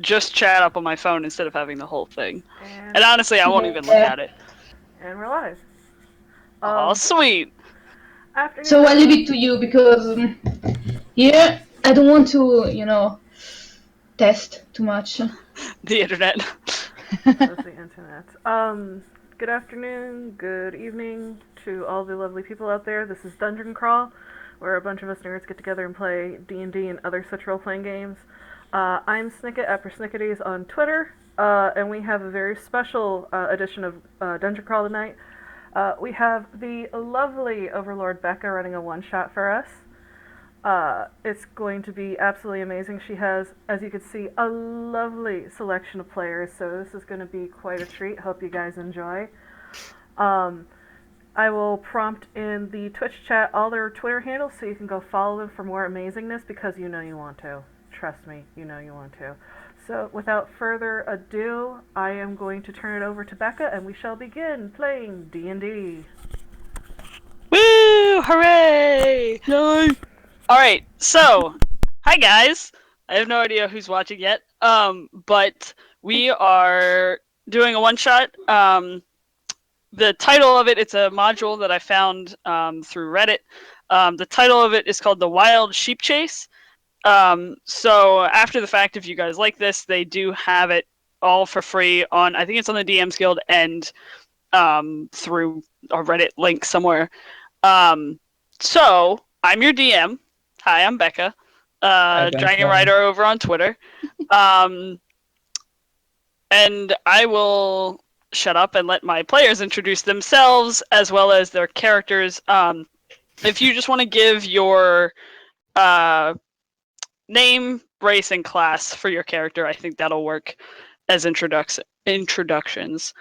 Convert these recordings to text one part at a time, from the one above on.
just chat up on my phone instead of having the whole thing. And, And honestly, I won't even look at it. and we're live. Oh, sweet. Afternoon, So I leave everyone. it to you because here I don't want to, test too much. The internet. That's the internet. Good afternoon, good evening to all the lovely people out there. This is Dungeon Crawl, where a bunch of us nerds get together and play D&D and other such role-playing games. I'm Snicket at Persnicketies on Twitter, and we have a very special edition of Dungeon Crawl tonight. We have the lovely Overlord Becca running a one-shot for us. It's going to be absolutely amazing. She has, as you can see, a lovely selection of players, so this is going to be quite a treat. Hope you guys enjoy. I will prompt in the Twitch chat all their Twitter handles so you can go follow them for more amazingness because you know you want to. Trust me, you know you want to. So without further ado, I am going to turn it over to Becca and we shall begin playing D&D. Woo! Hooray! Yay! Alright, so, hi guys. I have no idea who's watching yet, but we are doing a one-shot. The title of it's a module that I found through Reddit. The title of it is called The Wild Sheep Chase. So after the fact, if you guys like this, they do have it all for free on, I think it's on the DM's Guild and through a Reddit link somewhere. So I'm your DM. Hi, I'm Becca. Dragon Rider over on Twitter. And I will shut up and let my players introduce themselves as well as their characters. If you just want to give your name, race, and class for your character, I think that'll work as introductions.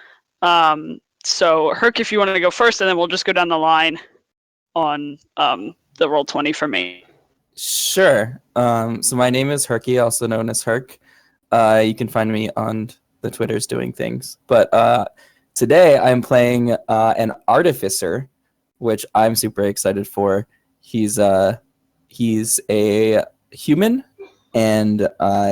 So, Herc, if you want to go first, and then we'll just go down the line on the Roll20 for me. Sure. So my name is Herky, also known as Herc. You can find me on the Twitters doing things. But today I'm playing an artificer, which I'm super excited for. He's a human, and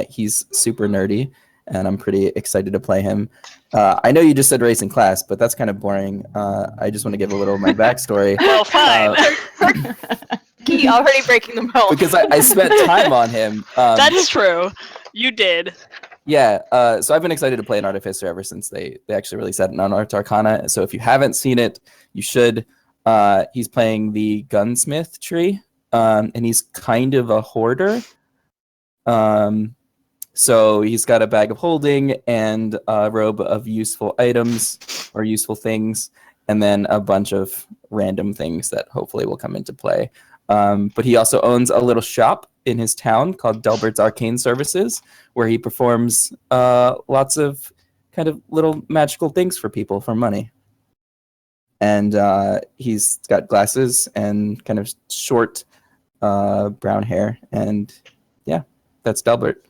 he's super nerdy, and I'm pretty excited to play him. I know you just said race and class, but that's kind of boring. I just want to give a little of my backstory. Well, fine. He already breaking the rules. Because I spent time on him. That's true. You did. Yeah, so I've been excited to play an artificer ever since they actually released that in Unearthed Arcana. So if you haven't seen it, you should. He's playing the gunsmith tree, and he's kind of a hoarder. So he's got a bag of holding and a robe of useful items or useful things, and then a bunch of random things that hopefully will come into play. But he also owns a little shop in his town called Delbert's Arcane Services, where he performs lots of kind of little magical things for people for money. And he's got glasses and kind of short brown hair. And yeah, that's Delbert.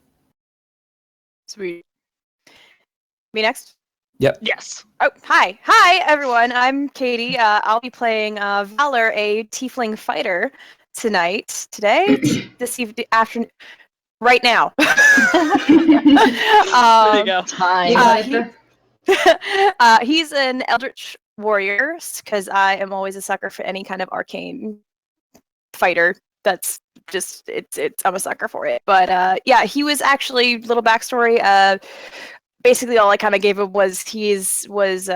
Sweet. Me next? Yep. Yes. Oh, hi. Hi, everyone. I'm Katie. I'll be playing Valor, a tiefling fighter today, this afternoon, right now. There you go. He's an eldritch warrior, because I am always a sucker for any kind of arcane fighter. That's just, I'm a sucker for it. But yeah, he was actually, little backstory, basically all I kind of gave him was he was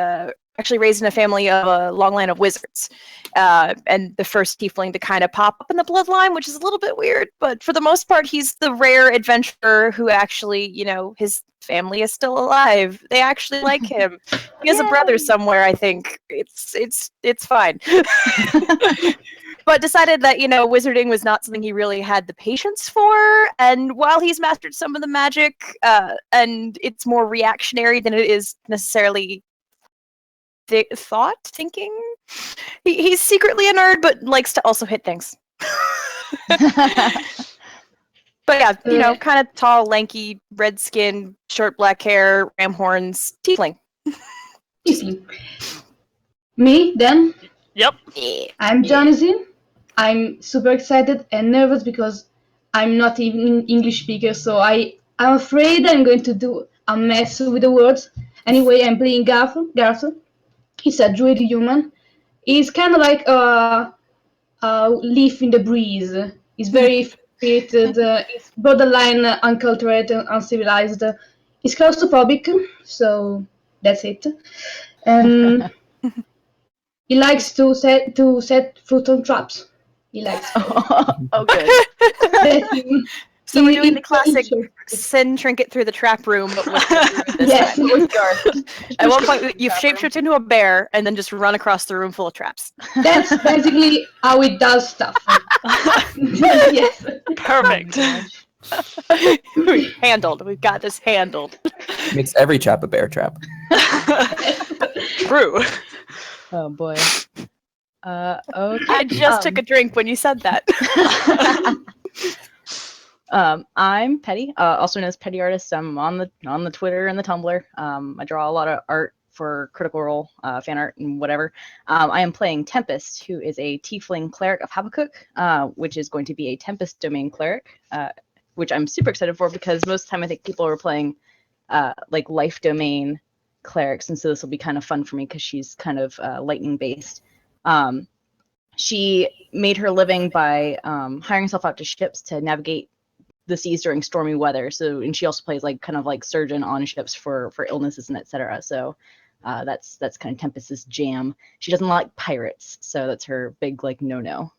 actually raised in a family of a long line of wizards, and the first tiefling to kind of pop up in the bloodline, which is a little bit weird, but for the most part, he's the rare adventurer who actually, his family is still alive. They actually like him. He has a brother somewhere, I think. It's fine. But decided that, wizarding was not something he really had the patience for. And while he's mastered some of the magic, and it's more reactionary than it is necessarily thinking, he's secretly a nerd, but likes to also hit things. But yeah, kind of tall, lanky, red skin, short black hair, ram horns, tiefling. Easy. Me, then? Yep. I'm Jonathan. I'm super excited and nervous because I'm not even an English speaker, so I I'm afraid I'm going to do a mess with the words. Anyway, I'm playing Garth. Garth. He's a druid human. He's kind of like a leaf in the breeze. He's very free-spirited. He's borderline unculturated, uncivilized. He's claustrophobic, so that's it. And he likes to set foot on traps. He likes. Oh, good. That's him. So we're doing In the classic nature. send trinket through the trap room, but with the druid this Yes. time. With Garth. At one point, you shapeshift into a bear and then just run across the room full of traps. That's basically how it does stuff. Yes. Perfect. Handled. We've got this handled. Makes every trap a bear trap. True. Oh boy. Okay. I just took a drink when you said that. I'm Petty, also known as Petty Artist. I'm on the Twitter and the Tumblr. I draw a lot of art for Critical Role, fan art, and whatever. I am playing Tempest, who is a Tiefling cleric of Habakkuk, which is going to be a Tempest domain cleric, which I'm super excited for because most of the time I think people are playing like life domain clerics, and so this will be kind of fun for me because she's kind of lightning based. She made her living by hiring herself out to ships to navigate the seas during stormy weather. So, and she also plays like kind of like surgeon on ships for illnesses and etc. So that's kind of Tempest's jam. She doesn't like pirates, so that's her big like no.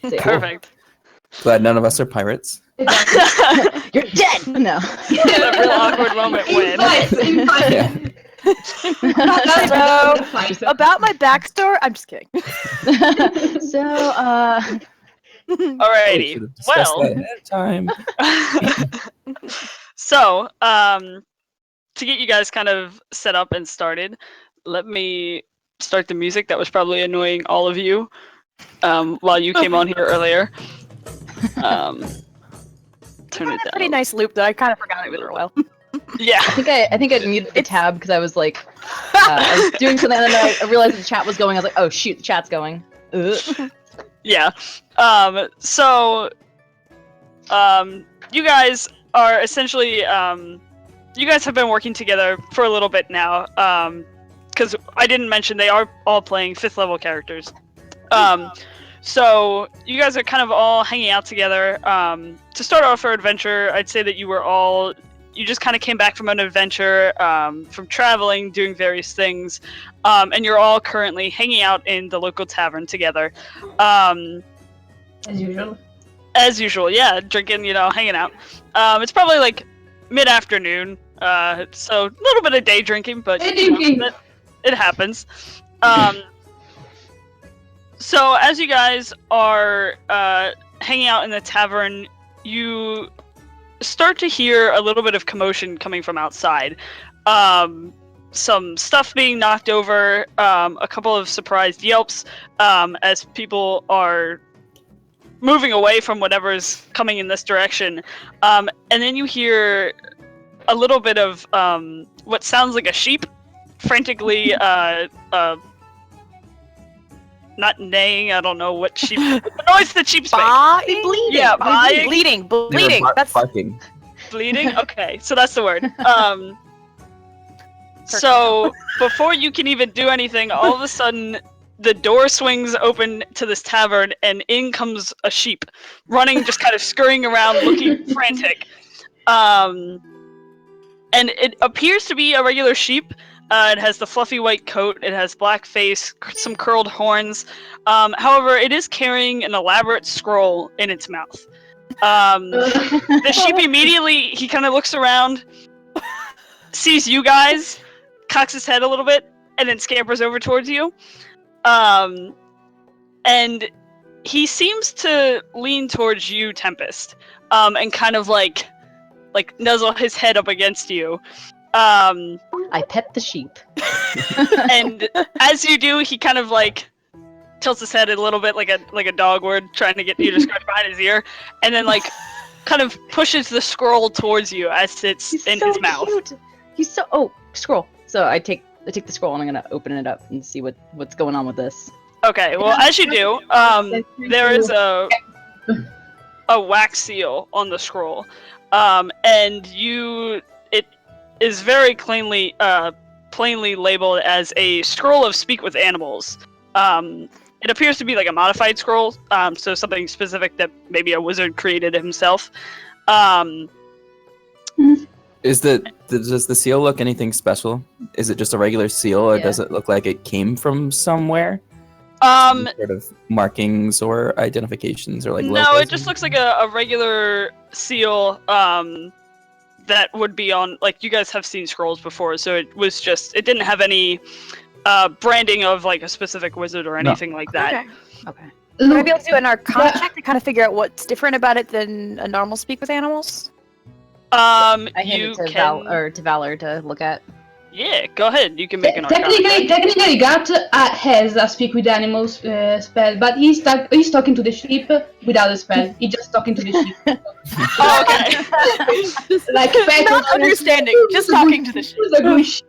Perfect. Glad none of us are pirates. You're dead. No. A real awkward moment when. Yeah. So, about my backstory, I'm just kidding. So Alrighty. Should have discussed Well. that ahead of time. So, to get you guys kind of set up and started, let me start the music that was probably annoying all of you while you came on here earlier. Turn it down. Pretty nice loop though. I kind of forgot it was for a while. Yeah. I think I muted the tab because I was like I was doing something and then I realized the chat was going. I was like, oh shoot, the chat's going. Ugh. Yeah. So, you guys are essentially, you guys have been working together for a little bit now, because I didn't mention they are all playing 5th level characters. So you guys are kind of all hanging out together. To start off our adventure, I'd say that you just kind of came back from an adventure, from traveling, doing various things, and you're all currently hanging out in the local tavern together. As usual. As usual, yeah, drinking, hanging out. It's probably like mid-afternoon, so a little bit of day drinking, but it happens. So as you guys are hanging out in the tavern, you start to hear a little bit of commotion coming from outside. Some stuff being knocked over, a couple of surprised yelps as people are moving away from whatever's coming in this direction. And then you hear a little bit of what sounds like a sheep frantically not neighing, I don't know what sheep. The noise that sheeps make. Bleeding. Yeah, bleeding. They were That's barking. Bleeding? Okay, so that's the word. So before you can even do anything, all of a sudden the door swings open to this tavern and in comes a sheep, running, just kind of scurrying around, looking frantic. And it appears to be a regular sheep. It has the fluffy white coat, it has black face, some curled horns. However, it is carrying an elaborate scroll in its mouth. The sheep immediately, he kind of looks around, sees you guys, cocks his head a little bit, and then scampers over towards you. And he seems to lean towards you, Tempest, and kind of like nuzzle his head up against you. I pet the sheep. And as you do, he kind of tilts his head a little bit like a dog would, trying to get you to scratch behind his ear, and then kind of pushes the scroll towards you as it's in his mouth. Cute. He's so scroll. So I take the scroll and I'm gonna open it up and see what's going on with this. Okay, well as you do, there is a a wax seal on the scroll, and it is very plainly labeled as a scroll of speak with animals. It appears to be like a modified scroll, so something specific that maybe a wizard created himself. Does the seal look anything special? Is it just a regular seal, or does it look like it came from somewhere? Some sort of markings or identifications or like logos? No, it just looks like a regular seal that would be on, like, you guys have seen scrolls before, so it didn't have any branding of like a specific wizard or anything like that. Okay. Would I be able to do an Arcana check to kind of figure out what's different about it than a normal speak with animals? I hand it to Valor to look at. Yeah, go ahead. You can make an Arcana check. Technically, Gat has a speak with animals spell, but he's talking to the sheep without a spell. He's just talking to the sheep. Oh, okay. Like not understanding, just talking to the sheep. Who's a good sheep?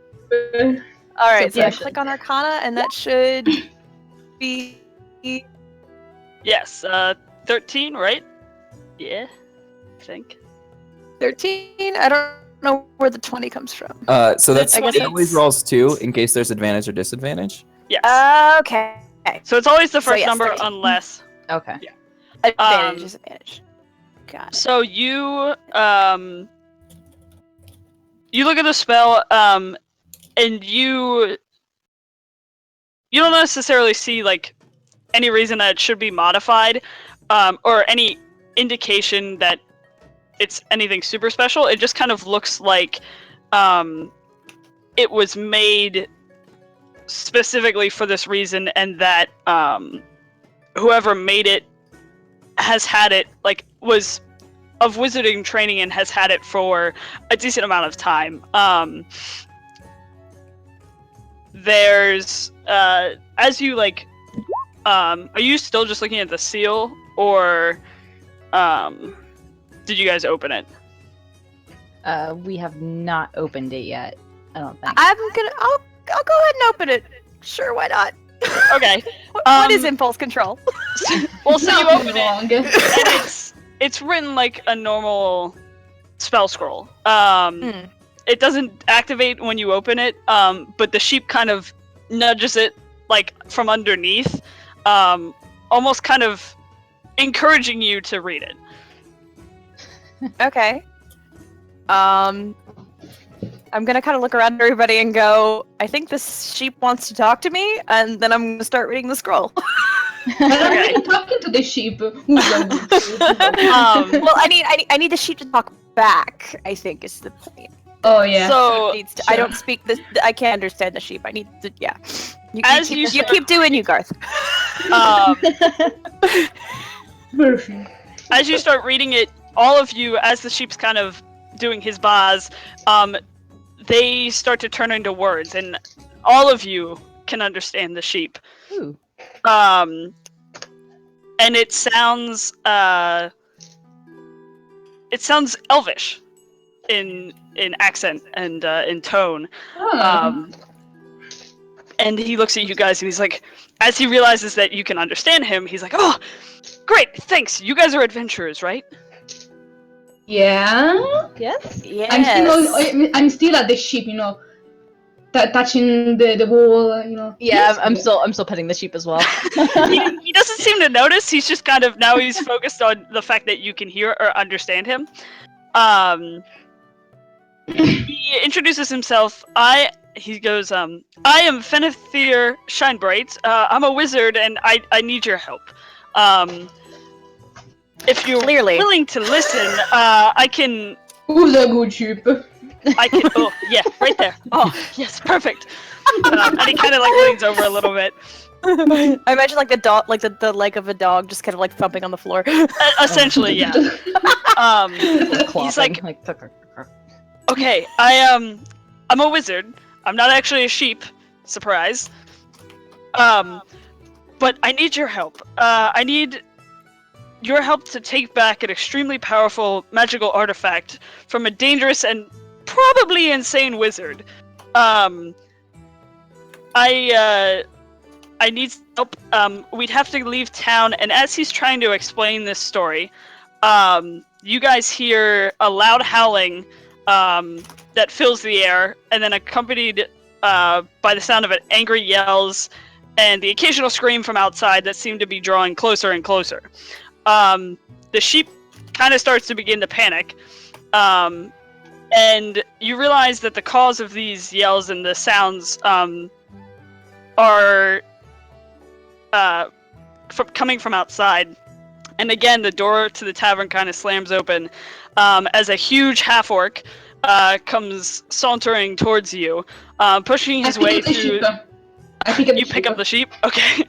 All right, so click on Arcana, and that should be. Yes, 13, right? Yeah, I think. 13? I don't know where the 20 comes from. So that's I guess it always rolls 2 in case there's advantage or disadvantage. Yes. Okay. So it's always the So first yes, number 13. unless. Okay. Advantage, disadvantage. Got it. So you look at the spell, and you don't necessarily see like any reason that it should be modified, or any indication that it's anything super special. It just kind of looks like it was made specifically for this reason, and that whoever made it has had it, like, was of wizarding training and has had it for a decent amount of time. There's as you like, are you still just looking at the seal, or did you guys open it? We have not opened it yet. I don't think. I'll go ahead and open it. Sure, why not? Okay. What is impulse control? Well, so you Nothing open it, wrong. and it's written like a normal spell scroll. It doesn't activate when you open it, but the sheep kind of nudges it like from underneath, almost kind of encouraging you to read it. Okay. I'm gonna kind of look around at everybody and go, I think this sheep wants to talk to me, and then I'm gonna start reading the scroll. And I'm really talking to the sheep. Who's a good sheep? Well, I need the sheep to talk back, I think is the point. Oh yeah. So I don't speak this. I can't understand the sheep. I need to. Yeah. You keep doing you, Garth. Perfect. As you start reading it, all of you, as the sheep's kind of doing his buzz, they start to turn into words, and all of you can understand the sheep. Ooh. And it sounds elvish in accent and in tone. Oh. And he looks at you guys and he's like, as he realizes that you can understand him, he's like, "Oh, great, thanks. You guys are adventurers, right?" Yeah. Yes. Yes. I'm still at the ship, touching the wall, Yeah, I'm still petting the sheep as well. He doesn't seem to notice. He's just kind of, now he's focused on the fact that you can hear or understand him. He introduces himself. He goes, I am Fenethir Shinebright. I'm a wizard, and I need your help. If you're willing to listen, I can... Who's a good sheep? I can... Oh, yeah, right there. Oh, yes, perfect. And he kind of, like, leans over a little bit. I imagine, like, the dog, like, the leg of a dog just kind of, like, thumping on the floor. Essentially, yeah. He's like... Okay, I'm a wizard. I'm not actually a sheep. Surprise. But I need your help. I need your help to take back an extremely powerful magical artifact from a dangerous and probably insane wizard. I need help. We'd have to leave town, and as he's trying to explain this story, you guys hear a loud howling that fills the air, and then accompanied by the sound of angry yells and the occasional scream from outside that seem to be drawing closer and closer. The sheep kind of starts to begin to panic, and you realize that the cause of these yells and the sounds are coming from outside. And again, the door to the tavern kind of slams open as a huge half-orc comes sauntering towards you, pushing his way through... You pick up the sheep? Okay.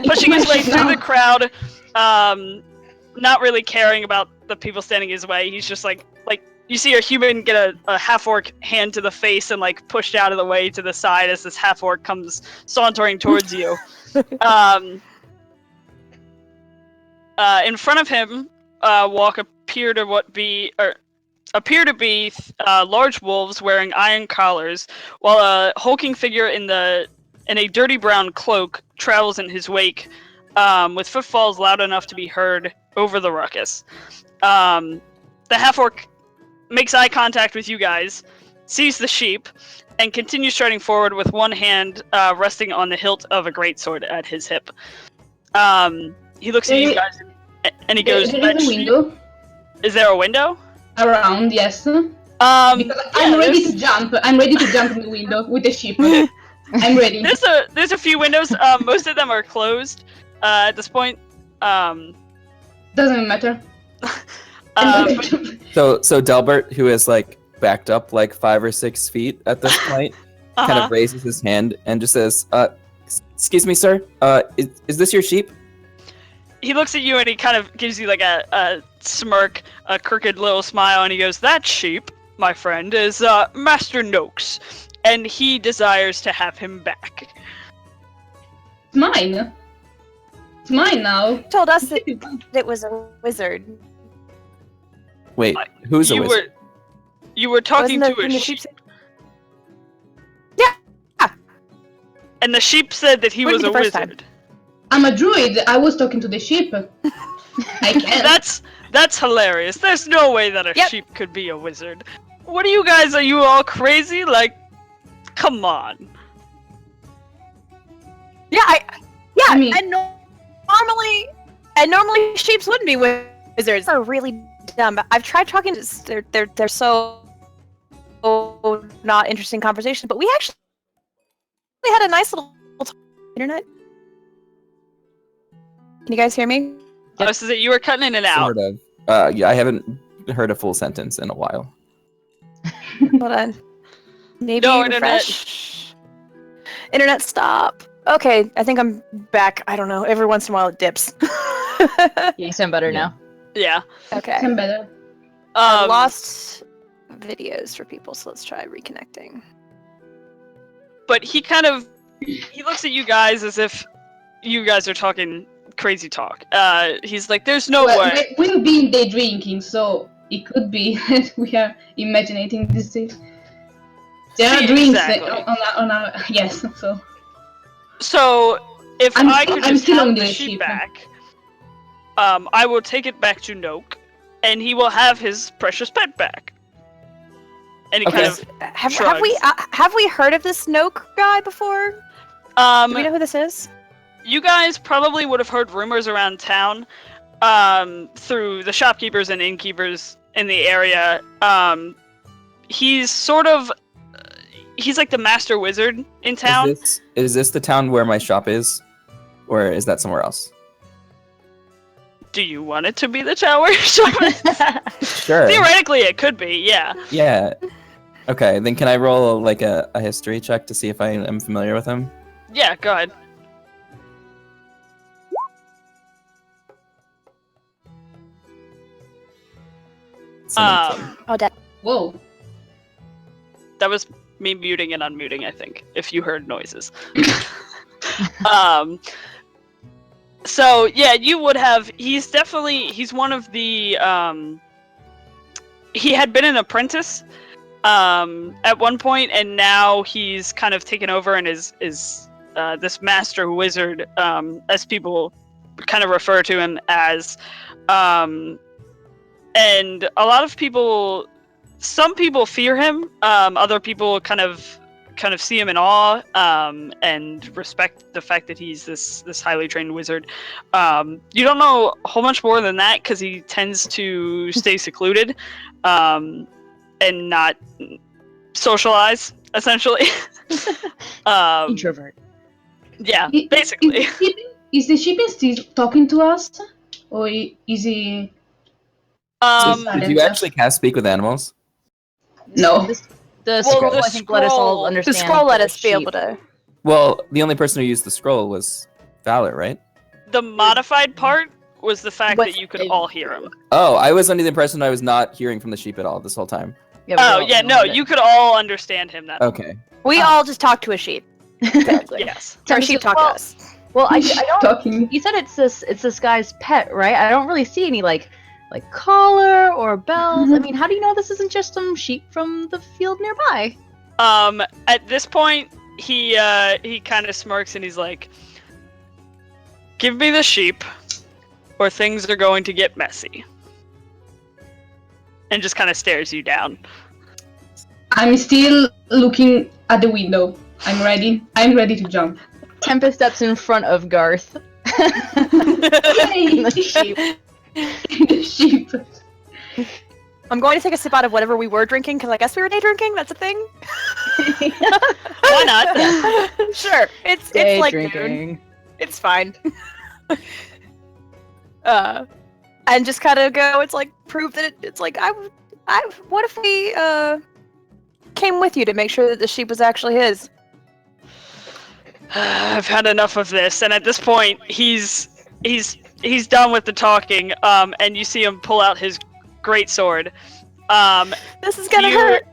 Pushing his way through the crowd, not really caring about the people standing his way. He's just like you see a human get a half-orc hand to the face and like pushed out of the way to the side as this half-orc comes sauntering towards you. In front of him appear to be large wolves wearing iron collars, while a hulking figure in a dirty brown cloak travels in his wake, with footfalls loud enough to be heard over the ruckus. The half-orc makes eye contact with you guys, sees the sheep, and continues striding forward with one hand resting on the hilt of a greatsword at his hip. He looks at you guys and he goes, There is a window. Is there a window? Around, yes. Because I'm ready to jump. I'm ready to jump in the window with the sheep. I'm ready. There's a few windows. Most of them are closed at this point. Doesn't matter. So Delbert, who is like backed up like 5 or 6 feet at this point, kind of raises his hand and just says, "Excuse me, sir. Is this your sheep?" He looks at you and he kind of gives you like a smirk, a crooked little smile, and he goes, "That sheep, my friend, is Master Noakes, and he desires to have him back." It's mine. It's mine now. Told us that it was a wizard. Wait, who's a wizard? You were talking to a sheep. Yeah. And the sheep said that he was a wizard. I'm a druid. I was talking to the sheep. I can't. That's hilarious. There's no way that a sheep could be a wizard. What are you guys? Are you all crazy? Like, come on. Yeah, I mean, and normally sheeps wouldn't be wizards. They're really dumb. I've tried talking to they're so not interesting conversation, but we actually had a nice little internet. Can you guys hear me? Oh, so that you were cutting in and out. Sort of. Yeah, I haven't heard a full sentence in a while. Hold on. Maybe refresh. Internet stop. Okay, I think I'm back. I don't know. Every once in a while it dips. Yeah, you sound better now. Yeah. Okay. I'm better. I lost videos for people, so let's try reconnecting. But he looks at you guys as if you guys are talking crazy talk. He's like, "There's no way." We've been day drinking, so it could be that we are imagining this thing. There are drinks on our yes. So if I could just have the sheep sheep back, I will take it back to Noak, and he will have his precious pet back. And he kind of have we heard of this Noak guy before? Do we know who this is? You guys probably would have heard rumors around town through the shopkeepers and innkeepers in the area. He's like the master wizard in town. Is this the town where my shop is? Or is that somewhere else? Do you want it to be the town where your shop is? Sure. Theoretically, it could be, yeah. Yeah. Okay, then can I roll like a history check to see if I am familiar with him? Yeah, go ahead. Whoa. That was me muting and unmuting, I think, if you heard noises. So, yeah, you would have... He's one of the... He had been an apprentice at one point, and now he's kind of taken over and is this master wizard, as people kind of refer to him as. and a lot of people, some people fear him. Other people kind of see him in awe, and respect the fact that he's this highly trained wizard. You don't know a whole much more than that because he tends to stay secluded, and not socialize, essentially. Introvert. Yeah, I- basically. Is the shipping still talking to us, or is he? Did you actually cast Speak with Animals? No. The Well, scroll, the I think, let us all scroll- understand. The scroll let the us be sheep. able to. Well, the only person who used the scroll was Valor, right? The modified part was the fact Was that you could it- all hear him. Oh, I was under the impression I was not hearing from the sheep at all this whole time. Yeah, we Oh, all- yeah, we no, all did. you could all understand him that. Okay. We all just talk to a sheep. Technically. Yes. Our Tempest sheep goes, talk well- to us. Well, I don't. Talking. You said it's this guy's pet, right? I don't really see any like collar or bells. I mean, how do you know this isn't just some sheep from the field nearby? At this point, he kind of smirks and he's like, "Give me the sheep, or things are going to get messy." And just kind of stares you down. I'm still looking at the window. I'm ready. I'm ready to jump. Tempest steps in front of Garth. Hey, The sheep. the sheep. I'm going to take a sip out of whatever we were drinking because I guess we were day drinking. That's a thing. Why not? Sure. It's Day like drinking. noon. It's fine. And just kind of go. It's like prove that it's like I. What if we came with you to make sure that the sheep was actually his? I've had enough of this, and at this point, he's done with the talking. And you see him pull out his great sword. This is gonna You- hurt.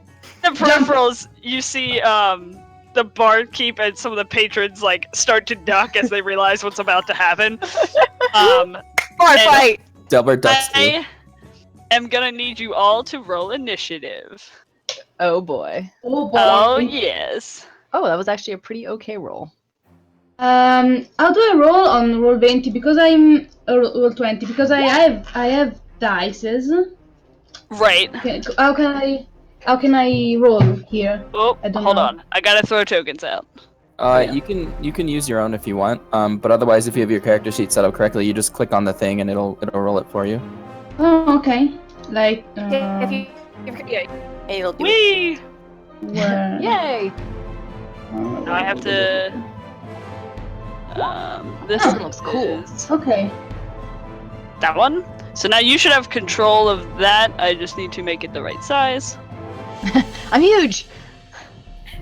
The peripherals, you see the barkeep and some of the patrons like start to duck as they realize what's about to happen. Bar and- fight. Delbert ducks too. I am gonna need you all to roll initiative. Oh boy. Oh boy. Oh yes. Oh, that was actually a pretty okay roll. How do I roll on roll 20? Because I'm roll 20 because I have dices. Right. How can I roll here? Oh, I don't hold know. on. I gotta throw tokens out. You can use your own if you want. But otherwise, if you have your character sheet set up correctly, you just click on the thing and it'll roll it for you. Oh, okay. Like If you, yeah, it'll do it. Whee! where? Yay! Now I have to. This That one looks cool. is Okay. that one. So now you should have control of that. I just need to make it the right size. I'm huge.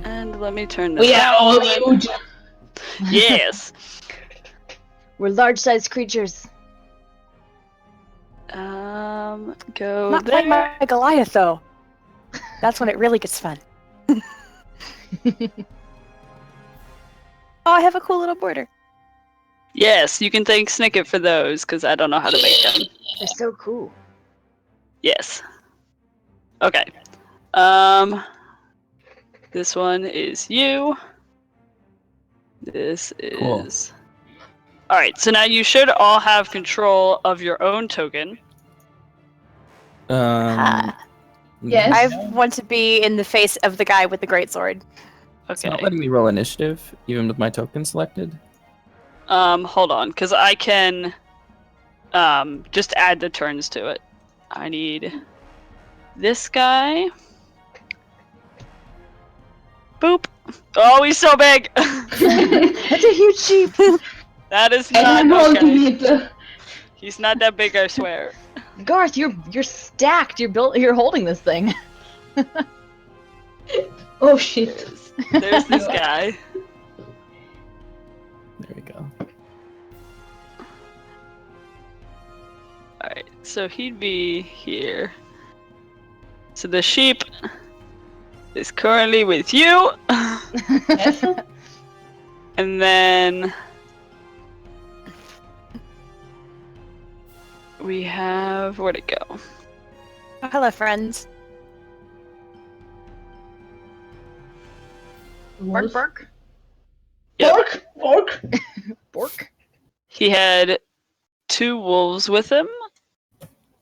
And let me turn this. We are on. all huge. Yes. We're large-sized creatures. Go Not there. playing my Goliath though. That's when it really gets fun. Oh, I have a cool little border. Yes, you can thank Snicket for those because I don't know how to make them. They're so cool. Yes. Okay. This one is you. This is. Cool. All right. So now you should all have control of your own token. Ah. Yes. I want to be in the face of the guy with the greatsword. It's Okay. not letting me roll initiative, even with my token selected. Hold on, because I can just add the turns to it. I need this guy. Boop. Oh, he's so big. That's a huge sheep. That is And I'm not holding okay. it. He's not that big, I swear. Garth, you're stacked. You're holding this thing. Oh shit. There's this guy. There we go. Alright, so he'd be here. So the sheep is currently with you. Yes. And then we have, where'd it go? Oh, hello, friends. Bark, bark, Yep. Pork. Pork. bork. He had 2 wolves with him.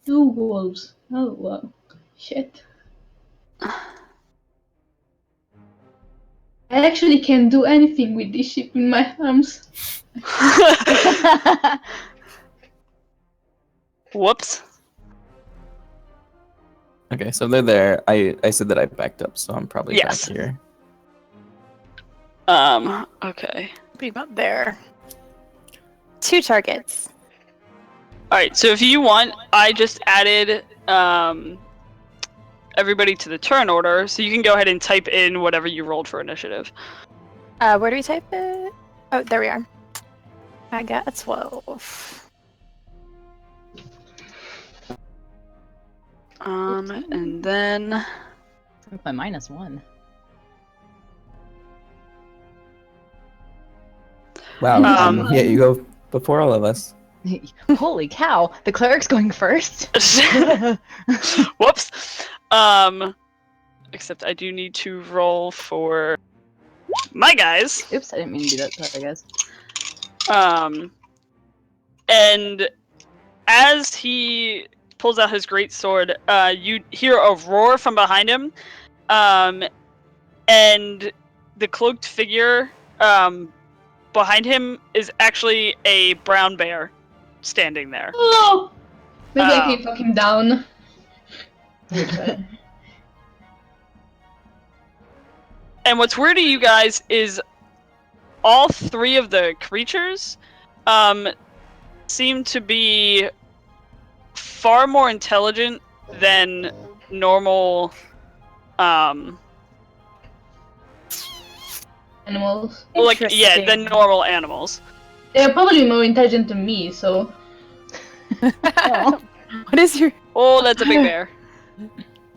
2 wolves. Oh, wow. Shit. I actually can't do anything with this ship in my arms. Whoops. Okay, so they're there. I said that I backed up, so I'm probably Yes. back here. Okay. Be about there. 2 targets. Alright, so if you want, I just added everybody to the turn order, so you can go ahead and type in whatever you rolled for initiative. Where do we type it? Oh, there we are. I got a 12. And then My -1. Wow. Um, You go before all of us. Holy cow! The cleric's going first. whoops. Except I do need to roll for my guys. Oops, I didn't mean to do that. Sorry, guys. And as he pulls out his great sword, you hear a roar from behind him, and the cloaked figure behind him is actually a brown bear standing there. Oh! Maybe I can talk him down. And what's weird to you guys is all 3 of the creatures seem to be far more intelligent than normal Animals. than normal animals. They're probably more intelligent than me, so... Oh, What is your... Oh, that's a big bear.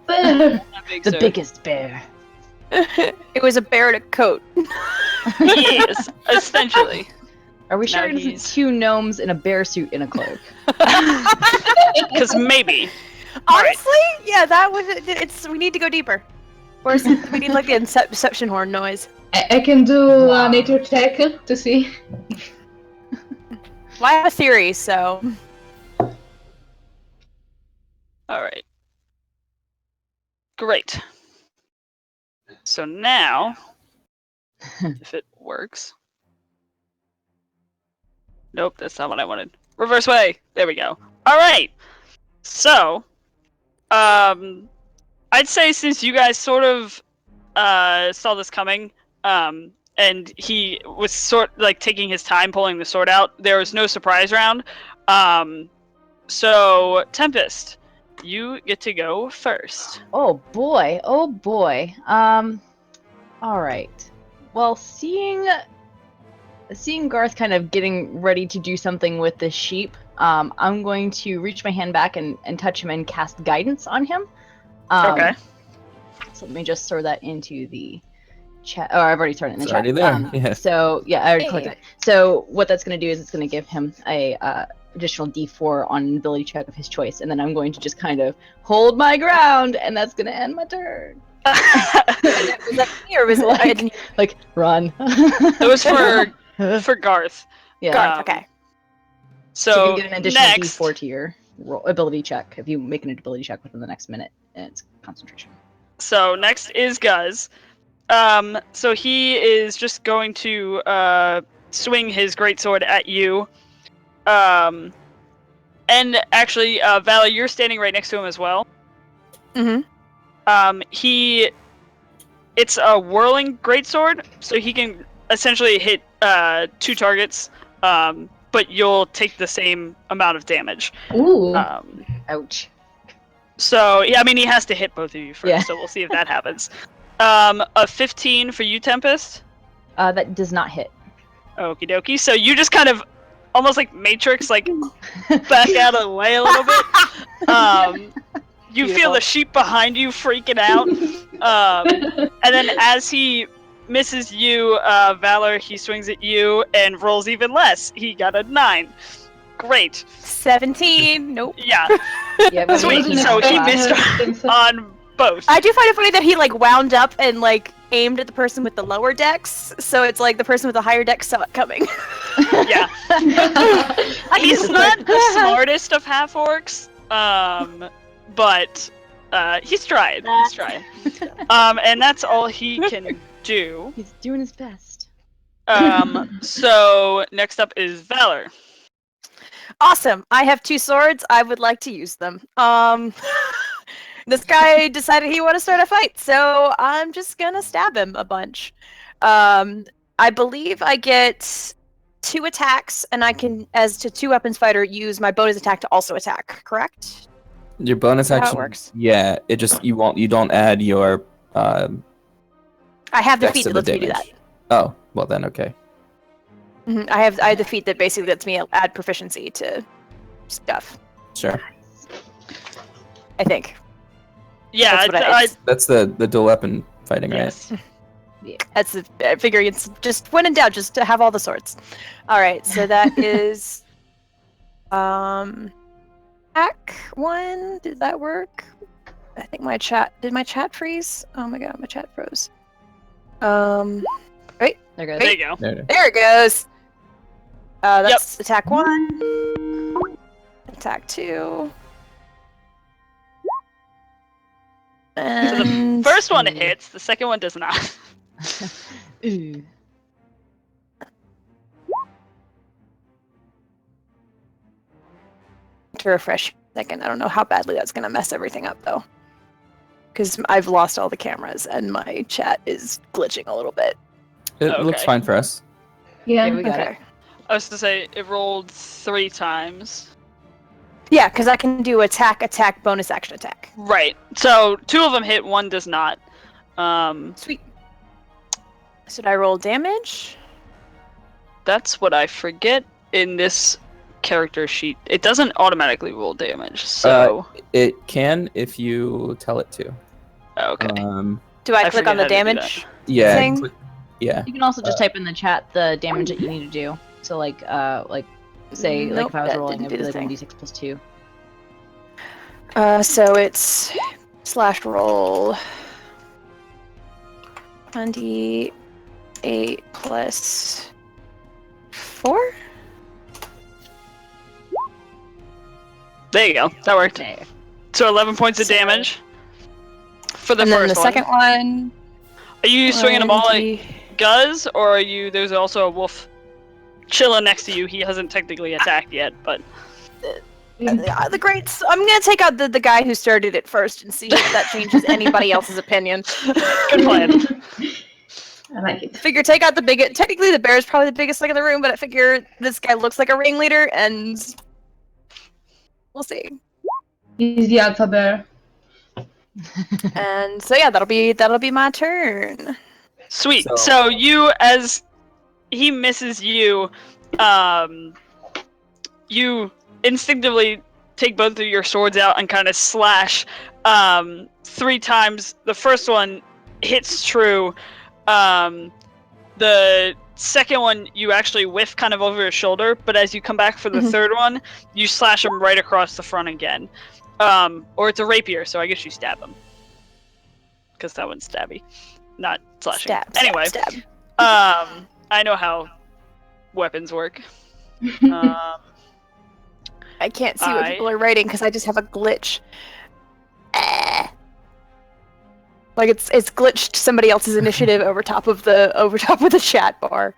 Bear! Not big, the sir. biggest bear. It was a bear in a coat. Yes, essentially. Are we Now sure it isn't he's- 2 gnomes in a bear suit in a cloak? Because maybe. Honestly, yeah, that would... It's... We need to go deeper. Where's... We need, like, the inception horn noise. I can do a nature check to see. Well, I have a theory, so... Alright. Great. So now, if it works. Nope, that's not what I wanted. Reverse way! There we go. Alright! So, I'd say since you guys sort of saw this coming, and he was taking his time pulling the sword out, there was no surprise round. So, Tempest, you get to go first. Oh boy, oh boy. Alright. Well, seeing Garth kind of getting ready to do something with this sheep, I'm going to reach my hand back and touch him and cast guidance on him. Okay. So let me just throw that into the chat. Oh, I've already thrown it in the It's chat. already there. Yeah. So yeah, I already clicked it. So what that's going to do is it's going to give him a additional D4 on an ability check of his choice, and then I'm going to just kind of hold my ground, and that's going to end my turn. Was that me, or was it... I didn't... Like run. It was for Garth. Yeah. Garth, okay. So you So can get an additional next, D4 to your ability check if you make an ability check within the next minute, and it's concentration. So next is Guz. So he is just going to swing his greatsword at you. And actually, Vala, you're standing right next to him as well. Mm-hmm. It's a whirling greatsword, so he can essentially hit 2 targets, but you'll take the same amount of damage. Ooh. Ouch. So, yeah, I mean, he has to hit both of you first, Yeah. so we'll see if that happens. A 15 for you, Tempest? That does not hit. Okie dokie. So you just kind of, almost like Matrix, like, back out of the way a little bit. You feel the sheep behind you freaking out. And then as he misses you, Valor, he swings at you and rolls even less. He got a 9. Great. 17. Nope. Yeah. Yeah, but Sweet. wasn't So he expecting missed on both. I do find it funny that he like wound up and like aimed at the person with the lower decks, so it's like the person with the higher deck saw it coming. Yeah. He's not the smartest of half orcs, but he's trying. He's trying. And that's all he can do. He's doing his best. So next up is Valor. Awesome. I have 2 swords. I would like to use them. This guy decided he wanted to start a fight, so I'm just gonna stab him a bunch. I believe I get 2 attacks, and I can, as to 2 weapons fighter, use my bonus attack to also attack. Correct? Your bonus How it action. works? Yeah, it just you don't add your I have the dex feat to that the lets me do damage. that. Oh, well then okay. I have the feat that basically lets me add proficiency to stuff. Sure. I think. Yeah, That's what That's the dual weapon fighting, yes. That's the, I figure it's just when in doubt, just to have all the swords. All right, so that is hack 1. Did that work? I think my chat did my chat freeze? Oh my god, my chat froze. Wait, There goes. There you go. Right? there it goes. That's attack 1. Attack 2. So the And first one hits, the second one does not. Ooh. to refresh a second. I don't know how badly that's gonna mess everything up though. Because I've lost all the cameras and my chat is glitching a little bit. It looks Okay. fine for us. Yeah. Yeah, we got Okay. it. I was to say it rolled 3 times. Yeah, because I can do attack, bonus action attack. Right. So 2 of them hit, 1 does not. Sweet. Should I roll damage? That's what I forget in this character sheet. It doesn't automatically roll damage, so It can if you tell it to. okay. Do I I click forget on the how to do damage? Yeah. Thing? Yeah. You can also just type in the chat the damage that you need to do. So like say like Nope, if I was that rolling, didn't it'd do be the like thing. 1d6 plus 2. So it's slash roll 1d8 plus 4? There you go. That worked. Okay. So 11 points of So- damage for the And then first the one. second one. Are you swinging them all at 1d Guz, or are you? There's also a wolf chilling next to you. He hasn't technically attacked yet, but the greats. I'm gonna take out the guy who started it first and see if that changes anybody else's opinion. good plan. I like it. Figure take out the biggest. Technically, the bear is probably the biggest thing in the room, but I figure this guy looks like a ringleader, and we'll see. He's the alpha bear. And so yeah, that'll be my turn. Sweet. So- So you, as he misses you, you instinctively take both of your swords out and kind of slash 3 times. The first one hits true. The second one you actually whiff kind of over your shoulder, but as you come back for the Mhm. third one, you slash him right across the front again. Or it's a rapier, so I guess you stab him. Because that one's stabby, not slashing. Stab. Anyway, Stab. I know how weapons work. I can't see what people are writing because I just have a glitch. Like it's glitched somebody else's initiative over top of the chat bar.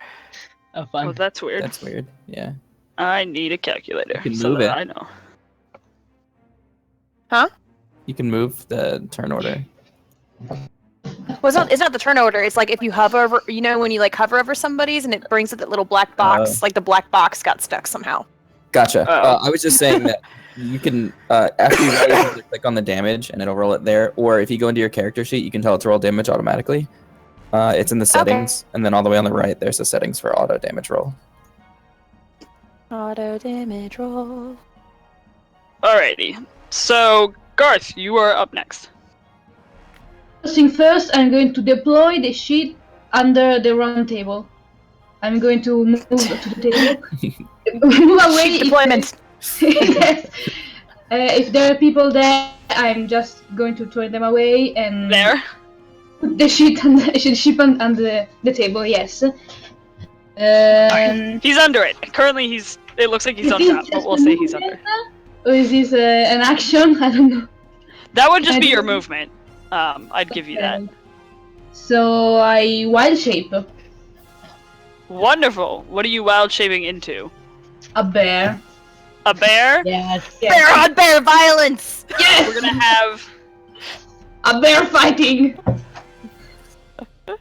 Oh, Oh, fun. that's weird. That's weird. Yeah. I need a calculator You can so move that it. I know. You can move the turn order. Well, it's not the turn order. It's like if you hover over, when you like hover over somebody's and it brings up that little black box. Like the black box got stuck somehow. Gotcha. Oh. I was just saying that you can after you roll, you can either click on the damage and it'll roll it there, or if you go into your character sheet, you can tell it to roll damage automatically. It's in the settings, and then all the way on the right, there's the settings for auto damage roll. Auto damage roll. Alrighty. So Garth, you are up next. First thing first, I'm going to deploy the sheet under the round table. I'm going to move to the table. Move away. Sheet deployment. Yes. If there are people there, I'm just going to throw them away and There. put the sheet on the table. Yes. He's under it. Currently, it looks like he's on top, but we'll say he's under. Or is this an action? I don't know. That would just I be your do- movement. I'd give you that. Okay. So I wild shape Wonderful. What are you wild shaping into? a bear. A bear? Yes. Yes. Bear on bear violence! Yes. We're gonna have A bear fighting.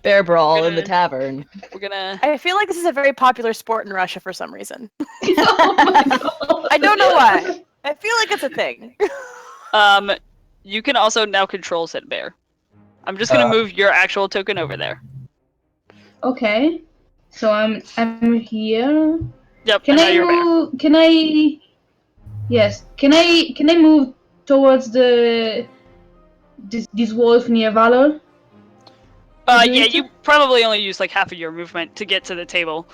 Bear brawl in the Gonna- tavern. we're gonna I feel like this is a very popular sport in Russia for some reason. Oh my god. I don't know why. I feel like it's a thing. you can also now control said bear. I'm just gonna move your actual token over there. Okay. So I'm here. Yep, Can and now I you're a bear. move? Can I? Yes. Can I move towards this wolf near Valor? Do Yeah, it? you probably only use like half of your movement to get to the table.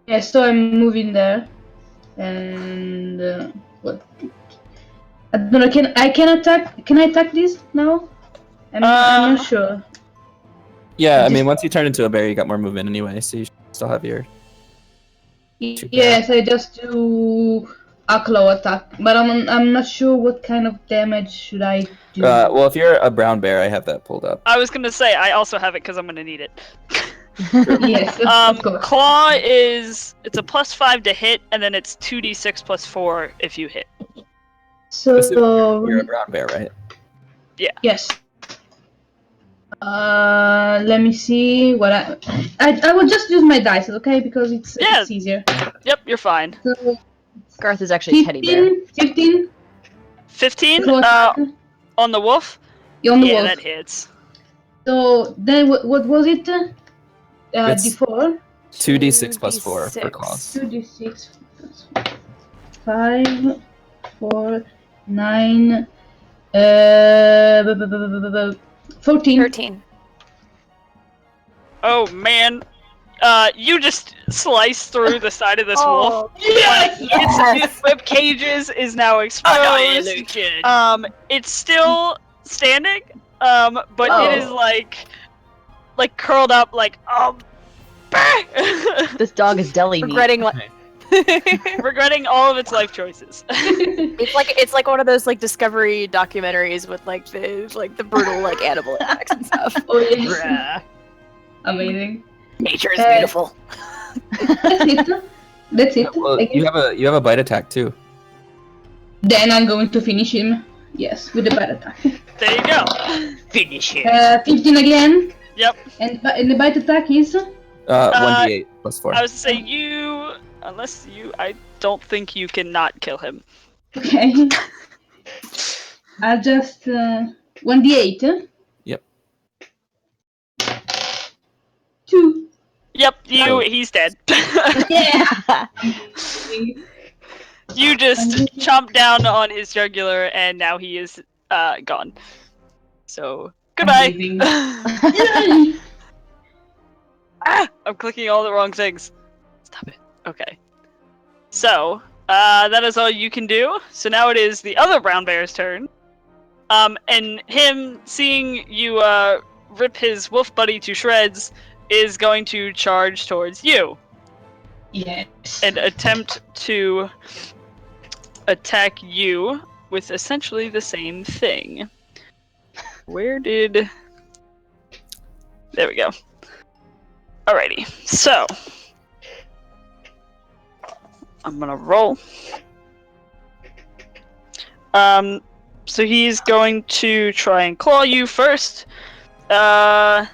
Yes. So I'm moving there, and what? I don't know. Can I attack? Can I attack this now? I'm not sure. Yeah, I Just- mean, once you turn into a bear, you got more movement anyway, so you should still have your. Yes, I just do a claw attack, but I'm not sure what kind of damage should I do. Well, if you're a brown bear, I have that pulled up. I was gonna say I also have it because I'm gonna need it. Yes, of course. Claw it's a +5 to hit, and then it's 2d6 + 4 if you hit. So You're a brown bear, right? yes. Let me see what I will just use my dice, okay? Because it's easier. Yep, you're fine. So Garth is actually teddy bear. 15. 15 Claw attack. on the wolf. On the Yeah, wolf. that hits. So then what was it? It's D4. 2d6 + 4 for claws. 2d6 plus 5, 4, 9, 14. 13. Oh man, you just slice through the side of this wolf. Yes! Its rib cages is now exposed. It's still standing, but it is like curled up, like This dog is deli meat. regretting all of its life choices. It's like one of those like Discovery documentaries with like the brutal like animal attacks and stuff. Oh yes. Amazing. Nature is beautiful. That's it. That's it. Well, you have a bite attack too. Then I'm going to finish him. Yes, with the bite attack. There you go. Finish him. 15 again. Yep. And the bite attack is 1d8 + 4. I was to say I don't think you can not kill him. okay. I'll just 1d8. Yep. 2. Yep, he's dead. Yeah. You just chomp down on his jugular, and now he is gone. So goodbye. Yay! I'm clicking all the wrong things. Stop it. Okay. So that is all you can do. So now it is the other brown bear's turn. And him seeing you rip his wolf buddy to shreds is going to charge towards you. Yes. And attempt to attack you with essentially the same thing. There we go. Alrighty, so I'm gonna roll. So he's going to try and claw you first. That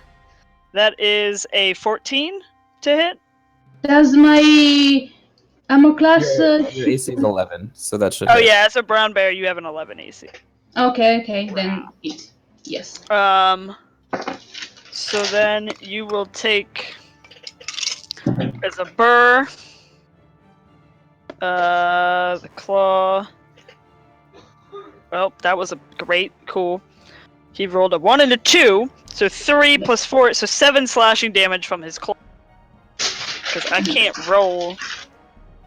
is a 14 to hit. Does my armor class? Your AC is 11, so that should. Oh hit. yeah, as a brown bear, you have an 11 AC. Okay, then it. Yes. So then you will take as a burr. The claw. Well, that was a great, cool. He rolled a 1 and a 2, so 3 plus 4, so 7 slashing damage from his claw. Because I can't roll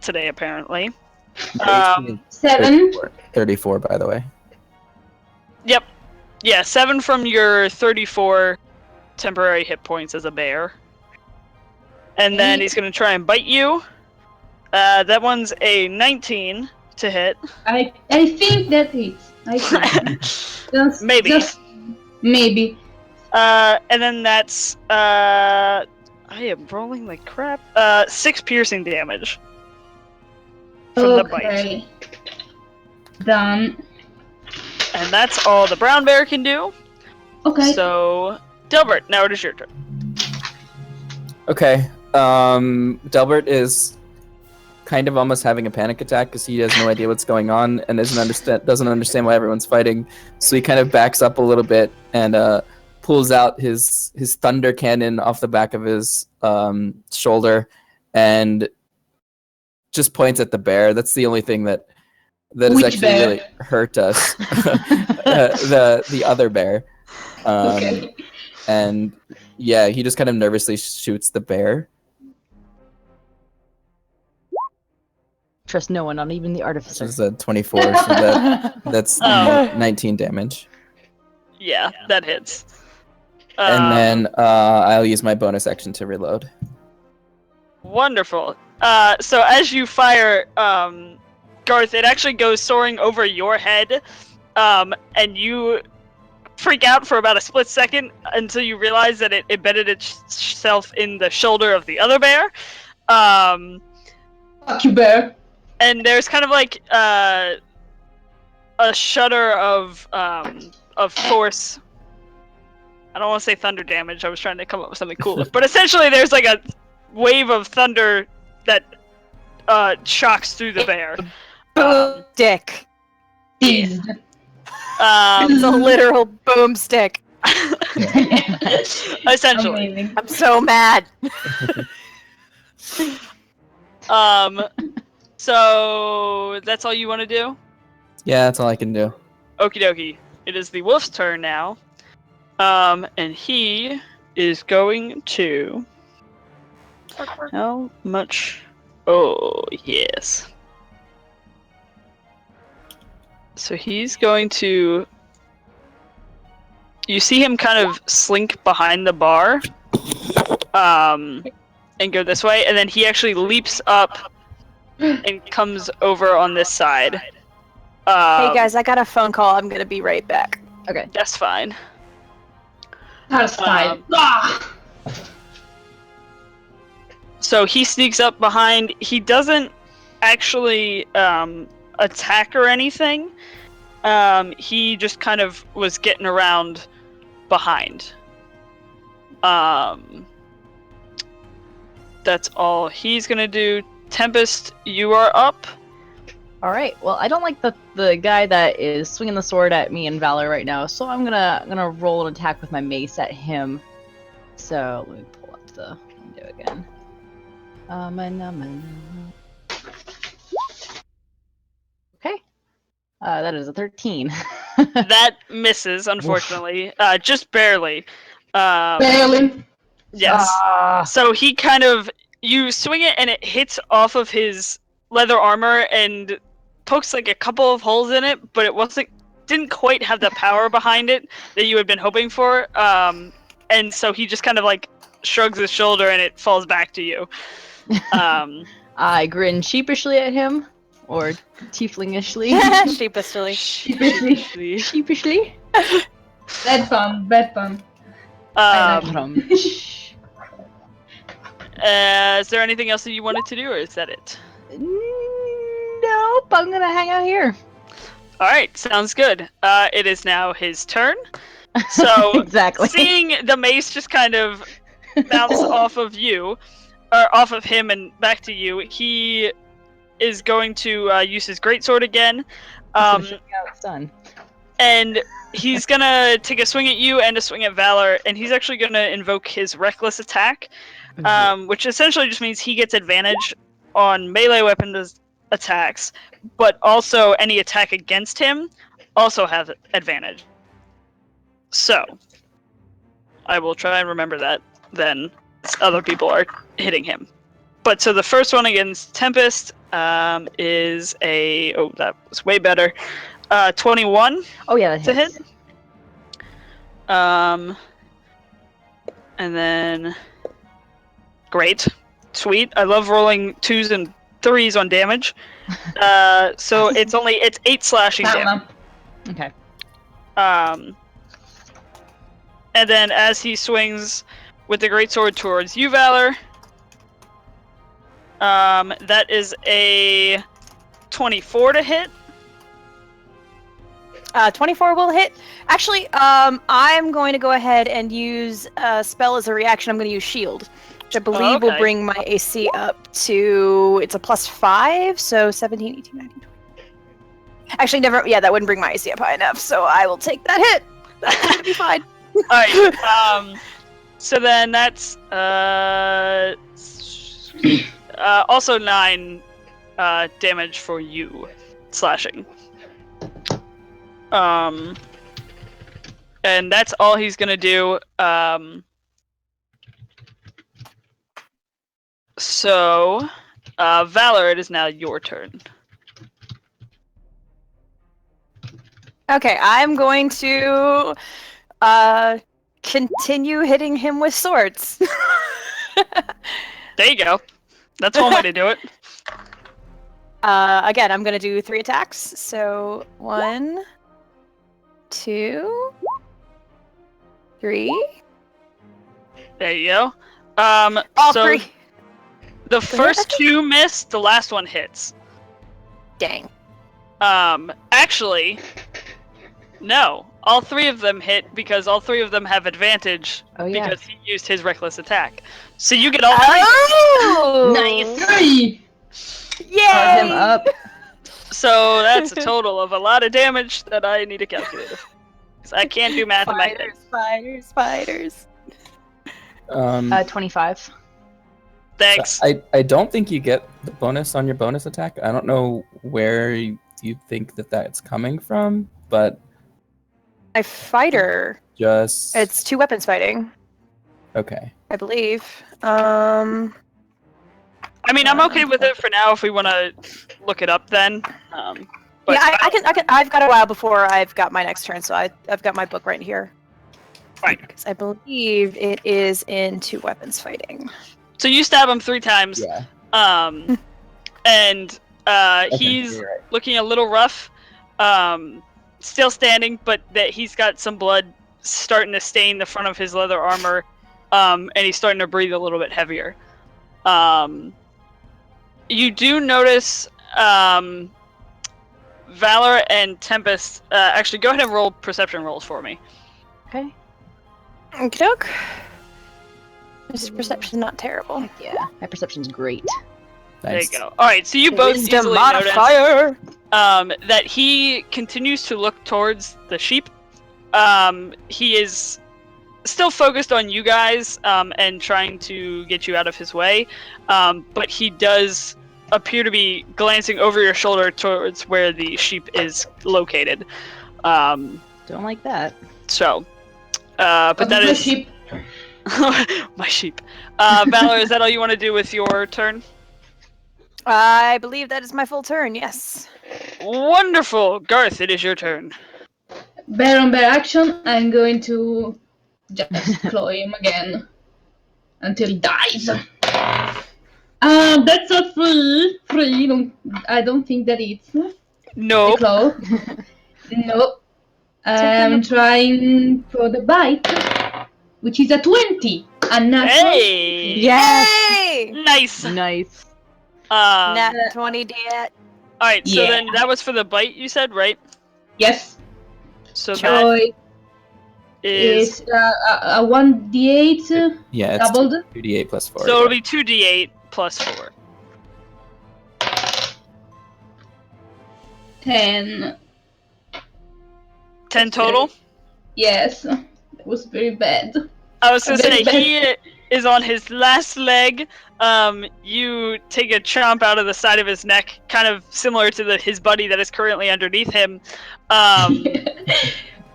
today, apparently. Your AC is 7. 34, by the way. Yep. Yeah, 7 from your 34 temporary hit points as a bear. And then he's going to try and bite you. That one's a 19 to hit. I think that hits. I see. Maybe. Maybe. And then that's I am rolling like crap. 6 piercing damage from the bite. Okay. Done. And that's all the brown bear can do. Okay. So, Delbert, now it is your turn. Okay. Delbert is kind of almost having a panic attack because he has no idea what's going on and doesn't understand why everyone's fighting. So he kind of backs up a little bit and pulls out his thunder cannon off the back of his shoulder and just points at the bear. That's the only thing that has Which actually bear? really hurt us. The other bear. Okay. And yeah, he just kind of nervously shoots the bear. Trust no one, not even the This artificer. is a 24, so that's Oh. 19 damage. Yeah, that hits. And then I'll use my bonus action to reload. Wonderful. So as you fire, Garth, it actually goes soaring over your head, and you freak out for about a split second until you realize that it embedded itself in the shoulder of the other bear. Fuck you, bear. And there's kind of like a shudder of force. I don't want to say thunder damage. I was trying to come up with something cooler, but essentially there's like a wave of thunder that shocks through the bear. Dick. Teased. It's a literal boomstick. Essentially. Amazing. I'm so mad. So that's all you want to do? Yeah, that's all I can do. Okie dokie. It is the wolf's turn now. And he is going to... How much? Oh, yes. So he's going to... You see him kind of slink behind the bar. And go this way. And then he actually leaps up and comes over on this side. Hey guys, I got a phone call. I'm gonna be right back. Okay. That's fine. Hostile. So he sneaks up behind. He doesn't actually attack or anything. He just kind of was getting around behind. That's all he's gonna do. Tempest, you are up. All right. Well, I don't like the guy that is swinging the sword at me and Valor right now, so I'm gonna roll an attack with my mace at him. So let me pull up the window again. Okay. That is a 13. That misses, unfortunately. Just barely. Barely. Yes. So he kind of... You swing it and it hits off of his leather armor and pokes like a couple of holes in it, but it didn't quite have the power behind it that you had been hoping for. And so he just kind of like shrugs his shoulder and it falls back to you. I grin sheepishly at him, or tieflingishly. Sheepishly. Sheepishly. Bad pun. Bad pun. Is there anything else that you wanted to do, or is that it? Nope, I'm gonna hang out here. Alright, sounds good. It is now his turn. So, Exactly. seeing the mace just kind of bounce off of you, or off of him and back to you, he is going to use his greatsword again. It's done. And he's gonna take a swing at you and a swing at Valor, and he's actually gonna invoke his reckless attack, which essentially just means he gets advantage on melee weapons attacks, but also any attack against him also has advantage. So, I will try and remember that then other people are hitting him. But so the first one against Tempest is a... Oh, that was way better. 21. Oh yeah, that to hits. hit. And then... Great. Sweet. I love rolling 2s and 3s on damage. So it's 8 slashing damage. Okay. And then as he swings with the greatsword towards you, Valor, that is a 24 to hit. 24 will hit. Actually, I'm going to go ahead and use a spell as a reaction. I'm going to use Shield, which I believe will Okay. bring my AC up to, it's a +5, so 17, 18, 19, 20. Actually, never, yeah, that wouldn't bring my AC up high enough, so I will take that hit. That's going to be fine. Alright, so then that's, also 9, damage for you, slashing. And that's all he's gonna do. So, Valor, it is now your turn. Okay, I'm going to continue hitting him with swords. There you go. That's one way to do it. Again, I'm going to do 3 attacks. So 1, 2, 3. There you go. All so 3. the first 2 miss, the last one hits. Dang. Actually, no. All 3 of them hit because all 3 of them have advantage because he used his reckless attack. So you get all 3. Oh! Nice. 3! Yay! Carve him up. So that's a total of a lot of damage that I need a calculator. Because I can't do math in my head. Spiders. 25. Thanks. I don't think you get the bonus on your bonus attack. I don't know where you think that's coming from, but My fighter. just It's 2 weapons fighting, okay. I believe. I mean, I'm okay with it for now if we want to look it up then. But Yeah, I can. I've got a while before I've got my next turn, so I've got my book right here. Right. Because I believe it is in 2 weapons fighting. So you stab him 3 times. Yeah. And Okay, he's you're right. looking a little rough. Still standing, but that he's got some blood starting to stain the front of his leather armor. And he's starting to breathe a little bit heavier. You do notice Valor and Tempest. Actually, go ahead and roll perception rolls for me. Okay. Okey-doke. This perception's not terrible. Heck yeah. My perception's great. Nice. There you go. All right, so you both Wisdom easily notice modifier. that he continues to look towards the sheep. He is still focused on you guys and trying to get you out of his way, but he does appear to be glancing over your shoulder towards where the sheep is located. Don't like that. So, but that My is sheep. my sheep. Valor, is that all you want to do with your turn? I believe that is my full turn. Yes. Wonderful, Garth. It is your turn. Bear on bear action, I'm going to just claw him again until he dies. That's a free. I don't think that it's a Nope. claw. Nope. I'm trying for the bite, which is a 20. A natural. Hey. Yes. Yay! Nice. Nice. Nat 20 diet. All right. So Yeah. then that was for the bite, you said, right? Yes. So So that it is. is a 1d8 Yeah, it's doubled. 2d8 plus 4. So it'll be 2d8 plus 4. 10. 10 total? Yes. That was very bad. I was gonna say, Very bad. he is on his last leg. You take a chomp out of the side of his neck, kind of similar to his buddy that is currently underneath him.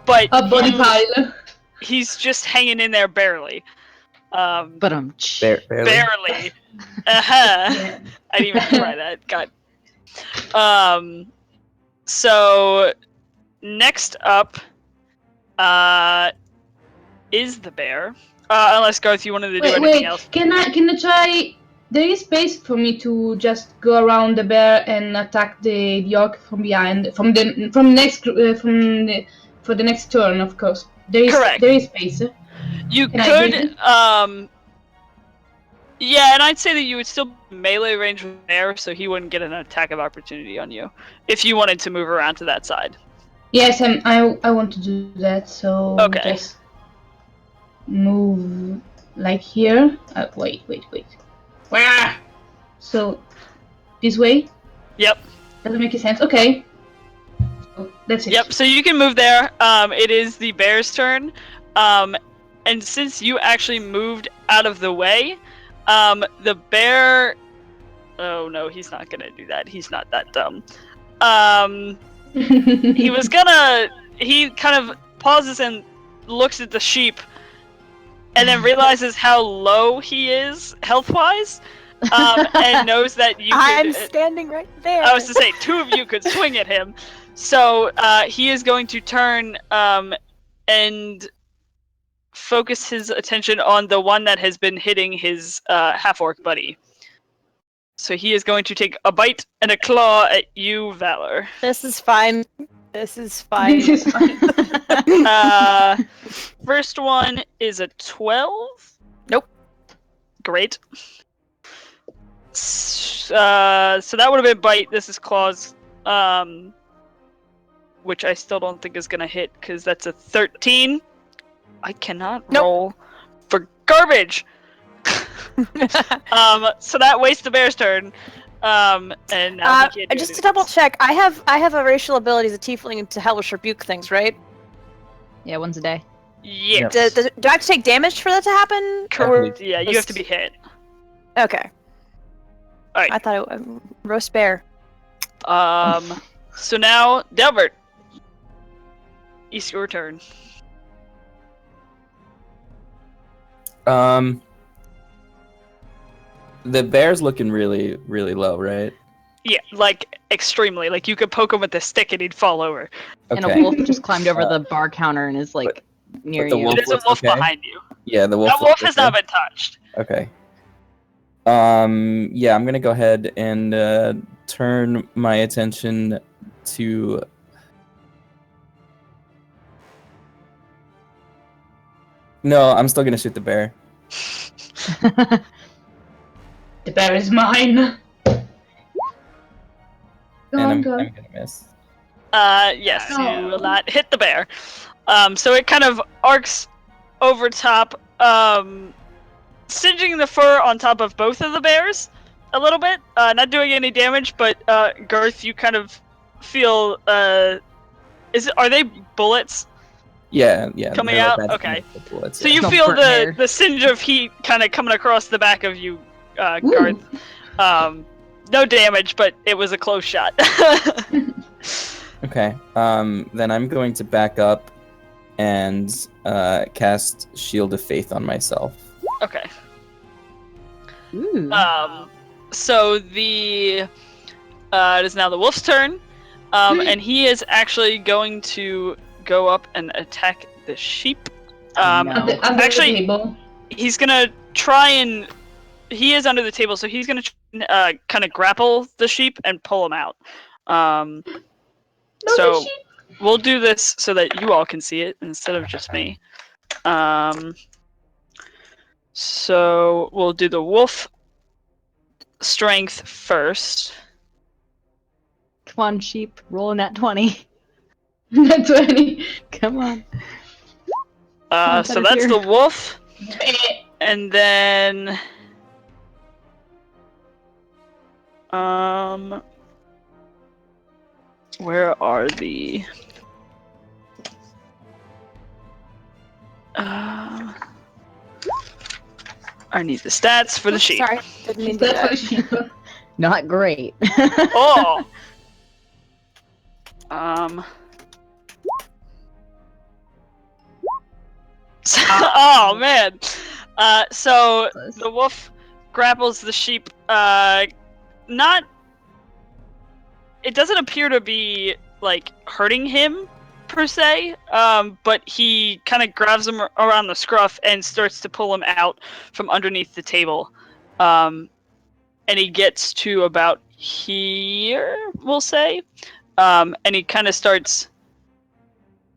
But A body pile. he's just hanging in there barely. But Barely. Barely. Uh-huh. Yeah. I didn't even try that. God. So next up is the bear. Unless Garth, you wanted to do anything else. Can I try there is space for me to just go around the bear and attack the orc from behind, for the next turn, of course. Correct. There is space. You Can I could, do it? yeah, and I'd say that you would still be melee range with there, so he wouldn't get an attack of opportunity on you if you wanted to move around to that side. Yes, I want to do that. So Okay. just move like here. Wait. Wah! So this way. Yep. Does it make sense? Okay. So that's it. Yep. So you can move there. It is the bear's turn. And since you actually moved out of the way, the bear. Oh no, he's not gonna do that. He's not that dumb. He was gonna. He kind of pauses and looks at the sheep, and then realizes how low he is health-wise, and knows that you. I'm standing right there. I was to say, two of you could swing at him, so he is going to turn and focus his attention on the one that has been hitting his half-orc buddy. So he is going to take a bite and a claw at you, Valor. This is fine. This is fine. This is fine. First one is a 12. Nope. Great. So that would have been bite. This is claws, which I still don't think is gonna hit because that's a 13. I cannot roll for garbage. So that wastes the bear's turn. And now he can't do just to anything double else. check, I have a racial ability as a tiefling to hellish rebuke things, right? Yeah, once a day. Yes. Do I have to take damage for that to happen? Correct. Yeah, you have to be hit. Okay. Alright. I thought it was roast bear. So now, Delbert. It's your turn. The bear's looking really, really low, right? Yeah, like extremely. Like you could poke him with a stick and he'd fall over. And a Okay. wolf just climbed over the bar counter and is like near the you. wolf- There's a looks wolf okay? behind you. Yeah, the wolf. That wolf looks has okay. not been touched. Okay. Yeah, I'm gonna go ahead and turn my attention to. No, I'm still gonna shoot the bear. The bear is mine. Go And on, I'm go on. gonna miss. Yes, you will not hit the bear. So it kind of arcs over top, singeing the fur on top of both of the bears a little bit. Not doing any damage, but Garth, you kind of feel. Are they bullets? Yeah. Coming they're out? bad Okay. bullets, So yeah. you No feel burnt hair. the singe of heat kind of coming across the back of you, Garth. No damage, but it was a close shot. Okay. Then I'm going to back up and cast Shield of Faith on myself. Okay. Ooh. So it is now the wolf's turn, and he is actually going to go up and attack the sheep. No. Under Actually, the table. he's gonna try and he is under the table, so he's gonna kind of grapple the sheep and pull him out. No, So the sheep. we'll do this so that you all can see it instead of just me. So we'll do the wolf strength first. Come on, sheep. Rolling that 20. Not 20. Come on. So that's the wolf, and then where are the I need the stats for the sheep. Sorry, didn't mean to do That's for the that. sheep. Not great. Oh. Oh man. So the wolf grapples the sheep. Not. It doesn't appear to be like hurting him per se. But he kind of grabs him around the scruff and starts to pull him out from underneath the table. and he gets to about here, we'll say, and he kind of starts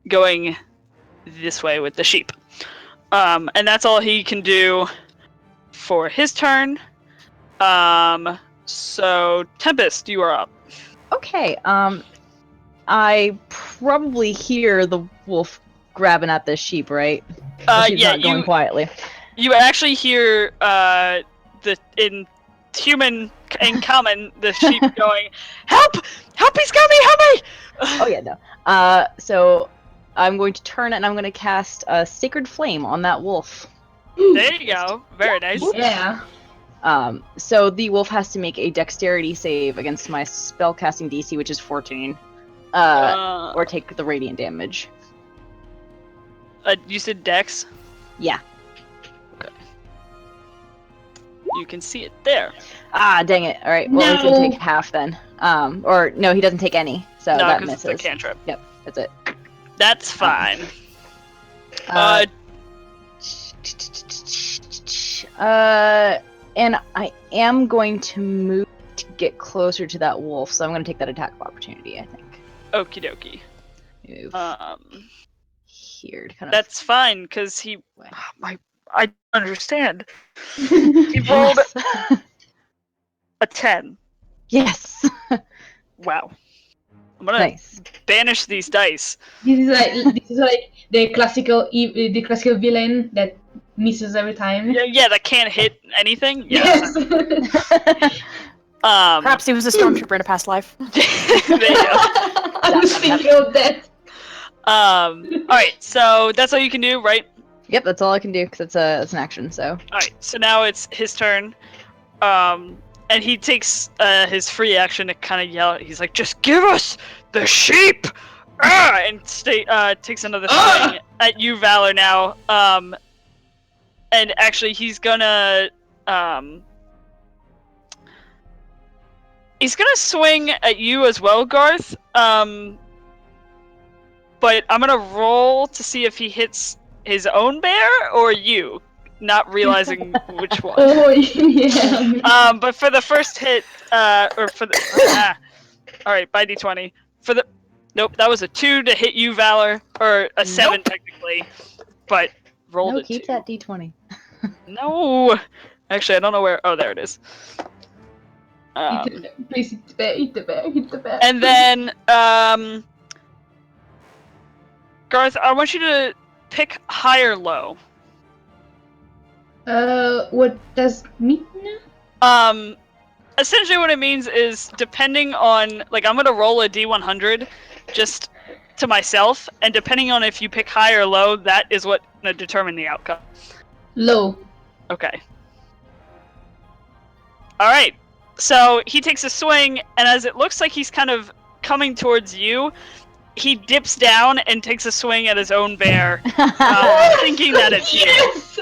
going this way with the sheep. And that's all he can do for his turn. So Tempest, you are up. Okay. I probably hear the wolf grabbing at this sheep, right? She's not going quietly. You actually hear in common the sheep going, "Help! Help! He's got me! Help me!" Oh yeah, no. So I'm going to turn and I'm going to cast a Sacred Flame on that wolf. There you go. Very nice. Yeah. So the wolf has to make a Dexterity save against my spellcasting DC, which is 14, or take the radiant damage. You said Dex? Yeah. Okay. You can see it there. Ah, dang it. All right. Well, he's gonna take half then. Or no, he doesn't take any. So No, that 'cause misses. it's a cantrip. Yep, that's it. That's fine. And I am going to move to get closer to that wolf, so I'm going to take that attack of opportunity, I think. Okie dokie. Move here to kind of... That's fine, because he... I understand. He rolled a 10. Yes! Wow. I'm gonna banish these dice. This is like the classical villain that misses every time. Yeah, that can't hit anything. Yeah. Yes. Perhaps he was a stormtrooper in a past life. There you go. I was thinking of that. Alright, so that's all you can do, right? Yep, that's all I can do, because it's an action, so... Alright, so now it's his turn. And he takes his free action to kind of yell. He's like, "Just give us the sheep!" And takes another swing at you, Valor, now. And actually, he's gonna swing at you as well, Garth. But I'm gonna roll to see if he hits his own bear or you, not realizing which one. Oh yeah. But for the first hit, or for the all right, by d20 for the that was a 2 to hit you, Valor, or a 7 technically, but rolled no, a 2. keep that d20. No, actually, I don't know where. Oh, there it is. Please hit the bear. And then, Garth, I want you to pick high or low. What does mean? Essentially what it means is depending on, like, I'm gonna roll a d100 just to myself, and depending on if you pick high or low, that is what's gonna determine the outcome. Low. Okay. Alright, so he takes a swing, and as it looks like he's kind of coming towards you, he dips down and takes a swing at his own bear, thinking that it's you. Yes!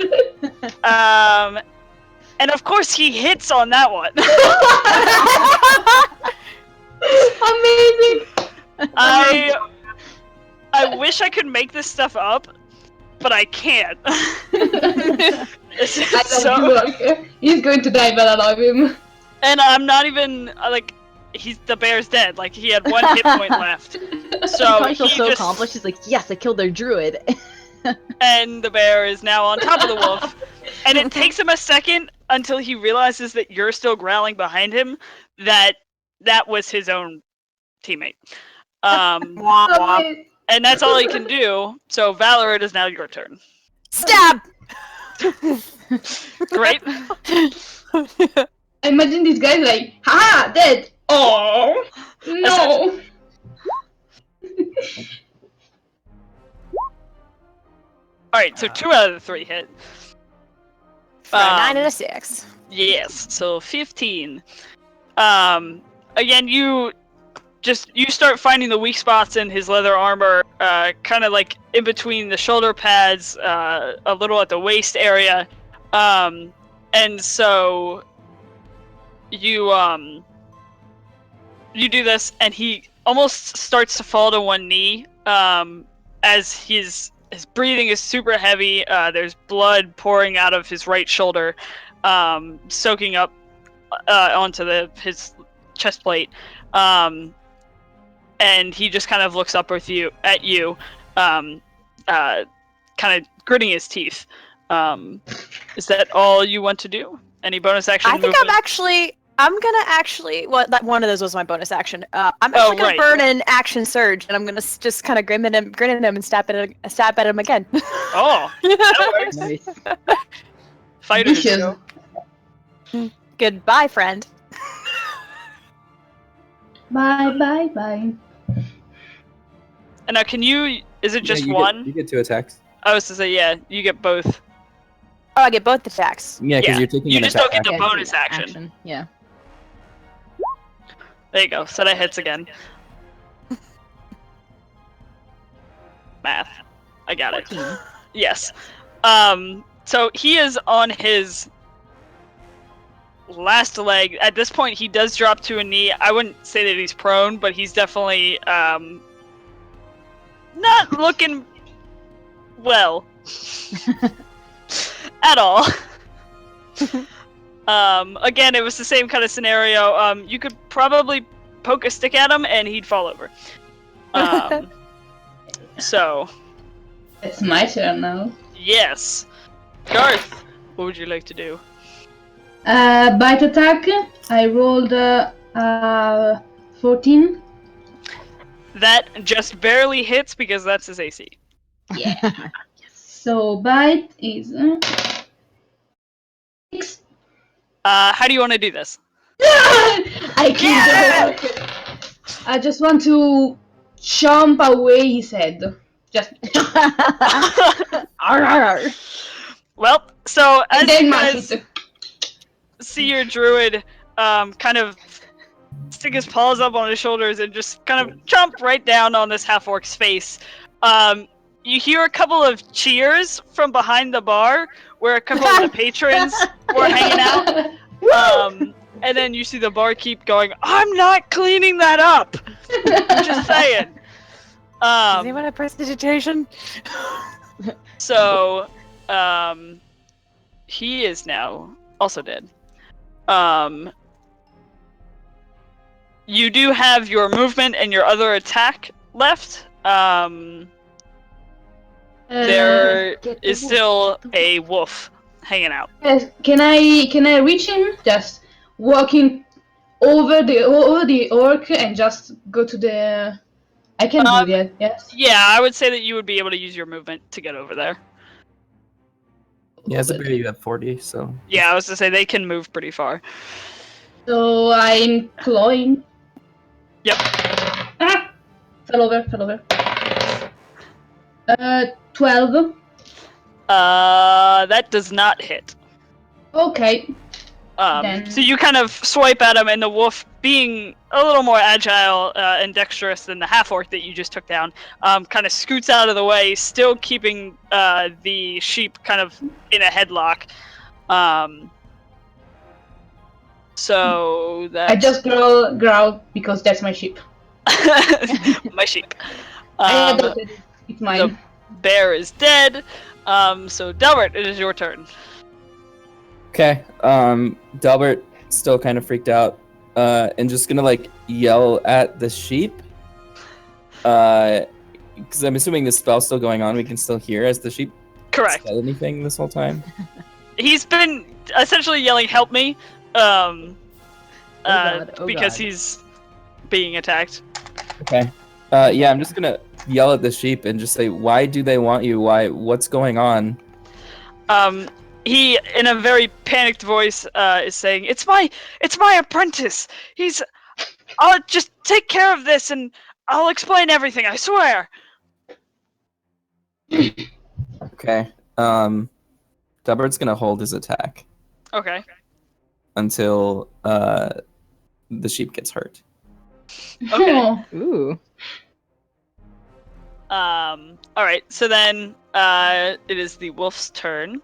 And of course he hits on that one. Amazing! I wish I could make this stuff up, but I can't. He's going to die, but I love him. And I'm not even, like, the bear's dead. Like, he had 1 hit point left. So he feels so accomplished. He's like, yes, I killed their druid. And the bear is now on top of the wolf. And it takes him a second until he realizes that you're still growling behind him, that was his own teammate. And that's all he can do. So, Valor, it is now your turn. Stab! Great. I imagine this guy's like, ha, dead! Oh no! Alright, so 2 out of the 3 hit. For a 9 and a 6. Yes, so 15. Again, you start finding the weak spots in his leather armor, kind of like in between the shoulder pads, a little at the waist area. And so you do this, and he almost starts to fall to one knee, as his breathing is super heavy. There's blood pouring out of his right shoulder, soaking up onto his chest plate, and he just kind of looks up at you, kind of gritting his teeth. Is that all you want to do? Any bonus action? I think I'm gonna actually. Well, one of those was my bonus action. I'm actually gonna right. burn an action surge, and I'm gonna just kind of grin at him, and stab at him again. Oh, that works. Nice. Fighters Vicious. go. Goodbye, friend. Bye, bye, bye. And now, is it just you one? You get 2 attacks. I was to say, yeah, you get both. Oh, I get both attacks. Yeah, because Yeah, you're taking you an just attack. don't get the Yeah, bonus action. Yeah. There you go. So that hits again. Math. I got it. 14. Yes. So he is on his last leg. At this point, he does drop to a knee. I wouldn't say that he's prone, but he's definitely not looking well at all. Again, it was the same kind of scenario. You could probably poke a stick at him and he'd fall over. So, It's my turn now. yes. Garth, what would you like to do? Bite attack. I rolled 14. That just barely hits because that's his AC. Yeah. So bite is 6. How do you want to do this? I killed the orc. I just want to chomp away his head. Just Well, so as and then you mash guys it. see your druid kind of stick his paws up on his shoulders and just kind of jump right down on this half-orc's face, you hear a couple of cheers from behind the bar where a couple of the patrons were hanging out. And then you see the barkeep going, "I'm not cleaning that up!" I'm just saying. Does anyone have prestidigitation? So, he is now also dead. You do have your movement and your other attack left. There is still a wolf hanging out. Yes, can I reach him? Just walking over the orc and just go to the. I can do that. Yes. Yeah, I would say that you would be able to use your movement to get over there. Yeah, as a bear, you have 40, so. Yeah, I was to say they can move pretty far. So I'm clawing. Yep. Ah! Fell over. 12. That does not hit. Okay. Then- So you kind of swipe at him, and the wolf, being a little more agile and dexterous than the half-orc that you just took down, kind of scoots out of the way, still keeping the sheep kind of in a headlock. So that I just growl because that's my sheep. my sheep. I adopted it. It's mine. The bear is dead. So Delbert, it is your turn. Okay. Delbert still kind of freaked out, and just gonna like yell at the sheep. Because I'm assuming the spell's still going on. We can still hear as the sheep Correct. spell anything this whole time. He's been essentially yelling, "Help me!" God, oh because God. he's being attacked. Okay. Yeah, I'm just gonna yell at the sheep and just say, "Why do they want you? What's going on?" He, in a very panicked voice, is saying, "It's my apprentice. I'll just take care of this, and I'll explain everything. I swear." Okay. Delbert's gonna hold his attack Okay. until the sheep gets hurt. Okay. Oh. Ooh. All right. So then, it is the wolf's turn.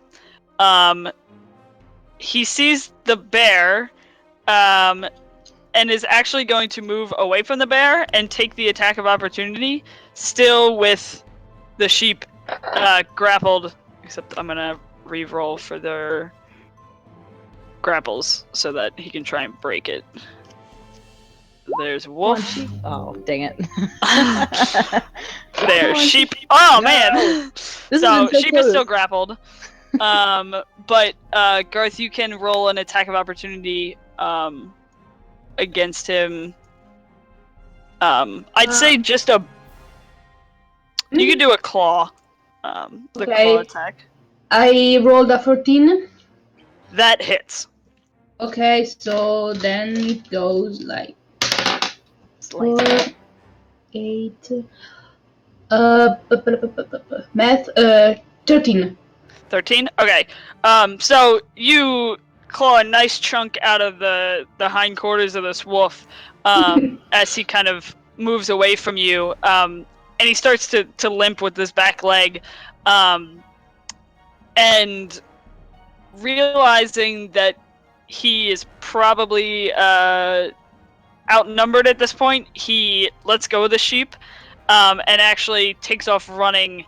He sees the bear, and is actually going to move away from the bear and take the attack of opportunity, still with the sheep grappled. Except I'm gonna re-roll for their grapples so that he can try and break it. There's Come on, wolf. sheep. Oh, dang it. There's Come on, sheep. Oh No. man. This So has been so sheep is still close. grappled. But Garth, you can roll an attack of opportunity against him. I'd say just a. You could do a claw. The claw attack. I rolled a 14. That hits. Okay, so then it goes like 4, 8. Math. 13. 13? Okay. So you claw a nice chunk out of the hindquarters of this wolf as he kind of moves away from you. And he starts to limp with his back leg. And realizing that he is probably outnumbered at this point, he lets go of the sheep and actually takes off running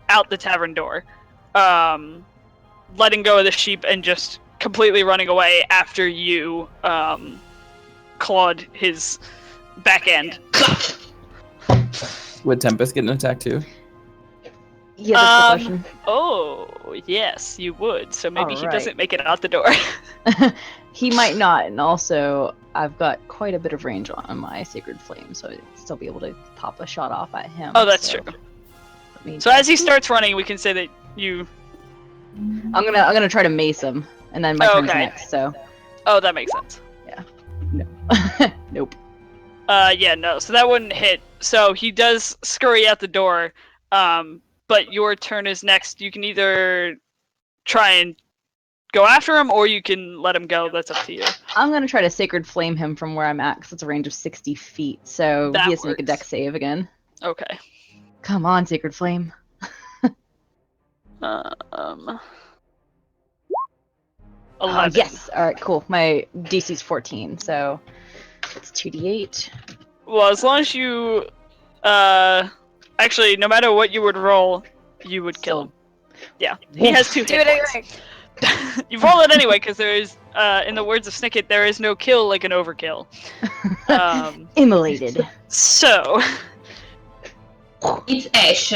out the tavern door. Letting go of the sheep and just completely running away after you clawed his back end. Would Tempest get an attack too? Yeah, that's the question. Oh, yes, you would. So maybe he Alright. doesn't make it out the door. He might not, and also I've got quite a bit of range on my Sacred Flame, so I'd still be able to pop a shot off at him. Oh, that's so true. let me So as he just- starts running, we can say that you... I'm gonna try to mace him, and then my turn's Okay. next. So Oh, that makes sense. nope. Yeah, no. So that wouldn't hit. So he does scurry out the door, but your turn is next. You can either try and go after him, or you can let him go. That's up to you. I'm gonna try to Sacred Flame him from where I'm at, because it's a range of 60 feet. So That he has to make a works. dex save again. Okay. Come on, Sacred Flame. 11. Yes. All right. Cool. My DC's 14, so it's 2d8. Well, as long as you, actually, no matter what you would roll, you would kill him. Yeah, he has 2 Do hit it points. anyway. You roll it anyway, because there is, in the words of Snicket, there is no kill like an overkill. Immolated. So, It's Ash.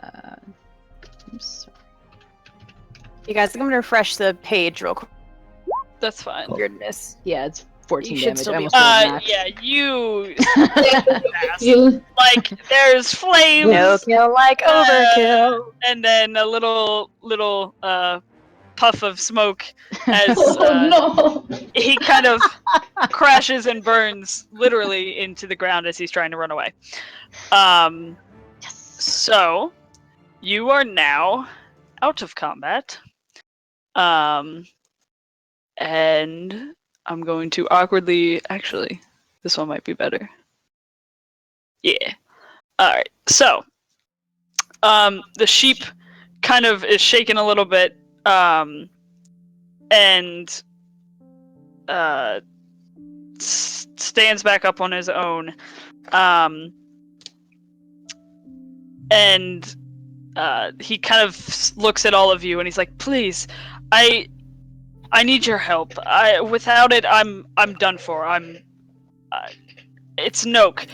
I'm sorry. You guys, I'm gonna refresh the page real quick. that's fine. Weirdness. Yeah, it's 14 You should damage. still I be- almost rolled max. Yeah, you, You. like, there's flames, No kill like overkill. and then a little, puff of smoke as, Oh no! he kind of crashes and burns literally into the ground as he's trying to run away. Yes. So you are now out of combat. And I'm going to awkwardly, actually, this one might be better. Yeah. Alright, so the sheep kind of is shaken a little bit, and stands back up on his own, and he kind of looks at all of you and he's like, "Please, I need your help. Without it, I'm done for. It's Noak.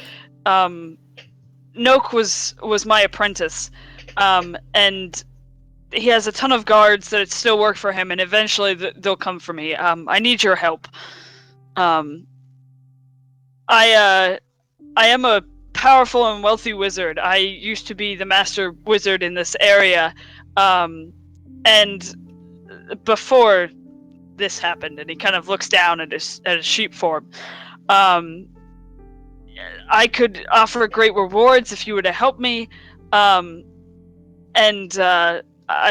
Noak was my apprentice, and he has a ton of guards that still work for him, and eventually they'll come for me. I need your help. I am a powerful and wealthy wizard. I used to be the master wizard in this area, and before this happened," and he kind of looks down at his sheep form. I could offer great rewards if you were to help me, and I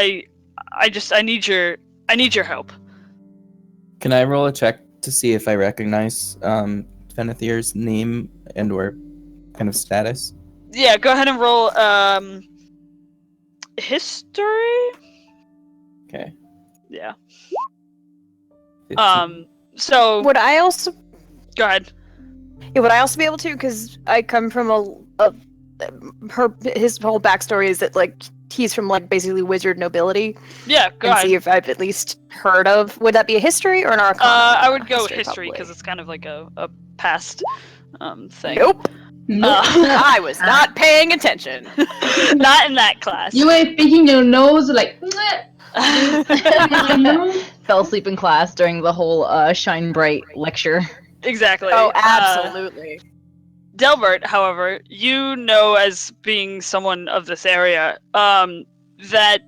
need your help. Can I roll a check to see if I recognize Fenethir's name and or kind of status? Yeah, go ahead and roll history. Okay. Yeah. 15. So Would I also? go ahead. Yeah, would I also be able to? Because I come from a his whole backstory is that like he's from like basically wizard nobility. Yeah, go and ahead. see if I've at least heard of. Would that be a history or an arcana? I would go history probably. because it's kind of like a past thing. Nope. Nope. I was not paying attention. Not in that class. You were picking your nose like. "Mwah." Fell asleep in class during the whole Shine Bright lecture. Exactly. Oh, absolutely. Delbert, however, you know as being someone of this area, that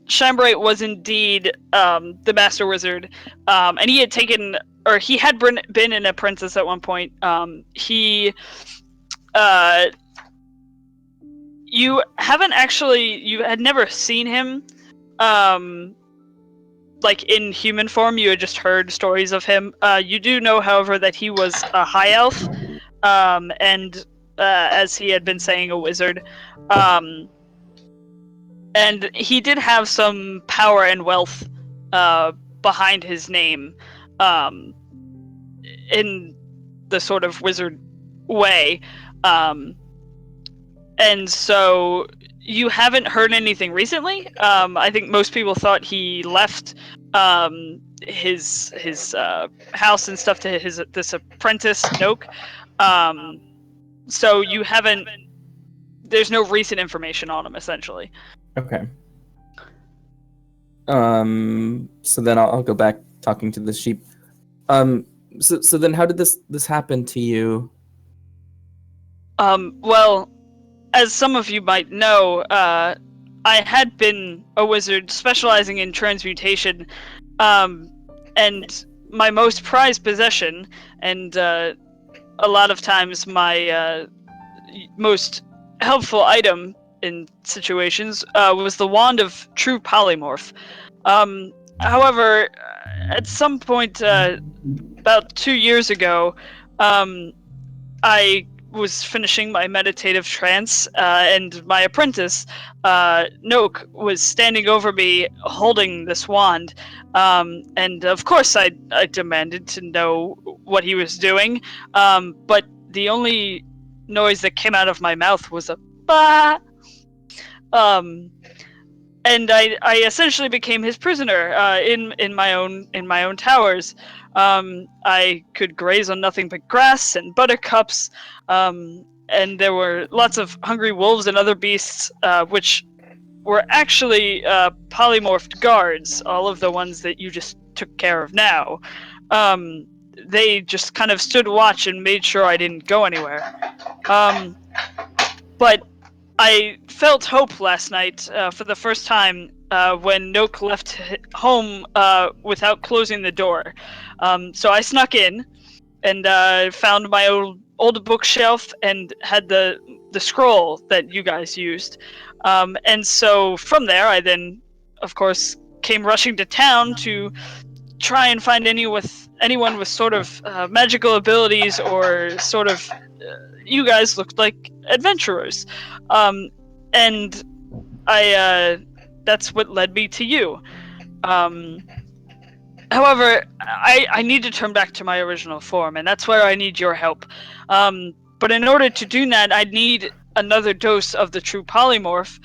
Shinebright was indeed the Master Wizard, and he had taken, or he had been an apprentice at one point. You had never seen him, like in human form. You had just heard stories of him. You do know, however, that he was a high elf, and as he had been saying, a wizard. And he did have some power and wealth behind his name, in the sort of wizard way. And so you haven't heard anything recently. I think most people thought he left his house and stuff to this apprentice Noak. So you haven't. There's no recent information on him, essentially. Okay. So then I'll go back talking to the sheep. So then how did this happen to you? Well, as some of you might know, I had been a wizard specializing in transmutation, and my most prized possession, and a lot of times my most helpful item in situations, was the Wand of True Polymorph. However, at some point, about 2 years ago, I was finishing my meditative trance, and my apprentice, Noak, was standing over me holding this wand. And of course I demanded to know what he was doing, but the only noise that came out of my mouth was a bah! And I essentially became his prisoner, in my own towers. I could graze on nothing but grass and buttercups, and there were lots of hungry wolves and other beasts, which were actually polymorphed guards, all of the ones that you just took care of now. They just kind of stood watch and made sure I didn't go anywhere. But I felt hope last night, for the first time, when Noak left home without closing the door. So I snuck in and found my old bookshelf and had the scroll that you guys used. And so from there, I then, of course, came rushing to town to try and find anyone with sort of magical abilities, or sort of you guys looked like adventurers, and that's what led me to you. However, I need to turn back to my original form, and that's where I need your help. But in order to do that, I need another dose of the true polymorph,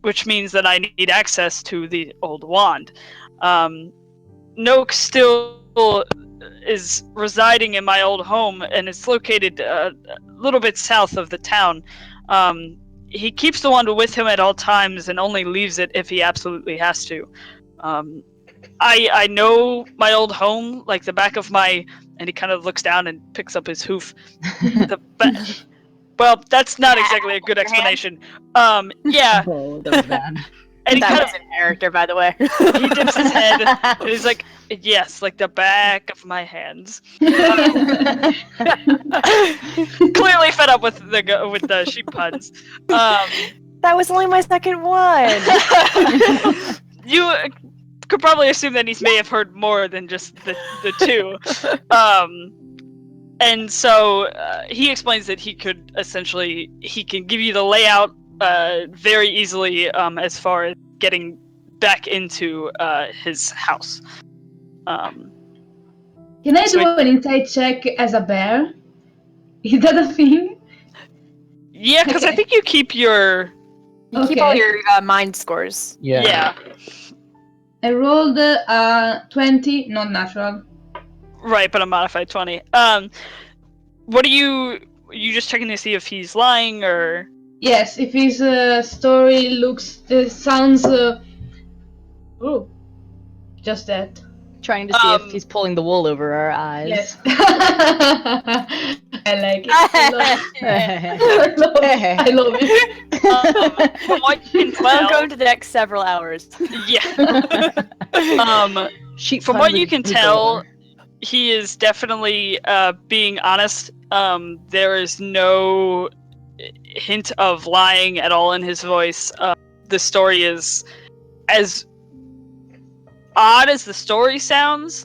which means that I need access to the old wand. Noak still is residing in my old home, and it's located a little bit south of the town. He keeps the wand with him at all times and only leaves it if he absolutely has to. I know my old home like the back of my... And he kind of looks down and picks up his hoof. Well, that's not exactly a good explanation. Yeah. Oh, that was bad. And he That kind was in character, by the way. he dips his head and he's like, yes, like the back of my hands. Clearly fed up with the sheep puns. That was only my second one. You could probably assume that he may have heard more than just the two. And so he explains that he can give you the layout very easily, as far as getting back into his house. Can I do an insight check as a bear? Is that a thing? Yeah, because I Okay. think you keep your... You keep all Okay. your mind scores. Yeah. I rolled 20, not natural. Right, but a modified 20. What are you just checking to see if he's lying, or... Yes, if his story sounds. Oh, just that. Trying to see if he's pulling the wool over our eyes. Yes. I like it. I love it. I love it. From what you can tell... Welcome to the next several hours. Yeah. Sheep From pun what you with can tell, he is definitely being honest. There is no hint of lying at all in his voice. The story is as odd as the story sounds.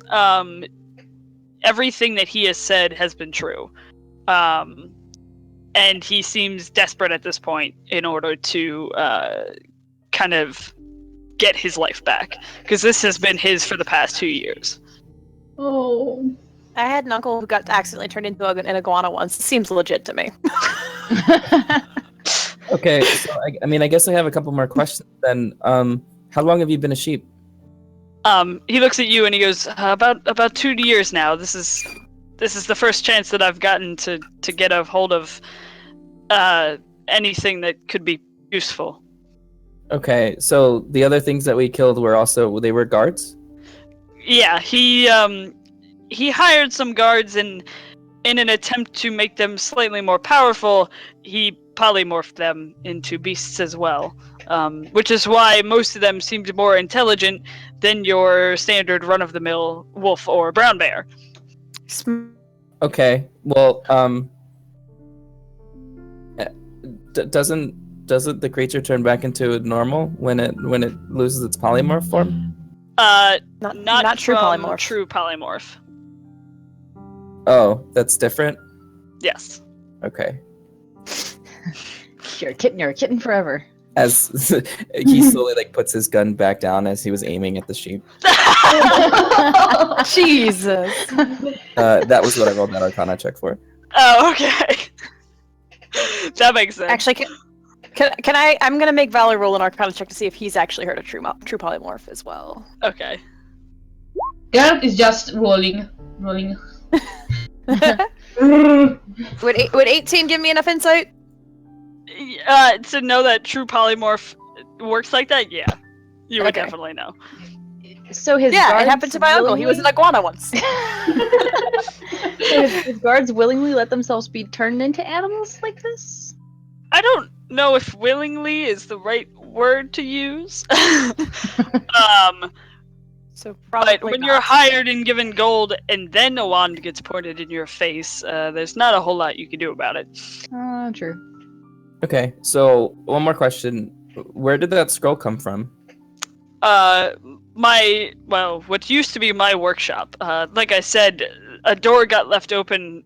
Everything that he has said has been true. And he seems desperate at this point in order to kind of get his life back, because this has been his for the past 2 years. Oh. I had an uncle who got accidentally turned into an iguana once. It seems legit to me. Okay, so I guess I have a couple more questions then. How long have you been a sheep? He looks at you and he goes, about 2 years now. This is the first chance that I've gotten to get a hold of anything that could be useful. Okay, so the other things that we killed they were guards? Yeah, he hired some guards, and in an attempt to make them slightly more powerful, he polymorphed them into beasts as well. Which is why most of them seemed more intelligent than your standard run-of-the-mill wolf or brown bear. Okay, well, doesn't the creature turn back into normal when it loses its polymorph form? Not true from polymorph. True polymorph. Oh, that's different? Yes. Okay. You're a kitten forever. As he slowly puts his gun back down as he was aiming at the sheep. Jesus. That was what I rolled that Arcana check for. Oh, okay. That makes sense. Actually, can I? I'm gonna make Valor roll an Arcana check to see if he's actually heard a true polymorph as well. Okay. Garrett is just rolling. Would 18 give me enough insight? To know that true polymorph works like that, yeah. You would Okay. definitely know. So his It guards happened to my uncle. He was an iguana once. So his guards willingly let themselves be turned into animals like this? I don't know if willingly is the right word to use. So probably But when not. you're hired and given gold and then a wand gets pointed in your face, there's not a whole lot you can do about it. True. Okay, so one more question. Where did that scroll come from? What used to be my workshop. Like I said, a door got left open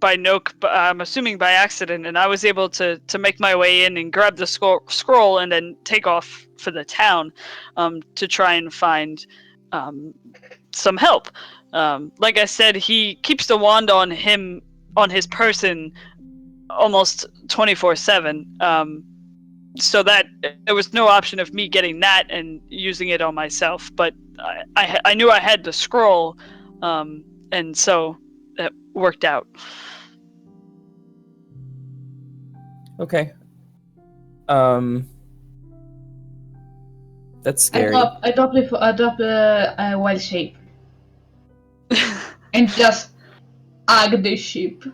by Nook, I'm assuming by accident, and I was able to make my way in and grab the scroll and then take off for the town to try and find some help. Like I said, he keeps the wand on his person almost 24/7. So that there was no option of me getting that and using it on myself, but I knew I had the scroll, and so it worked out. Okay. That's scary. I adopt a wild shape and just hug the sheep.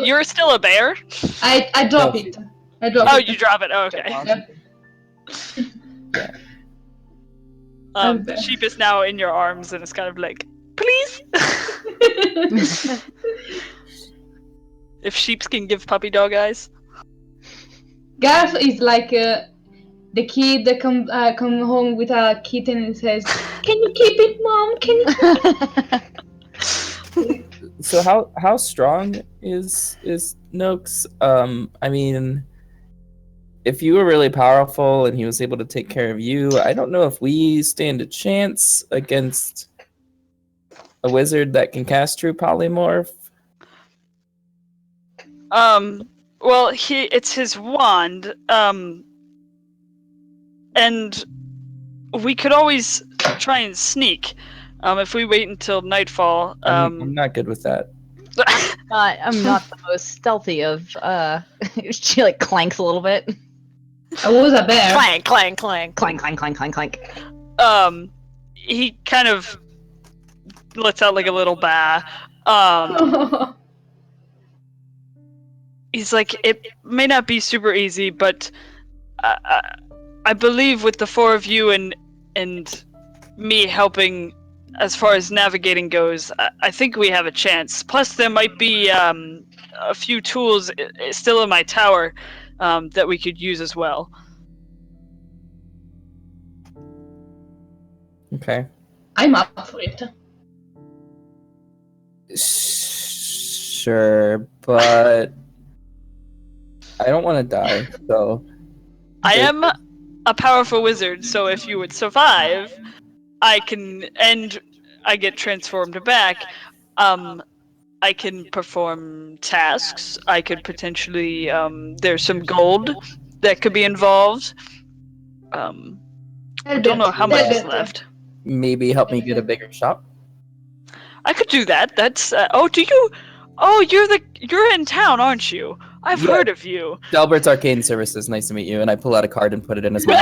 You're still a bear? I drop it. I drop Oh, it. you drop it. Oh, okay. Yep. The sheep is now in your arms and it's kind of like, please. If sheeps can give puppy dog eyes. Garth is like the kid that come home with a kitten and says, "Can you keep it, Mom? Can you keep it?" So how strong is Noakes? I mean, if you were really powerful and he was able to take care of you, I don't know if we stand a chance against a wizard that can cast True Polymorph. Well, it's his wand, and we could always try and sneak, if we wait until nightfall. I'm not good with that. I'm not the most stealthy of. She like clanks a little bit. I was a bear. Clank, clank, clank. Clank, clank, clank, clank, clank. He kind of lets out like a little bah. He's like, it may not be super easy, but I believe with the four of you and me helping as far as navigating goes, I think we have a chance. Plus, there might be a few tools still in my tower that we could use as well. Okay. I'm up for it. Sure, but I don't want to die, so... I am a powerful wizard, so if you would survive, I get transformed back. I can perform tasks. I could potentially, there's some gold that could be involved. I don't know how much is left. Maybe help me get a bigger shop? I could do that. That's, you're in town, aren't you? I've heard of you. Delbert's Arcane Services, nice to meet you. And I pull out a card and put it in his mouth.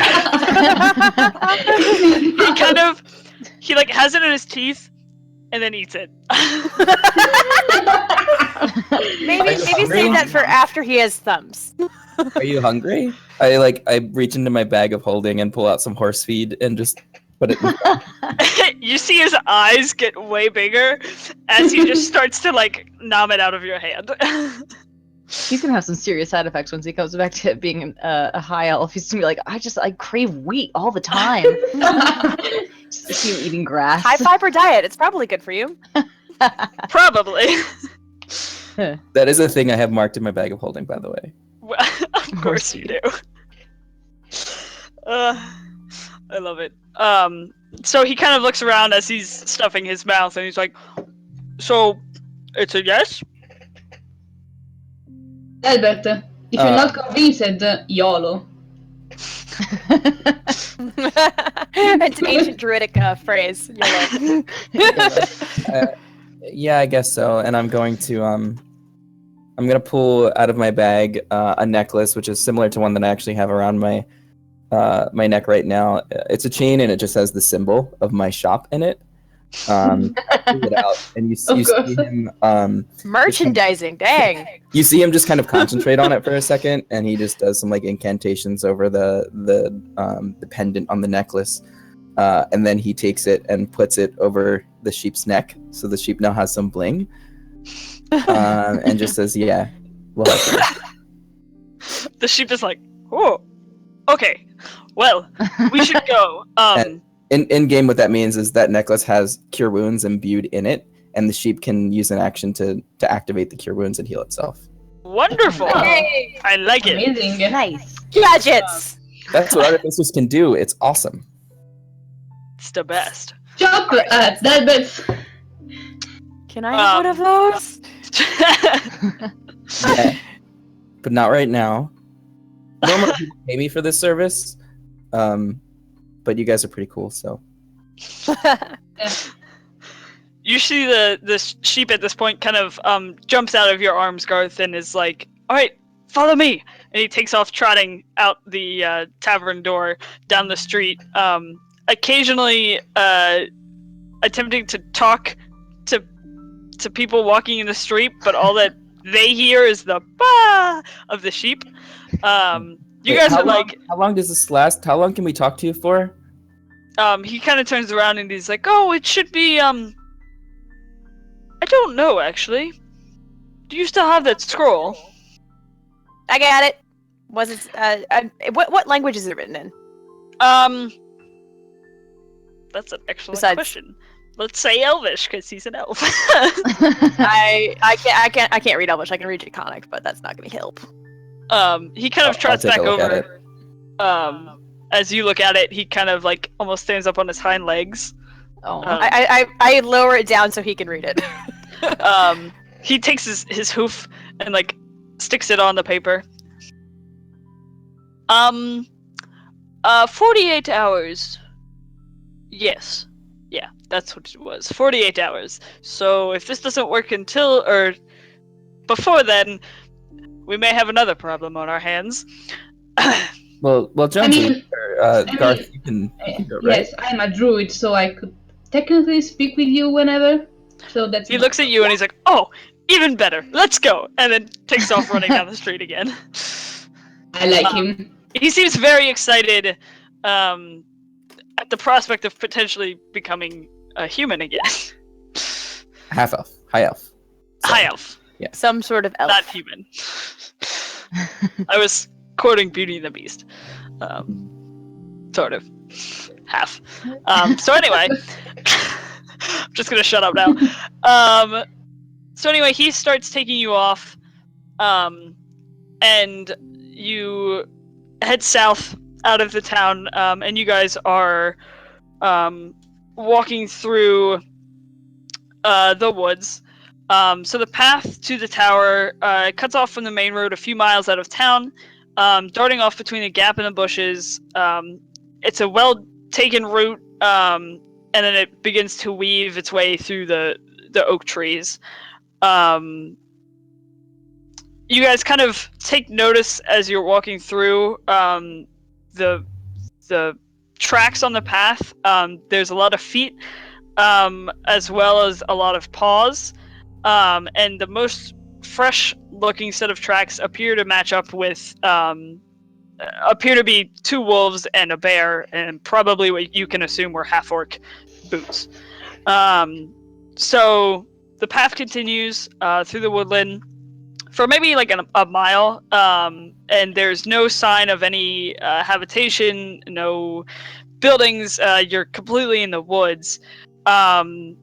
He like has it in his teeth and then eats it. Maybe save that for after he has thumbs. Are you hungry? I reach into my bag of holding and pull out some horse feed and just put it in. You see his eyes get way bigger as he just starts to like nom it out of your hand. He's gonna have some serious side effects once he comes back to being a high elf. He's gonna be like, I crave wheat all the time. Just to see him eating grass. High fiber diet. It's probably good for you. Probably. That is a thing I have marked in my bag of holding, by the way. Well, of course you do. I love it. So he kind of looks around as he's stuffing his mouth, and he's like, "So, it's a yes?" Albert, if you're not convinced, YOLO. It's an ancient druidic phrase. Yeah, I guess so. And I'm going to pull out of my bag a necklace, which is similar to one that I actually have around my neck right now. It's a chain, and it just has the symbol of my shop in it. I pull it out, and you see him. Merchandising, dang. You see him just kind of concentrate on it for a second, and he just does some like incantations over the pendant on the necklace, and then he takes it and puts it over the sheep's neck, so the sheep now has some bling, and just says, "Yeah, we'll help you." The sheep is like, "Oh, okay. Well, we should go." In game, what that means is that necklace has cure wounds imbued in it, and the sheep can use an action to activate the cure wounds and heal itself. Wonderful. Hey. I like it. Amazing. Nice. Gadgets! That's what artificers can do. It's awesome. It's the best. Chop at Albert. Can I have one of those? Yeah, but not right now. Normally people pay me for this service, but you guys are pretty cool, so. You see the sheep at this point kind of jumps out of your arms, Garth, and is like, "All right, follow me." And he takes off trotting out the tavern door down the street, occasionally attempting to talk to people walking in the street, but all that they hear is the bah of the sheep. You guys are like, how long does this last? How long can we talk to you for? He kind of turns around and he's like, "Oh, it should be, I don't know, actually. Do you still have that scroll?" I got it. Was it, what language is it written in? That's an excellent Besides- question. Let's say Elvish, because he's an elf. I can't read Elvish. I can read Draconic, but that's not going to help. He kind of I'll trots take a back look at over. As you look at it, he kind of like almost stands up on his hind legs. Oh. I lower it down so he can read it. He takes his hoof and like sticks it on the paper. 48 hours. Yes. Yeah, that's what it was. 48 hours. So if this doesn't work until, or before then, we may have another problem on our hands. Well, Jonesy, Garth, you can do it, right? Yes, I'm a druid, so I could technically speak with you whenever. So that's He looks at you and he's like, "Oh, even better. Let's go!" And then takes off running down the street again. I like him. He seems very excited at the prospect of potentially becoming a human again. Half elf, high elf. High elf, Some sort of elf. not human. I was quoting Beauty and the Beast. Sort of. Half. So anyway, I'm just gonna shut up now. So anyway, he starts taking you off, and you head south out of the town, and you guys are walking through the woods. So the path to the tower cuts off from the main road a few miles out of town, darting off between a gap in the bushes. It's a well-taken route, and then it begins to weave its way through the oak trees. You guys kind of take notice as you're walking through the tracks on the path. There's a lot of feet, as well as a lot of paws, and the most fresh-looking set of tracks appear to match up with appear to be 2 wolves and a bear, and probably what you can assume were half-orc boots. So the path continues through the woodland for maybe like a mile, and there's no sign of any habitation, no buildings. You're completely in the woods, and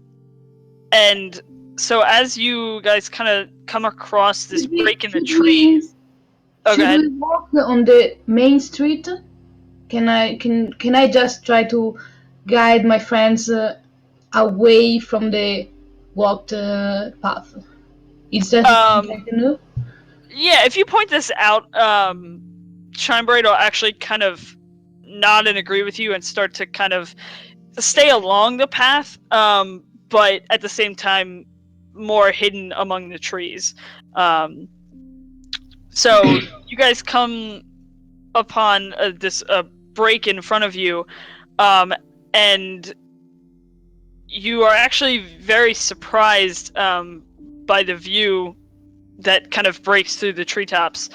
so as you guys kind of come across this break in the trees. Should we walk on the main street? Can I just try to guide my friends away from the walked path? Is that something to know? Yeah, if you point this out, Shinebraid will actually kind of nod and agree with you and start to kind of stay along the path, but at the same time more hidden among the trees. So you guys come upon this break in front of you, and you are actually very surprised by the view that kind of breaks through the treetops.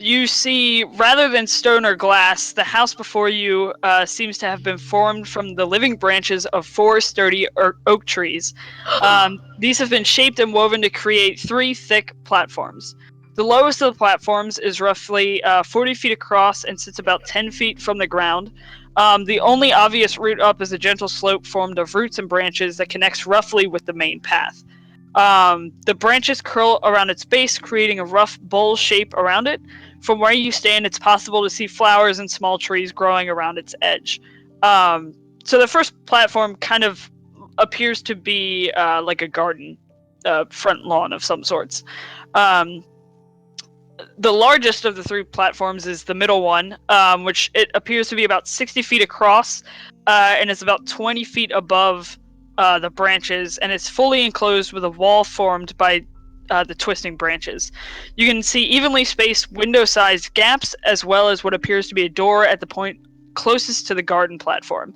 You see, rather than stone or glass, the house before you seems to have been formed from the living branches of 4 sturdy oak trees. These have been shaped and woven to create 3 thick platforms. The lowest of the platforms is roughly 40 feet across and sits about 10 feet from the ground. The only obvious route up is a gentle slope formed of roots and branches that connects roughly with the main path. The branches curl around its base, creating a rough bowl shape around it. From where you stand, it's possible to see flowers and small trees growing around its edge. So the first platform kind of appears to be like a garden, front lawn of some sorts. The largest of the 3 platforms is the middle one, which it appears to be about 60 feet across, and is about 20 feet above the branches, and it's fully enclosed with a wall formed by the twisting branches. You can see evenly spaced window-sized gaps, as well as what appears to be a door at the point closest to the garden platform.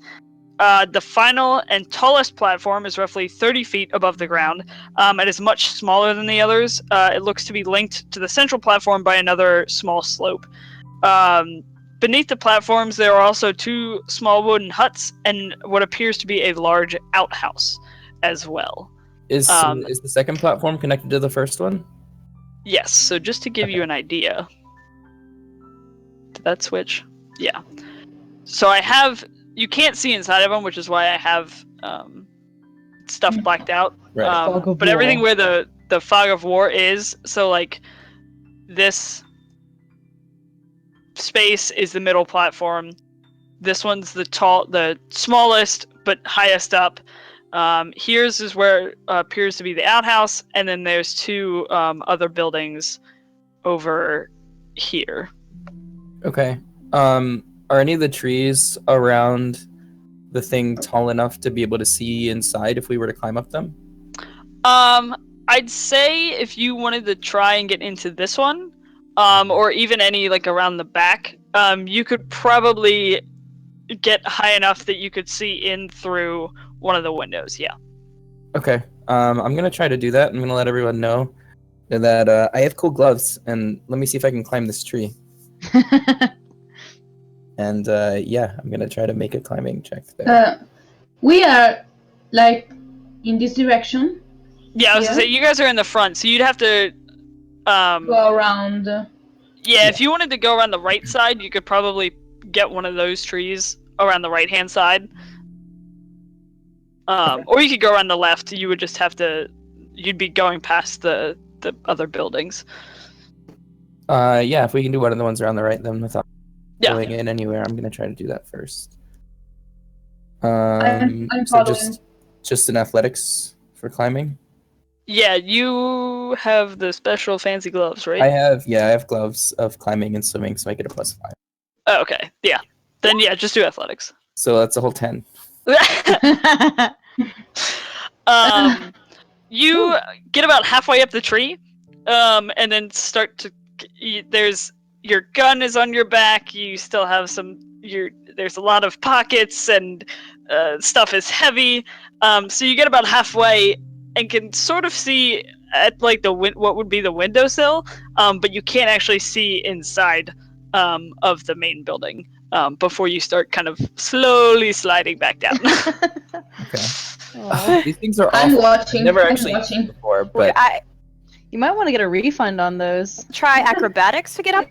The final and tallest platform is roughly 30 feet above the ground. It is much smaller than the others. It looks to be linked to the central platform by another small slope. Beneath the platforms, there are also 2 small wooden huts and what appears to be a large outhouse as well. Is the second platform connected to the first one? Yes, so just to give you an idea. Did that switch? Yeah. So I have... You can't see inside of them, which is why I have stuff blacked out. Right. But everything where the fog of war is, so like this space is the middle platform. This one's the smallest but highest up. Here's is where appears to be the outhouse, and then there's two other buildings over here. Okay. Are any of the trees around the thing tall enough to be able to see inside if we were to climb up them? I'd say if you wanted to try and get into this one, or even any like around the back, you could probably get high enough that you could see in through one of the windows. Yeah. Okay. I'm gonna try to do that. I'm gonna let everyone know that I have cool gloves, and let me see if I can climb this tree. And yeah, I'm gonna try to make a climbing check there. We are like in this direction. Yeah, I was gonna say you guys are in the front, so you'd have to Go around. Yeah, if you wanted to go around the right side, you could probably get one of those trees around the right-hand side. Or you could go around the left. You would just have to. You'd be going past the other buildings. Yeah, if we can do one of the ones around the right, then without Yeah. going in anywhere, I'm gonna try to do that first. I'm So following. just an athletics for climbing. Yeah, you have the special fancy gloves, right? I have gloves of climbing and swimming, so I get a +5. Oh, okay. Yeah. Then yeah, just do athletics. So that's a whole 10. You get about halfway up the tree, and then start to. There's your gun is on your back. You still have some. There's a lot of pockets and stuff is heavy. So you get about halfway and can sort of see at like what would be the windowsill, but you can't actually see inside of the main building before you start kind of slowly sliding back down. Okay. These things are I'm awful. watching. I've never I'm actually watching. used before, but You might want to get a refund on those. Try acrobatics to get up.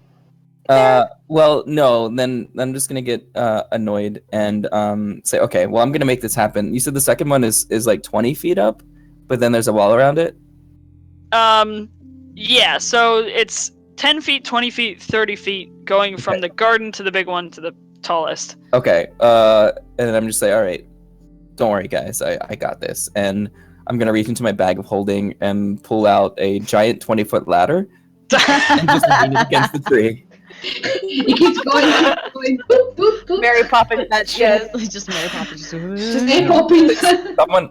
well, no. Then I'm just gonna get annoyed and say, okay, well, I'm gonna make this happen. You said the second one is like 20 feet up, but then there's a wall around it. Yeah. So it's 10 feet, 20 feet, 30 feet, going from the garden to the big one to the tallest. Okay. And then I'm just like, all right, don't worry, guys, I got this, and I'm gonna reach into my bag of holding and pull out a giant 20-foot ladder and just lean it against the tree. It keeps going. Boop, boop, boop. Mary Poppins that shit. Just Mary Poppins. Just Mary Poppins.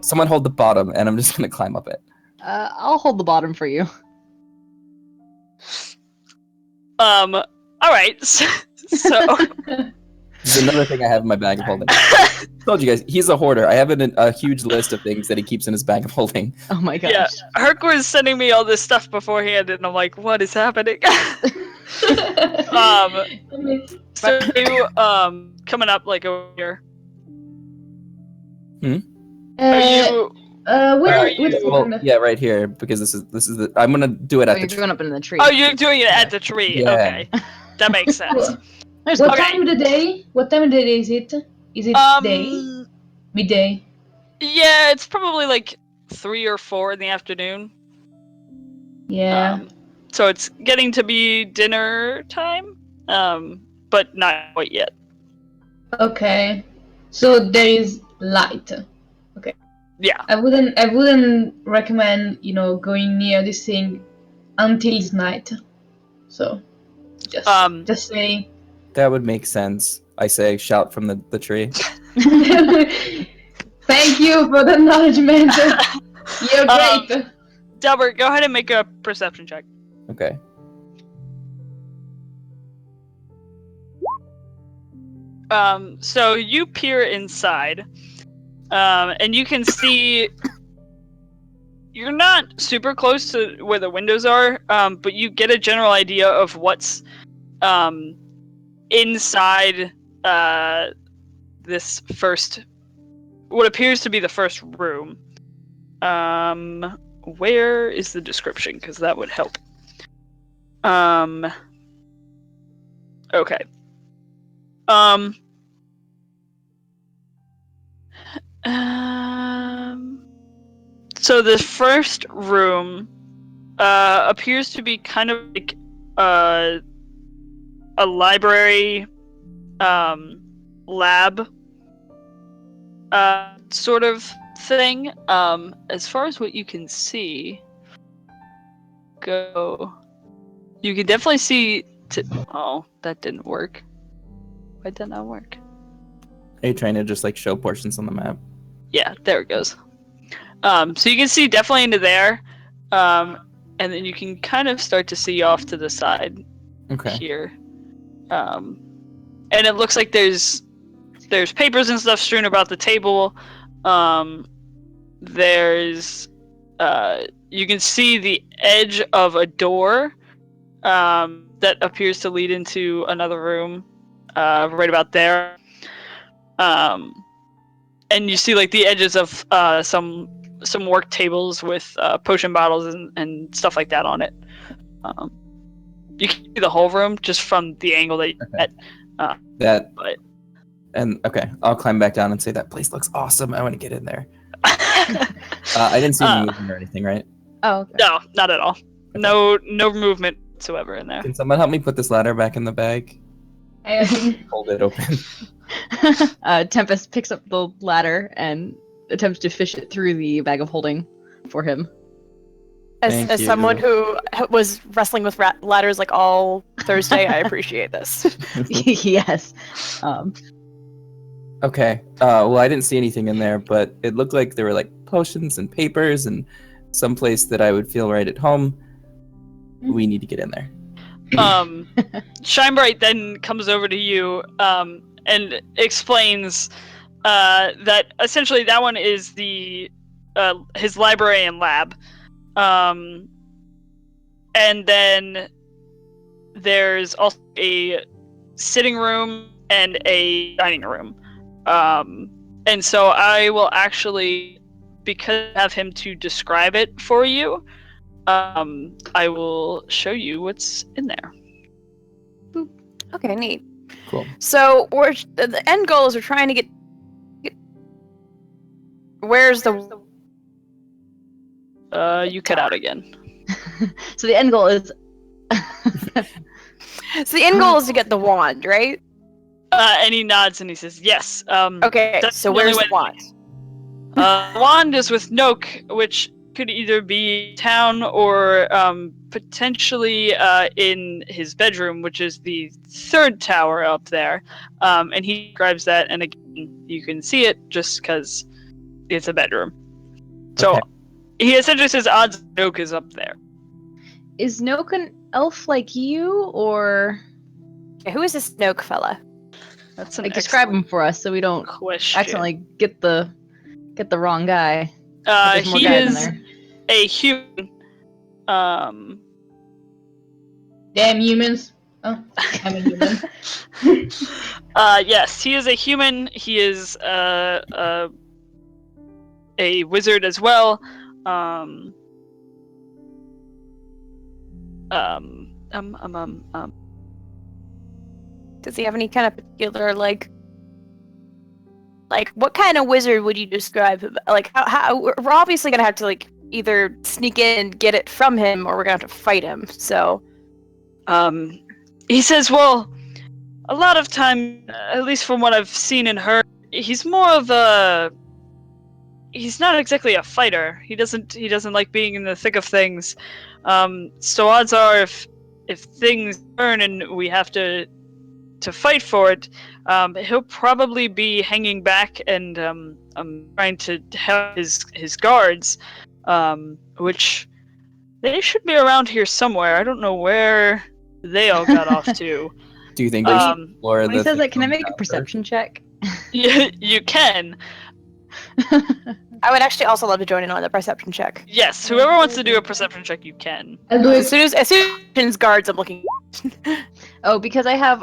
Someone hold the bottom, and I'm just gonna climb up it. I'll hold the bottom for you. All right. So This is another thing I have in my bag of holding. I told you guys, he's a hoarder. I have a huge list of things that he keeps in his bag of holding. Oh my gosh. yeah, Herc was sending me all this stuff beforehand, and I'm like, what is happening? So you coming up like over here. Are you? Where? Well, yeah, right here, because this is the. I'm gonna do it at You're the. going up in the tree. Oh, you're doing it at the tree. Yeah. Okay, that makes sense. There's What Okay. time of the day? What time of the day is it? Is it day? Midday? Yeah, it's probably like 3 or 4 in the afternoon. Yeah. So it's getting to be dinner time, but not quite yet. Okay. So there is light. Yeah. I wouldn't recommend, going near this thing until it's night. So just say That would make sense. I say, shout from the tree. thank you for the acknowledgement. You're great. Delbert, go ahead and make a perception check. Okay. So you peer inside, and you can see you're not super close to where the windows are, but you get a general idea of what's inside this what appears to be the first room. Where is the description? Because that would help. Okay. So the first room appears to be kind of like a library lab sort of thing. As far as what you can see, you can definitely see. Oh, that didn't work. Why did that not work? Are you trying to just like show portions on the map? Yeah, there it goes. So you can see definitely into there, and then you can kind of start to see off to the side here, and it looks like there's papers and stuff strewn about the table. There's you can see the edge of a door that appears to lead into another room right about there. And you see like the edges of some work tables with potion bottles and stuff like that on it. You can see the whole room just from the angle that you get. I'll climb back down and say that place looks awesome. I want to get in there. I didn't see any movement or anything, right? Oh, okay. No, not at all. Okay. No movement whatsoever in there. Can someone help me put this ladder back in the bag? Hold it open. Tempest picks up the ladder and attempts to fish it through the bag of holding for him. As someone who was wrestling with ladders like all Thursday, I appreciate this. Yes. Okay. Well, I didn't see anything in there, but it looked like there were like potions and papers and some place that I would feel right at home. We need to get in there. Shinebright then comes over to you and explains that essentially that one is his library and lab. And then there's also a sitting room and a dining room. And so I will actually, because I have him to describe it for you, I will show you what's in there. Boop. Okay, neat. Cool. So the end goal is we're trying to get where's the you cut out again. So the end goal is to get the wand, right? And he nods and he says, yes. Okay, so where's the wand? Wand is with Noak, which could either be town or potentially in his bedroom, which is the third tower up there. And he describes that, and again, you can see it just because it's a bedroom. So he essentially says odds Noak is up there. Is Noak an elf like you, or who is this Noak fella? That's an describe him for us so we don't accidentally get the wrong guy. He is a human. Damn humans. Oh, I'm a human. Yes, he is a human. He is a wizard as well. Does he have any kind of particular like what kind of wizard would you describe him? Like how we're obviously gonna have to like either sneak in and get it from him, or we're gonna have to fight him. So, he says, well, a lot of time, at least from what I've seen and heard, he's more of a. He's not exactly a fighter. He doesn't like being in the thick of things. So odds are, if things turn and we have to fight for it, he'll probably be hanging back and trying to help his guards, which they should be around here somewhere. I don't know where they all got off to. Do you think they should explore when he says that, can I make a perception check? You can. I would actually also love to join in on the perception check. Yes, whoever wants to do a perception check, you can. I'll do it. As soon as guards, I'm looking. Oh, because I have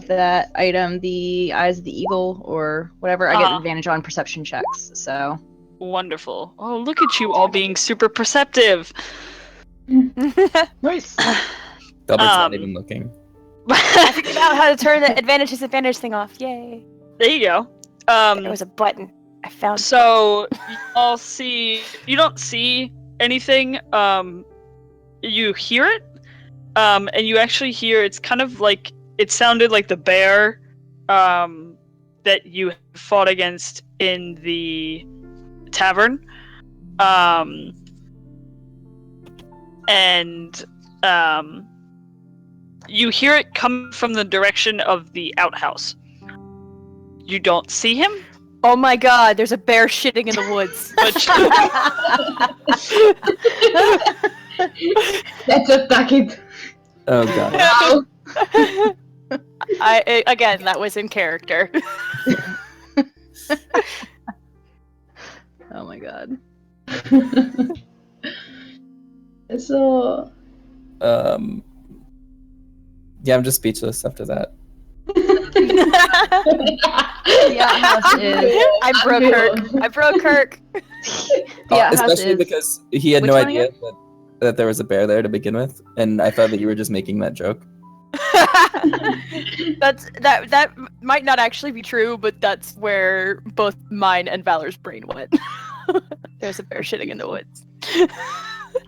that item, the Eyes of the Eagle or whatever. I get advantage on perception checks. So wonderful. Oh, look at you all being super perceptive. Nice. Delbert's not even looking. I figured out how to turn the advantage disadvantage thing off. Yay! There you go. There was a button. I found. So you all see. You don't see anything. You hear it, and you actually hear. It's kind of like it sounded like the bear that that you fought against in the tavern. And you hear it come from the direction of the outhouse. You don't see him, Oh my god, there's a bear shitting in the woods. but Let's attack it. Oh god. Wow. Again, that was in character. Oh my god. So, Yeah, I'm just speechless after that. The outhouse is. I broke Kirk. I broke Kirk. The outhouse Especially is. because he had Which no one idea that there was a bear there to begin with, and I thought that you were just making that joke. That might not actually be true, but that's where both mine and Valor's brain went. There's a bear shitting in the woods.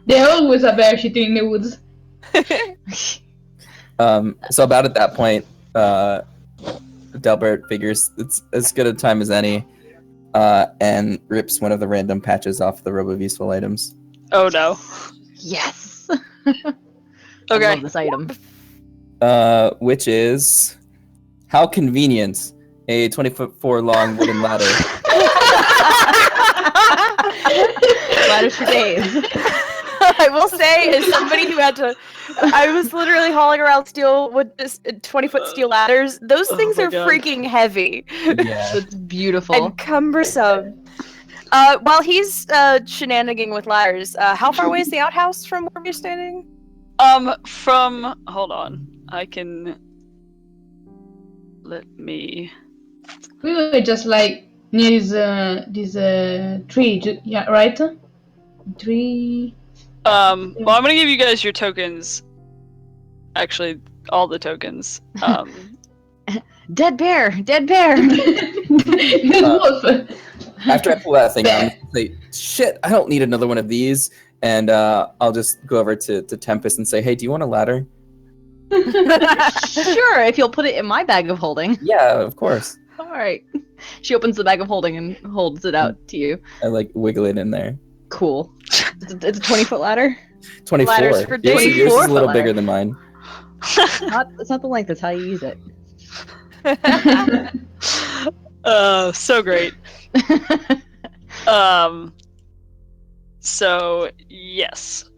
there always a bear shitting in the woods. So about at that point, Delbert figures it's as good a time as any, and rips one of the random patches off the robe of useful items. oh no. Yes. I Okay. love this item. Which is how convenient, a 20-foot long wooden ladder. Ladders for days. I will say, as somebody who had to, I was literally hauling around steel with this 20-foot steel ladders. Those Oh things my are God. freaking heavy Yeah. That's beautiful. and cumbersome. While he's shenanigans with ladders, how far away is the outhouse from where we're standing? Hold on. I can. Let me. We were just like near this tree, yeah, right? Tree. Well, I'm gonna give you guys your tokens. Actually, all the tokens. Dead bear. Dead bear. Good wolf. After I pull that thing out, I'm gonna say, "Shit, I don't need another one of these." And I'll just go over to Tempest and say, "Hey, do you want a ladder?" Sure, if you'll put it in my bag of holding. Yeah, of course. All right. She opens the bag of holding and holds it out to you. I like wiggle it in there. Cool. It's a 20-foot ladder. 24. Ladders for Yours days. is a 24 little ladder. bigger than mine. It's not the length, it's how you use it. So great. So yes.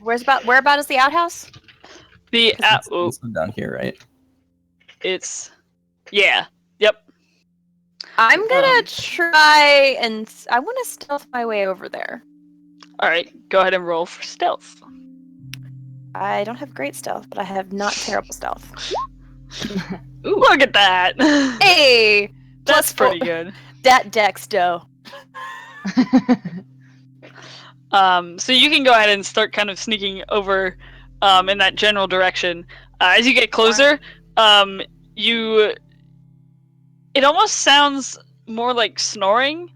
Whereabout is the outhouse? The This one down here, right? it's yeah. Yep. I'm gonna try and I want to stealth my way over there. All right. Go ahead and roll for stealth. I don't have great stealth, but I have not terrible stealth. Look at that. Hey, That's plus pretty good. that Dexto. So you can go ahead and start kind of sneaking over in that general direction. As you get closer, it almost sounds more like snoring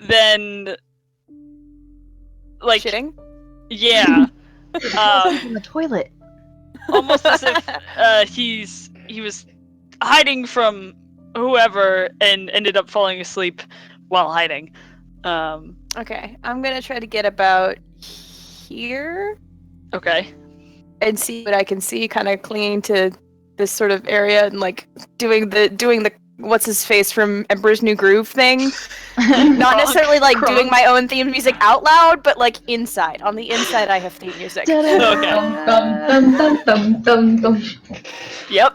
than like Shitting. yeah. In the toilet. Almost as if he was hiding from whoever and ended up falling asleep while hiding. Okay, I'm gonna try to get about here Okay. and see what I can see, kind of clinging to this sort of area and like doing the what's his face from Emperor's New Groove thing. Not necessarily like doing my own theme music out loud, but like inside. On the inside, I have theme music. Okay. Dum, dum, dum, dum, dum. Yep.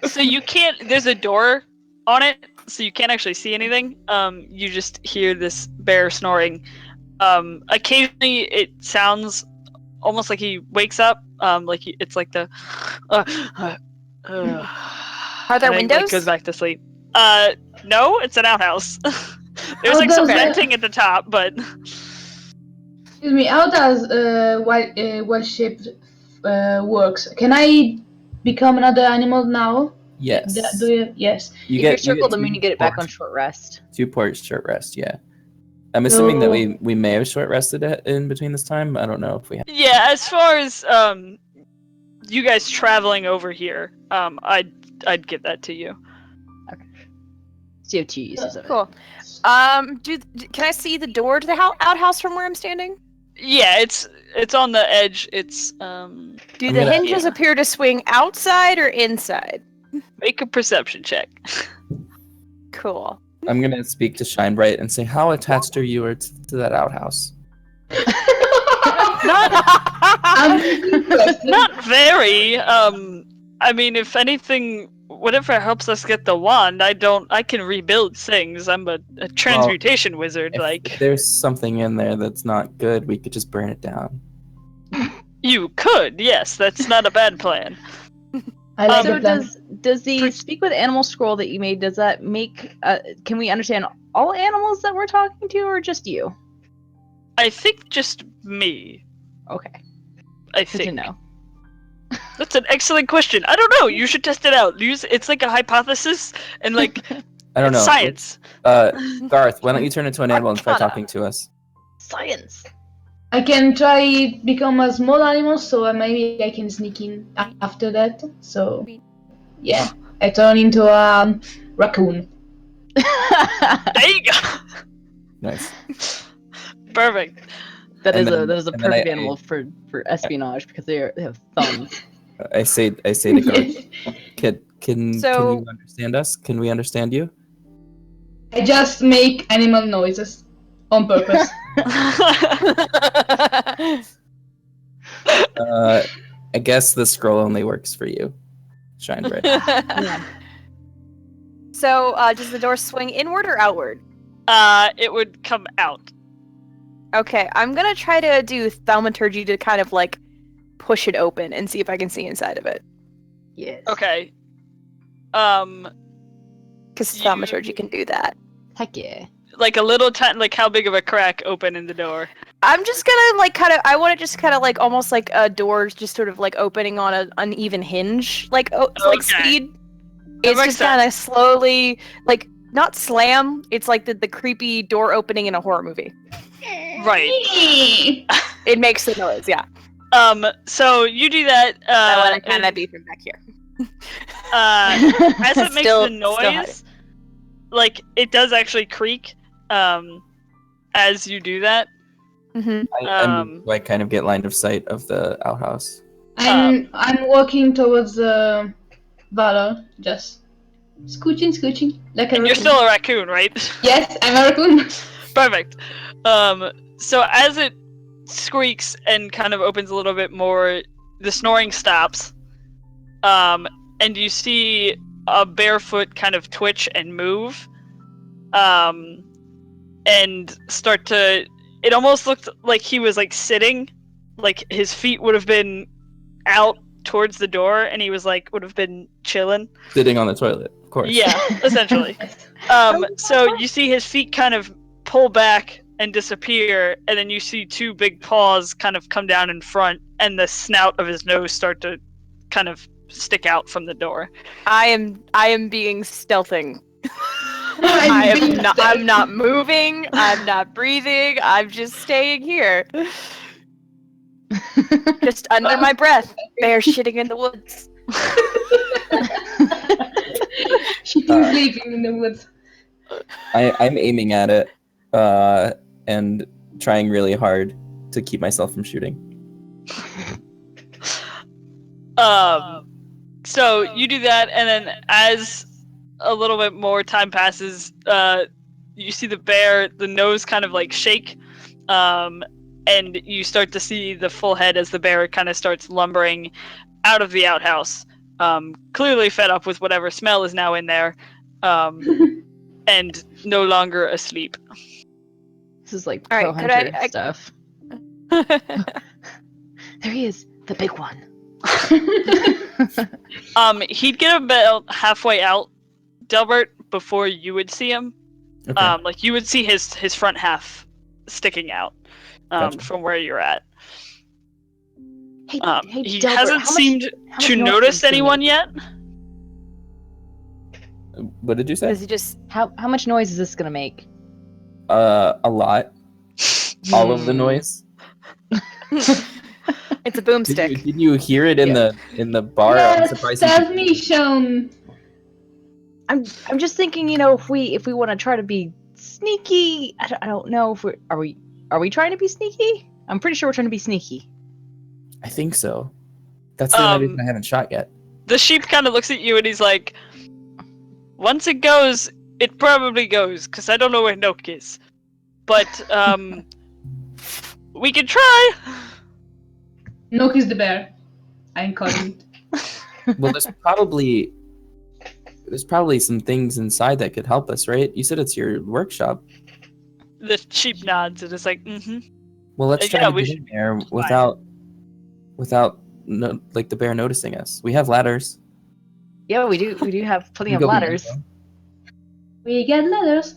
So you can't. There's a door on it, so you can't actually see anything. You just hear this bear snoring. Occasionally, it sounds almost like he wakes up. It's like the. Are there and then, windows? Like, goes back to sleep. No, it's an outhouse. There's Oh, like some does it? venting at the top, but Excuse me, how does wild shaped works? Can I become another animal now? Yes. Do you? Yes. If you circle the moon, you get it back on short rest. 2 ports short rest, yeah. I'm assuming that So- we may have short rested in between this time. I don't know if we have. yeah. As far as you guys traveling over here, I'd give that to you. So you have 2 uses of it. Cool. Can I see the door to the outhouse from where I'm standing? Yeah, it's on the edge. It's Do I'm the gonna- hinges appear to swing outside or inside? make a perception check. Cool. I'm gonna speak to Shinebright and say, how attached are you to that outhouse? I'm interested. Not very. I mean, if anything, whatever helps us get the wand, I can rebuild things. I'm a transmutation wizard. If there's something in there that's not good, we could just burn it down. You could, yes. That's not a bad plan. I like So the plan. does the speak with animal scroll that you made, does that make can we understand all animals that we're talking to, or just you? I think just me. Okay, I good to think. know. That's an excellent question. I don't know. You should test it out. It's like a hypothesis and like I don't know. science. Garth, why don't you turn into an animal and try Arcana. talking to us? Science. I can try become a small animal, so maybe I can sneak in after that. So, yeah, I turn into a raccoon. There you go. Nice. Perfect. That And is then- a and then perfect I- animal for espionage because they have thumbs. I say to Garth, can So- you understand us? Can we understand you? I just make animal noises on purpose. I guess the scroll only works for you, Shinebright. So, does the door swing inward or outward? It would come out. Okay, I'm gonna try to do thaumaturgy to kind of like push it open and see if I can see inside of it. Yes. Okay. Because You- thaumaturgy can do that. Heck yeah. Like a little like how big of a crack open in the door? I'm just gonna like I want to just kind of like almost like a door just sort of like opening on an uneven hinge, like like Okay. speed. That It's makes just kind of slowly like not slam. It's like the creepy door opening in a horror movie. Right. It makes the noise, yeah. So you do that. I want to kind of and, be from back here. as it makes Still- the still hiding. noise, like it does actually creak. As you do that. Mm-hmm. I kind of get line of sight of the outhouse. I'm walking towards Valor, just scooching, like a And you're raccoon. still a raccoon, right? Yes, I'm a raccoon. Perfect. So as it squeaks and kind of opens a little bit more, the snoring stops. And you see a barefoot kind of twitch and move. And start to. It almost looked like he was like sitting, like his feet would have been out towards the door, and he was like would have been chilling. Sitting on the toilet, of course. Yeah, essentially. So you see his feet kind of pull back and disappear, and then you see two big paws kind of come down in front, and the snout of his nose start to kind of stick out from the door. I am being stealthing. I'm not moving. I'm not breathing. I'm just staying here. Just under my breath. Bear shitting in the woods. She's sleeping in the woods. I'm aiming at it and trying really hard to keep myself from shooting. So you do that, and then as a little bit more time passes, you see the bear, the nose kind of like shake, and you start to see the full head as the bear kind of starts lumbering out of the outhouse, clearly fed up with whatever smell is now in there, and no longer asleep. This is like All pro right, could hunter I- stuff. There he is, the big one. He'd get about halfway out, Delbert, before you would see him. Okay. Like you would see his front half sticking out Gotcha. from where you're at. Hey, He Delbert, hasn't how much- seemed how much to noise notice is he anyone making? yet. What did you say? Does he just How much noise is this gonna make? A lot. All of the noise. It's a boomstick. Did you hear it in the bar? I'm Yes, surprised. stealth mission. I'm just thinking, if we want to try to be sneaky, I don't know if are we trying to be sneaky? I'm pretty sure we're trying to be sneaky. I think so. That's the only reason I haven't shot yet. The sheep kind of looks at you and he's like, once it goes, it probably goes, because I don't know where Nook is. But, we can try! Nook is the bear. I'm calling it. Well, there's probably some things inside that could help us, right? You said it's your workshop. The sheep nods and is like, Well, let's try Yeah, to we get should in there fine. without the bear noticing us. We have ladders. Yeah, we do have plenty We of go behind ladders. them. We get ladders.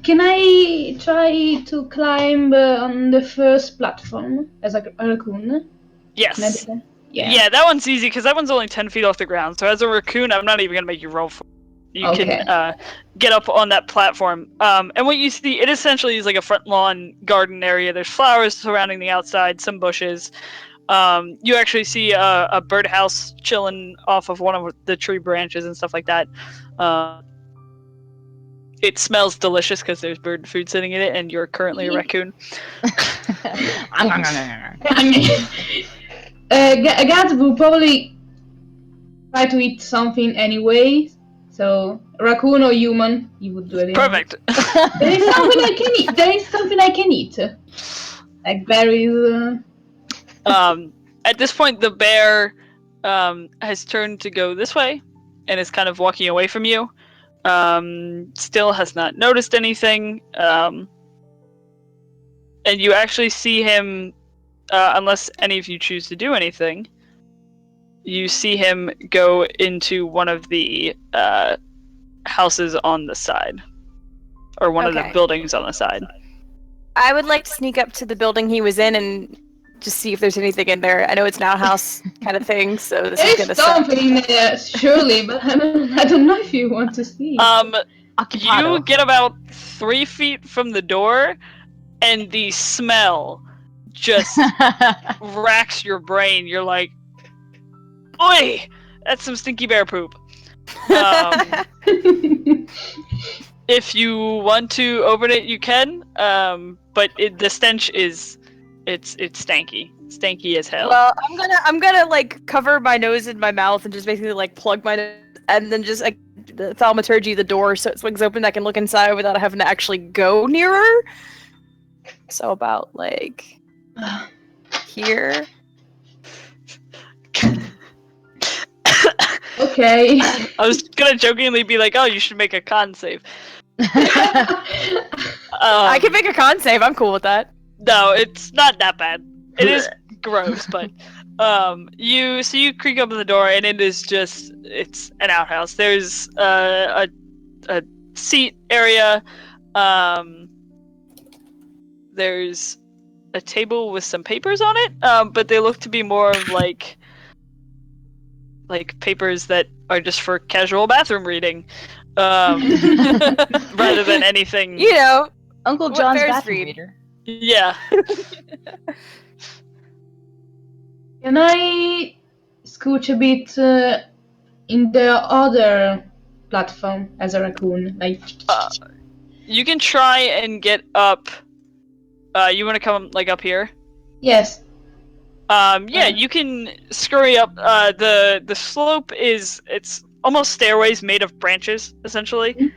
Can I try to climb on the first platform as a raccoon? Can I do yes. that? Yeah, that one's easy, because that one's only 10 feet off the ground. So as a raccoon, I'm not even going to make you roll for it. You Okay. can get up on that platform. And what you see, it essentially is like a front lawn garden area. There's flowers surrounding the outside, some bushes. You actually see a birdhouse chilling off of one of the tree branches and stuff like that. It smells delicious because there's bird food sitting in it, and you're currently a raccoon. Gad will probably try to eat something anyway. So, raccoon or human, he would do it anyway. Perfect. There is something I can eat. There is something I can eat. Like berries. At this point, the bear has turned to go this way and is kind of walking away from you. Still has not noticed anything. And you actually see him, unless any of you choose to do anything, you see him go into one of the houses on the side. Or one of the Okay. buildings on the side. I would like to sneak up to the building he was in and just see if there's anything in there. I know it's an outhouse kind of thing, so this is There gonna is suck. something there, surely, but I don't know if you want to see. You get about 3 feet from the door, and the smell just racks your brain. You're like, oi! That's some stinky bear poop. If you want to open it, you can. But the stench is, it's stanky, stanky as hell. Well, I'm gonna like cover my nose and my mouth and just basically like plug my nose and then just like the thaumaturgy the door so it swings open. I can look inside without having to actually go nearer. So about like here. Okay. I was gonna jokingly be like, "Oh, you should make a con save." I can make a con save. I'm cool with that. No, it's not that bad. It is gross, but you creak open the door and it's an outhouse. There's a seat area. There's a table with some papers on it, but they look to be more of like papers that are just for casual bathroom reading, rather than anything. You know, Uncle what John's bears bathroom read. reader. Yeah. Can I scooch a bit in the other platform as a raccoon? Like, You can try and get up. You want to come like up here? yes. Yeah, you can scurry up. The slope it's almost stairways made of branches, essentially.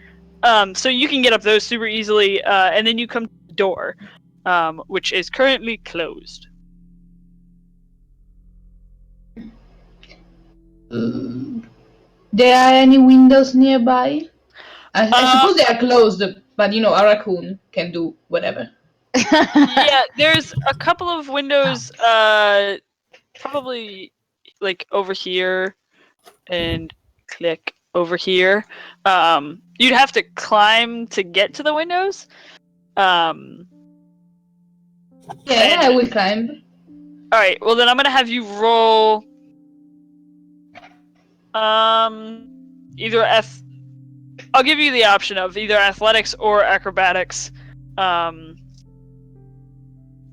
So you can get up those super easily, and then you come to the door, which is currently closed. There are any windows nearby? I suppose they are closed, but a raccoon can do whatever. Yeah, there's a couple of windows, probably like over here, and click over here. You'd have to climb to get to the windows. Yeah, I will climb. All right. Well, then I'm gonna have you roll. Either I'll give you the option of either athletics or acrobatics.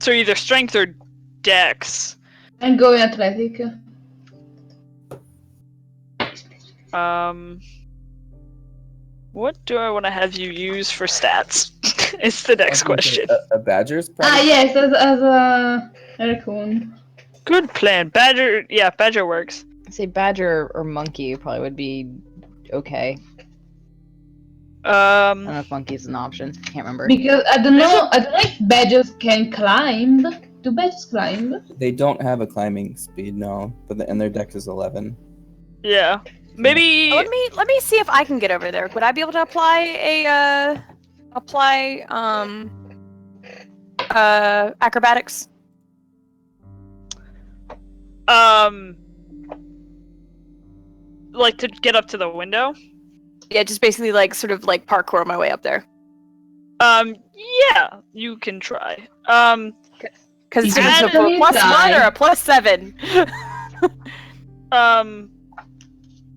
So either strength or dex. I'm going athletic. You, 19. What do I want to have you use for stats? It's the next question. A badger's Ah, probably. yes, as a raccoon. Good plan. Badger, yeah, Badger works. Say badger or monkey probably would be okay. I don't know if monkey's an option. Can't remember. Because I don't know if badgers can climb. Do badgers climb? They don't have a climbing speed, no, and their dex is 11. Yeah. Maybe. Let me see if I can get over there. Would I be able to apply acrobatics? Like to get up to the window? Yeah, just basically like sort of like parkour my way up there. Yeah, you can try. Because it's You different can to a +1 try. or a +7.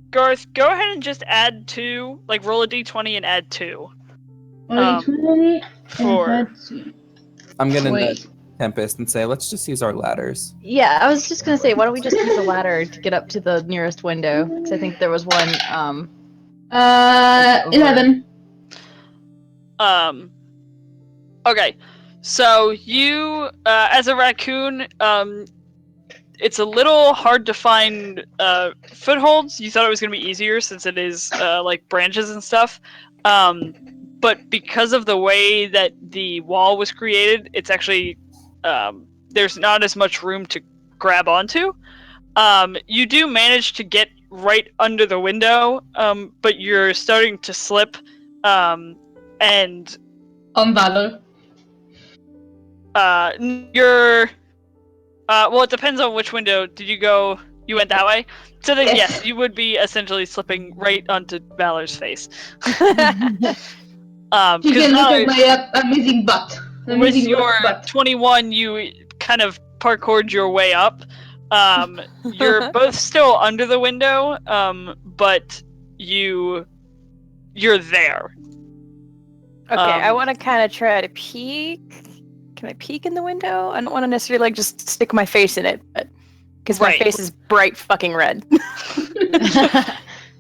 Garth, go ahead and just add 2. Like, roll a d20 and add 2. Only 20 For. and add 2. I'm gonna Wait. nudge Tempest and say, let's just use our ladders. Yeah, I was just gonna say, why don't we just use a ladder to get up to the nearest window? Because I think there was one. 11. Okay. So you, as a raccoon, it's a little hard to find footholds. You thought it was going to be easier since it is like branches and stuff. But because of the way that the wall was created, it's actually there's not as much room to grab onto. You do manage to get right under the window, but you're starting to slip, and On Valor. you're well, it depends on which window. Did you go? You went that way. So then, yes, you would be essentially slipping right onto Valor's face. You Because can look at my amazing butt. with Amazing your butt. 21, you kind of parkoured your way up. You're both still under the window, but you're there. Okay, I want to kind of try to peek. Can I peek in the window? I don't want to necessarily like just stick my face in it, but because my Right. face is bright fucking red.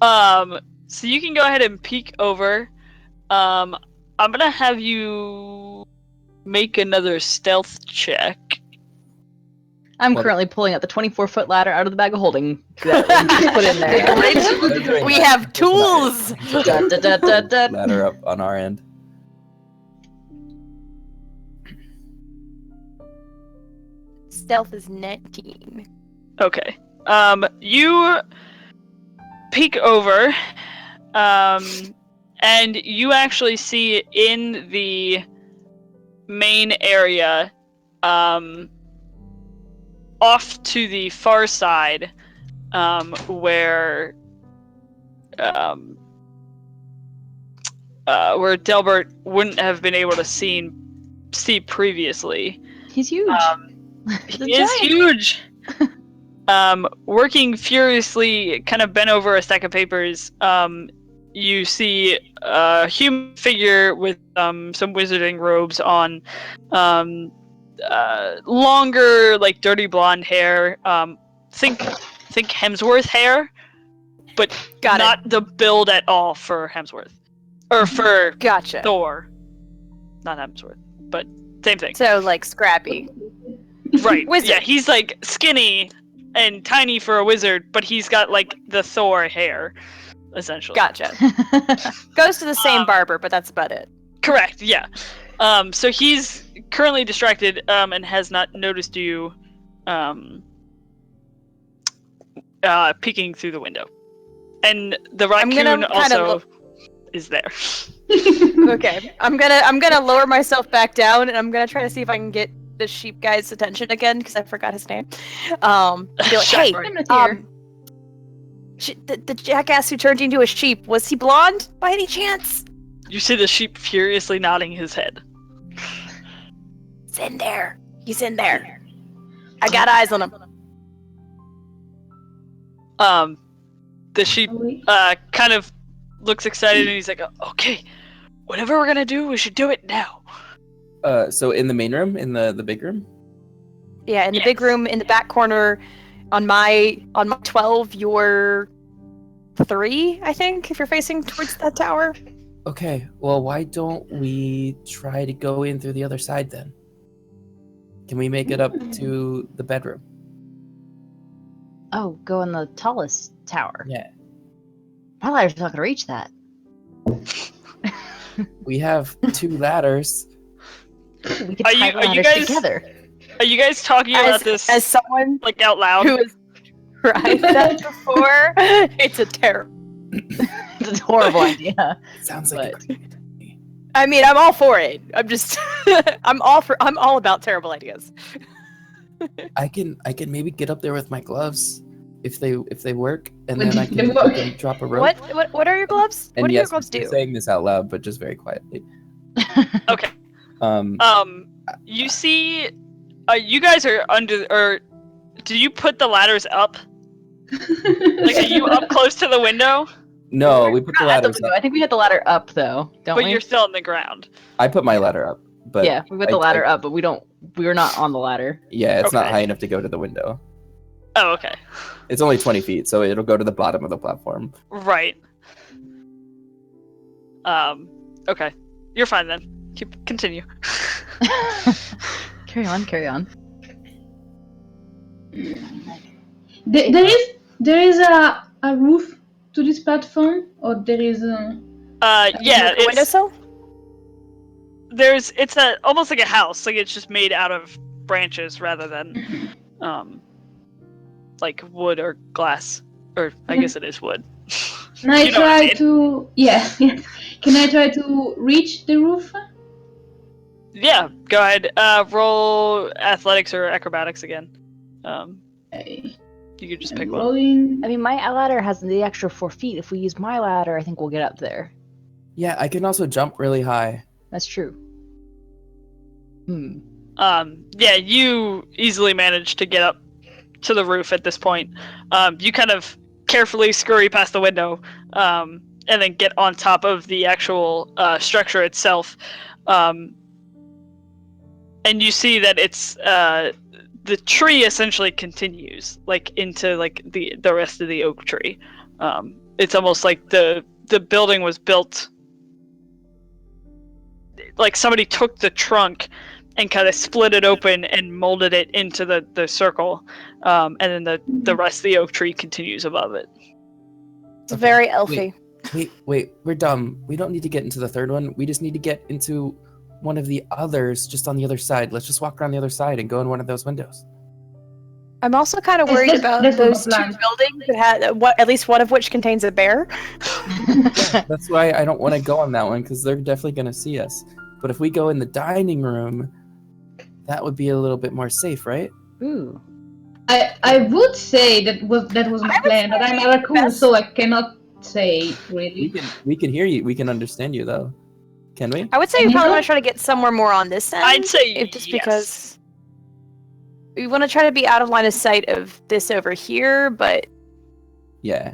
So you can go ahead and peek over. I'm gonna have you make another stealth check. I'm currently pulling out the 24-foot ladder out of the bag of holding that we put in there. We have tools. Da, da, da, da, da. Ladder up on our end. Stealth is 19. Okay. You peek over, and you actually see in the main area, off to the far side, where Delbert wouldn't have been able to see previously. He's huge. He is huge. Working furiously, kind of bent over a stack of papers, you see a human figure with some wizarding robes on, longer, like dirty blonde hair. Think Hemsworth hair, but not the build at all for Hemsworth, or for Gotcha. Thor. Not Hemsworth, but same thing. So like scrappy. Right. Wizard. Yeah, he's like skinny and tiny for a wizard, but he's got like the Thor hair, essentially. Gotcha. Goes to the same barber, but that's about it. Correct. Yeah. So he's currently distracted, and has not noticed you, peeking through the window, and the raccoon also is there. Okay, I'm gonna lower myself back down, and I'm gonna try to see if I can get the sheep guy's attention again because I forgot his name. Be like, hey, the jackass who turned into a sheep, was he blonde by any chance? You see the sheep furiously nodding his head. He's in there. He's in there. I got eyes on him. The sheep kind of looks excited, and he's like, "Okay, whatever we're gonna do, we should do it now." So in the main room, in the big room? Yeah, in the big room in the back corner, on my 12, you're 3, I think, if you're facing towards that tower. Okay, well, why don't we try to go in through the other side then? Can we make it up to the bedroom? Oh, go in the tallest tower. Yeah. My ladder's not gonna reach that. We have 2 ladders. We could Are tie you- the are you ladders guys- together. Are you guys talking about this as someone like out loud? who has tried that before, it's a terrible. It's a horrible idea. Sounds like a But- great idea. I mean, I'm all for it. I'm just, I'm all about terrible ideas. I can maybe get up there with my gloves if they work, and When then I they can, work. drop a rope. What are your gloves? And What do yes, your gloves we're do? saying this out loud, but just very quietly. Okay. Um, You see, you guys are under, or do you put the ladders up? Like, are you up close to the window? no, we put the Not at the ladders window. up. I think we had the ladder up though, don't But we? you're still on the ground. I put my ladder up, but yeah, we put the ladder up, but we're not on the ladder. yeah, it's not Okay. high enough to go to the window. Oh, okay. It's only 20 feet, so it'll go to the bottom of the platform. Right. Okay. You're fine then. Continue. Carry on. There is a roof to this platform, or there is a. Yeah, the windowsill. it's almost like a house. Like, it's just made out of branches rather than, like wood or glass. Or I guess it is wood. Can I You know what I try mean. to? Yeah. Can I try to reach the roof? Yeah, go ahead. Roll athletics or acrobatics again. Okay. You could just I'm pick one. rolling. I mean, my ladder has the extra 4 feet. If we use my ladder, I think we'll get up there. Yeah, I can also jump really high. That's true. Yeah, you easily managed to get up to the roof at this point. You kind of carefully scurry past the window, and then get on top of the actual structure itself. And you see that it's the tree essentially continues like into like the rest of the oak tree. It's almost like the building was built like somebody took the trunk and kind of split it open and molded it into the circle, and then the rest of the oak tree continues above it. It's very elfy. Wait, we're dumb. We don't need to get into the third one. We just need to get into one of the others just on the other side. Let's just walk around the other side and go in one of those windows. I'm also kind of Yes, worried that's about what those my two plan. buildings that had at least one of which contains a bear. That's why I don't want to go on that one, because they're definitely going to see us. But if we go in the dining room, that would be a little bit more safe, right? Ooh. I would say that was my I would plan, but I'm a raccoon, best- so I cannot say really. We can hear you. We can understand you, though. Can we? I would say And we you probably go- want to try to get somewhere more on this end. I'd say just yes. because we want to try to be out of line of sight of this over here, but Yeah.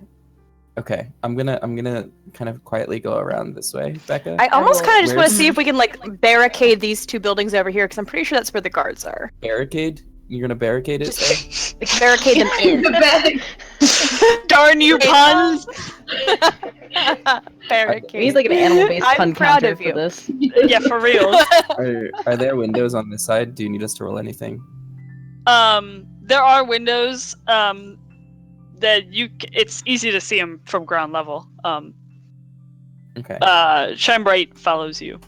Okay. I'm gonna kind of quietly go around this way, Becca. I almost kind of just want to Where's- see if we can like barricade these two buildings over here because I'm pretty sure that's where the guards are. Barricade? You're gonna barricade it? Just like, barricade them in. Darn you puns! Barricade. We need like an animal-based I'm pun proud counter of for you. this. Yeah, for real. Are there windows on this side? Do you need us to roll anything? There are windows. That it's easy to see them from ground level. Okay. Shine Bright follows you.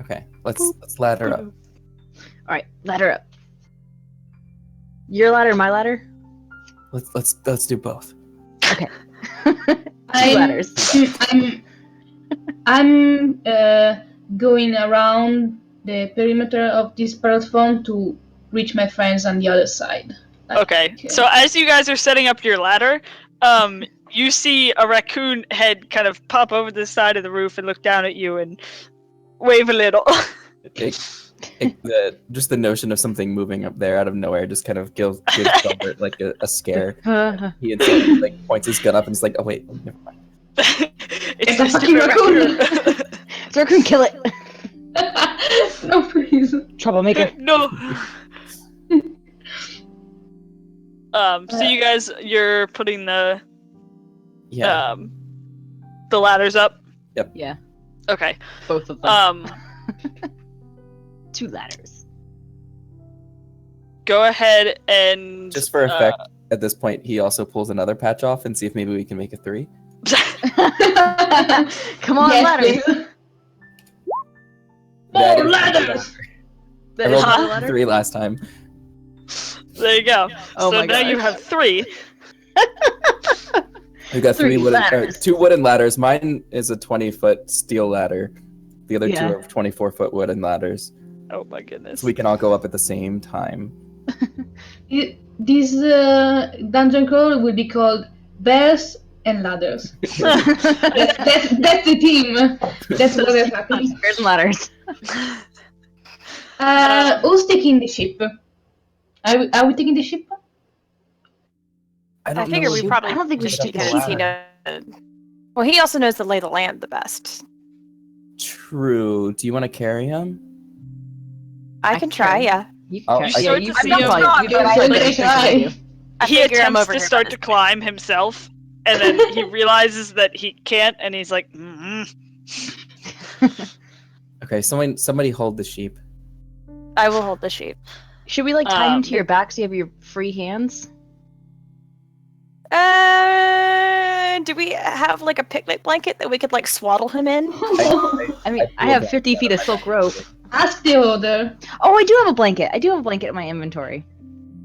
Okay. Let's ladder up. All right, ladder up. Your ladder, my ladder. Let's do both. Okay. Two ladders. I'm going around the perimeter of this platform to reach my friends on the other side. Okay. So as you guys are setting up your ladder, you see a raccoon head kind of pop over the side of the roof and look down at you and wave a little. Just the notion of something moving up there out of nowhere just kind of gives Gilbert like a scare. He instantly like points his gun up and he's like, "Oh wait, never mind." It's a the fucking stupid raccoon. So raccoon, kill it. No, please. Troublemaker. No. So you guys, you're putting the Yeah. the ladders up. Yeah. Okay. Both of them. 2 ladders. Go ahead and Just for effect, at this point, he also pulls another patch off and see if maybe we can make a 3. Come on, Yes, ladders. please. That More is ladders! That I is rolled not a a ladder? 3 last time. there you go. Oh so my now you gosh. have 3. We got 3 ladders. 2 wooden ladders. Mine is a 20-foot steel ladder. The other 2 Yeah. are 24-foot wooden ladders. Oh my goodness. So we can all go up at the same time. This dungeon crawl will be called Bears and Ladders. That's the team. That's what is happening. Bears and ladders. Who's taking the ship? Are we taking the ship? I figure we probably I don't think we just should take because the he ladder. knows. Well, he also knows the lay of the land the best. True. Do you want to carry him? I can try, yeah. You Oh, can I carry. start You to see I'm him. not Not, you but have I like like the strength as I do. I He figure I'm attempts over to here start by to this climb himself, and then he realizes that he can't, and he's like, Okay, somebody hold the sheep. I will hold the sheep. Should we like tie him to Um, your back so you have your free hands? Do we have like a picnic blanket that we could like swaddle him in? I mean, I have 50 feet of silk rope. Ask the order. Oh, I do have a blanket. I do have a blanket in my inventory.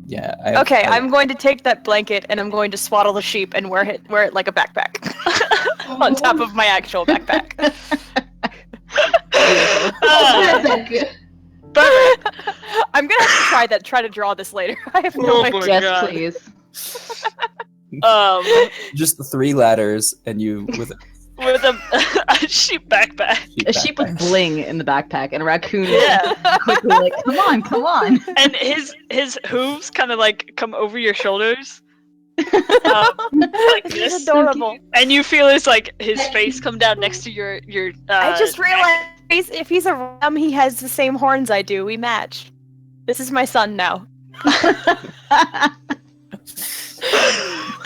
Yeah. Okay, I'm going to take that blanket and I'm going to swaddle the sheep and wear it like a backpack on top of my actual backpack. Perfect. Perfect. I'm gonna have to try to draw this later. I have no Oh idea. my Yes, God. please. Just the 3 ladders, and you with With a sheep backpack. A sheep with bling in the backpack and a raccoon Yeah. quickly like, come on, come on. And his hooves kind of like come over your shoulders. Like This is this. adorable. And you feel his face come down next to your I just neck. realized if he's a ram, he has the same horns I do. We match. This is my son now.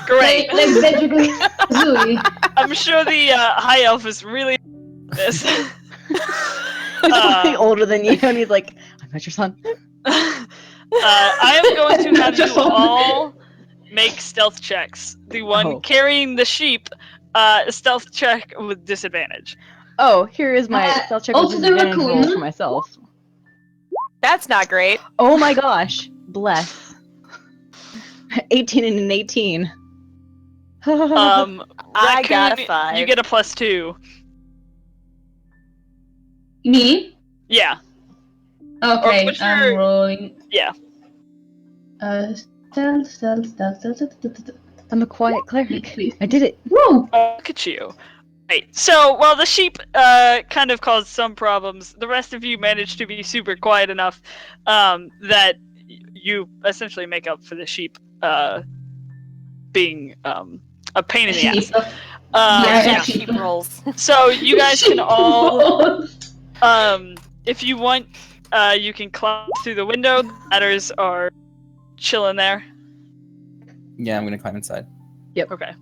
Great. Like Benjamin Zooey. I'm sure the high elf is really this. He's way older than you, and he's like, I'm not your son. I am going to have you all make stealth checks. The one carrying the sheep, stealth check with disadvantage. Oh, here is my stealth check with also the disadvantage roll raccoon. for myself. That's not great. Oh my gosh. Bless. 18 and an 18. I got a Raccoon, 5. You get a +2. Me? Yeah. Okay, what's I'm your- rolling. Yeah. Stealth. I'm a quiet cleric. Please. I did it. Woo! Look at you. Right. So while the sheep kind of caused some problems, the rest of you managed to be super quiet enough that you essentially make up for the sheep being a pain in the ass. Yeah. Sheep rolls. So you guys can all, if you want, you can climb through the window. The ladders are chilling there. Yeah, I'm gonna climb inside. Okay.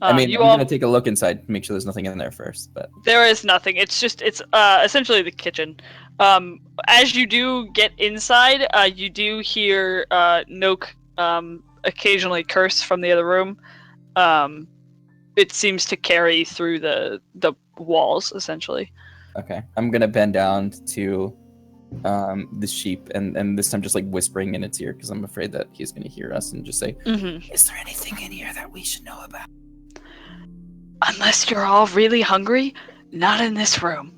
I mean, you I'm all, gonna take a look inside, make sure there's nothing in there first. But there is nothing. It's essentially the kitchen. As you do get inside, you do hear Noak occasionally curse from the other room. It seems to carry through the walls, essentially. okay, I'm gonna bend down to the sheep, and this time just like whispering in its ear because I'm afraid that he's gonna hear us and just say, Mm-hmm. "Is there anything in here that we should know about?" Unless you're all really hungry, not in this room.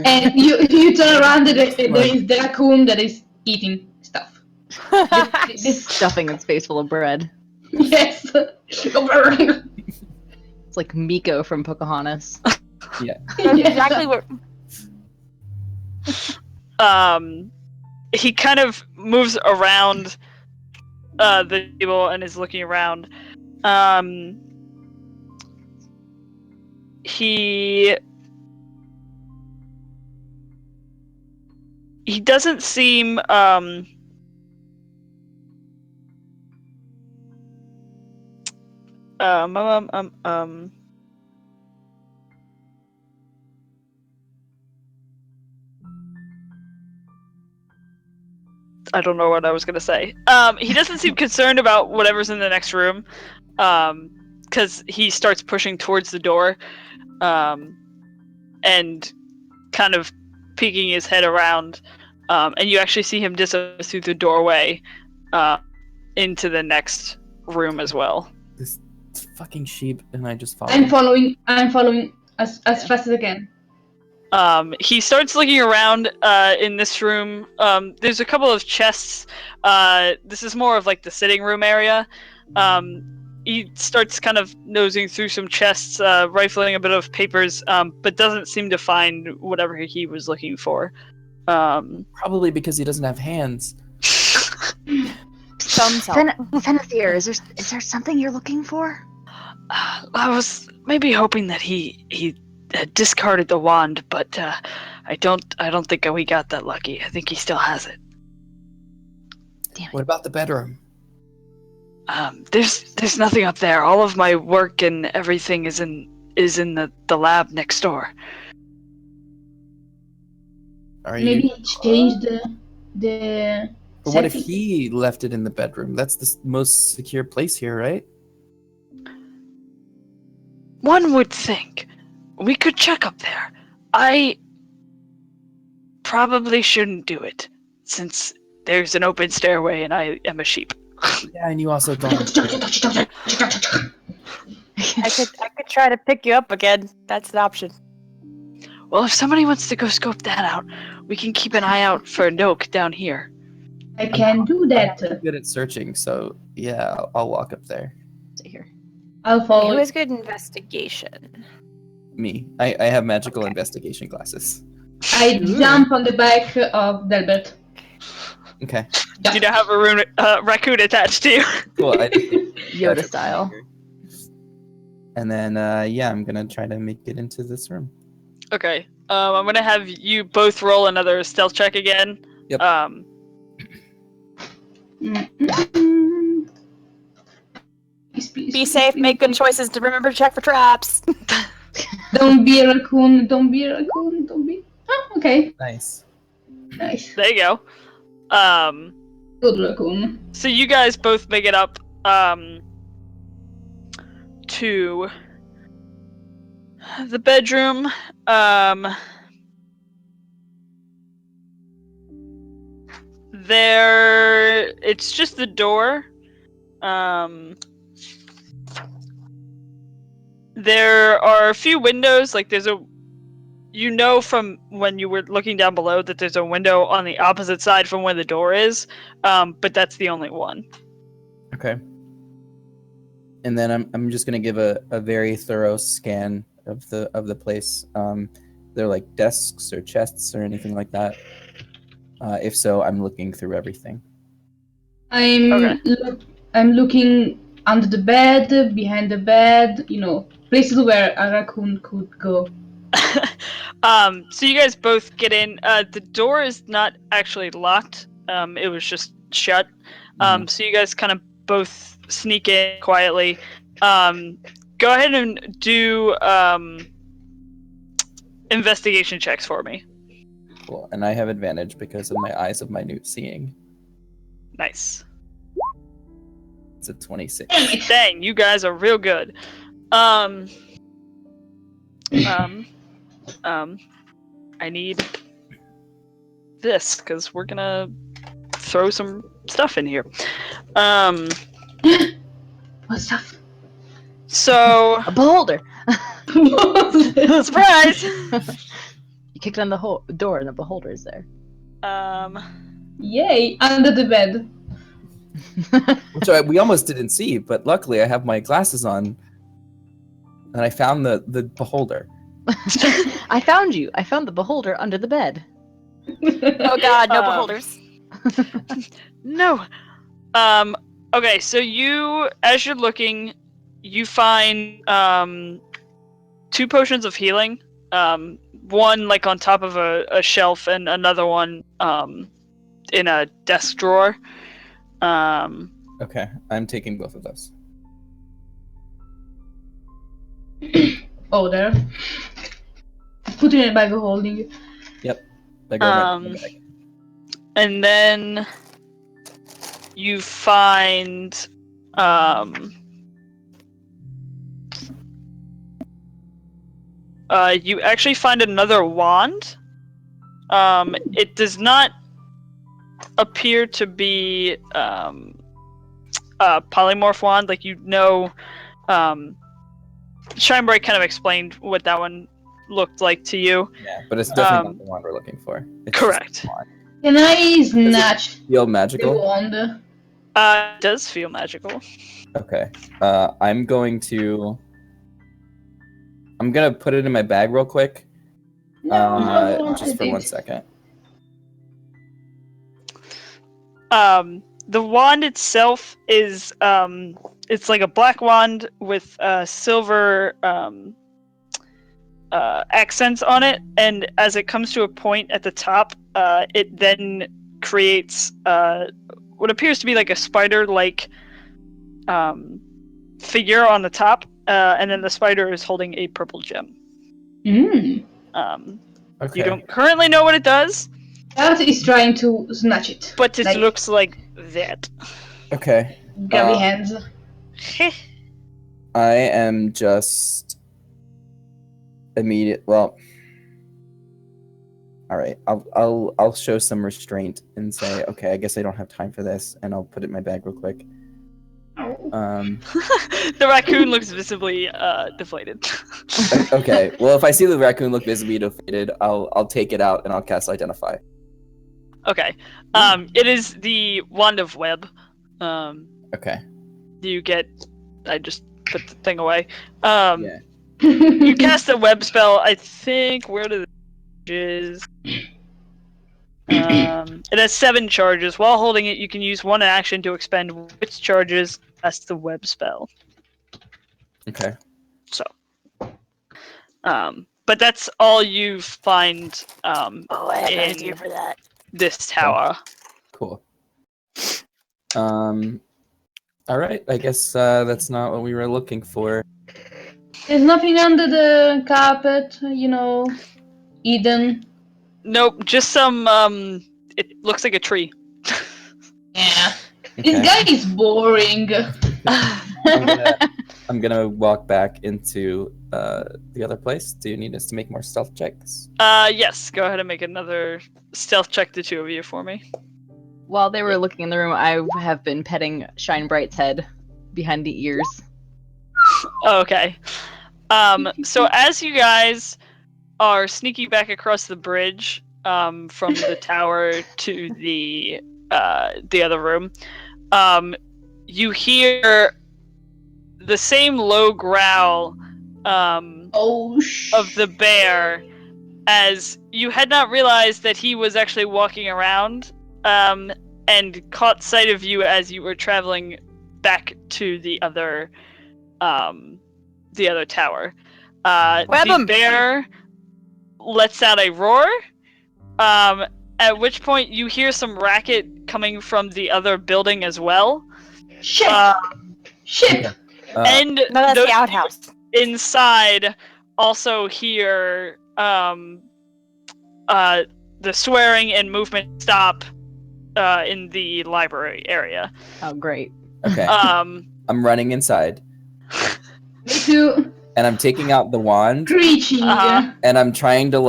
And you turn around and there is the raccoon that is eating stuff. This, Stuffing its face full of bread. yes. It's like Miko from Pocahontas. Yeah. That's exactly what. He kind of moves around the table and is looking around. He doesn't seem I don't know what I was gonna say. He doesn't seem concerned about whatever's in the next room, because he starts pushing towards the door, and kind of peeking his head around, and you actually see him disappear through the doorway, into the next room as well. This fucking sheep, and I just follow. I'm following as fast as I can. He starts looking around in this room. There's a couple of chests. This is more of like the sitting room area. He starts kind of nosing through some chests, rifling a bit of papers, but doesn't seem to find whatever he was looking for. Probably because he doesn't have hands. Thumbs up. Fenethir, is there something you're looking for? I was maybe hoping that he had discarded the wand, but I don't think we got that lucky. I think he still has it. Damn it. What about the bedroom? There's nothing up there. All of my work and everything is in the lab next door. Maybe he changed the. But what if setting. he left it in the bedroom? That's the most secure place here, right? One would think we could check up there. I probably shouldn't do it, since there's an open stairway and I am a sheep. Yeah, and you also don't. I could try to pick you up again. That's an option. Well, if somebody wants to go scope that out, we can keep an eye out for a Noke down here. I can do that. I'm good at searching, so yeah, I'll walk up there. Stay here. I'll follow. Who has good investigation? Me. I have magical investigation glasses. I jump on the back of Delbert. Okay. Do you not have a raccoon attached to you? Cool. I Yoda style. And then, yeah, I'm gonna try to make it into this room. Okay. I'm gonna have you both roll another stealth check again. Yep. Mm-mm. Please, Be safe, make good choices, to remember to check for traps. Don't be a raccoon. Don't be a raccoon. Don't be. Oh, okay. Nice. Nice. There you go. Good raccoon. So you guys both make it up to the bedroom. There, it's just the door. There are a few windows. Like there's a, you know from when you were looking down below that there's a window on the opposite side from where the door is. But that's the only one. Okay. And then I'm just gonna give a very thorough scan of the place. They're like desks or chests or anything like that. If so, I'm looking through everything. I'm looking under the bed, behind the bed. You know, places where a raccoon could go. So you guys both get in. The door is not actually locked. It was just shut. So you guys kind of both sneak in quietly. Go ahead and do investigation checks for me. Cool. And I have advantage because of my eyes of minute seeing. Nice. It's a 26. Dang, you guys are real good. I need this because we're gonna throw some stuff in here. What stuff? So A beholder! surprise. You kicked on the door and the beholder is there. Yay! Under the bed. Which we almost didn't see, but luckily I have my glasses on, and I found the beholder. I found you. I found the beholder under the bed. Oh god, no beholders. No. Okay, so you, as you're looking, you find 2 potions of healing. One like on top of a shelf, and another one in a desk drawer. Okay, I'm taking both of those. Oh, there. Put it in a bag of holding. Yep. They go right in the bag. And then you find you actually find another wand. It does not appear to be a polymorph wand. Like, Shinebright kind of explained what that one looked like to you. Yeah, but it's definitely not the wand we're looking for. It's Correct. just a wand. Can I snatch Feel the magical? wand? It does feel magical. Okay. I'm gonna put it in my bag real quick. No, I don't Just for want 1 it. second. The wand itself is it's like a black wand with silver accents on it, and as it comes to a point at the top, it then creates what appears to be like a spider-like figure on the top, and then the spider is holding a purple gem. Mm. Okay. You don't currently know what it does, Garrett is trying to snatch it. but it Like, looks like that. Okay. grabby hands. I am just immediate. Well, all right. I'll show some restraint and say, okay, I guess I don't have time for this, and I'll put it in my bag real quick. The raccoon looks visibly deflated. Okay. Well, if I see the raccoon look visibly defeated, I'll take it out and I'll cast Identify. Okay. It is the Wand of Web. Okay. You get. I just put the thing away. Yeah. You cast a web spell. I think. Where do the charges? It has 7 charges. While holding it, you can use 1 action to expend which charges cast the web spell. Okay. So. But that's all you find. Oh, I have an in idea for that. this tower. Cool. All right. I guess that's not what we were looking for. There's nothing under the carpet, Eden. Nope, just some. It looks like a tree. Yeah. Okay. This guy is boring. I'm gonna walk back into the other place. Do you need us to make more stealth checks? Yes. Go ahead and make another stealth check, the 2 of you, for me. While they were looking in the room, I have been petting Shinebright's head behind the ears. Okay. So as you guys are sneaking back across the bridge, from the tower to the other room, you hear the same low growl of the bear, as you had not realized that he was actually walking around, and caught sight of you as you were traveling back to the other tower. The bear lets out a roar, at which point you hear some racket coming from the other building as well. Shit! Shit! And No, that's those the outhouse. inside also hear the swearing and movement stop in the library area. Oh, great. Okay. I'm running inside. Me too. And I'm taking out the wand. Preaching. And I'm trying to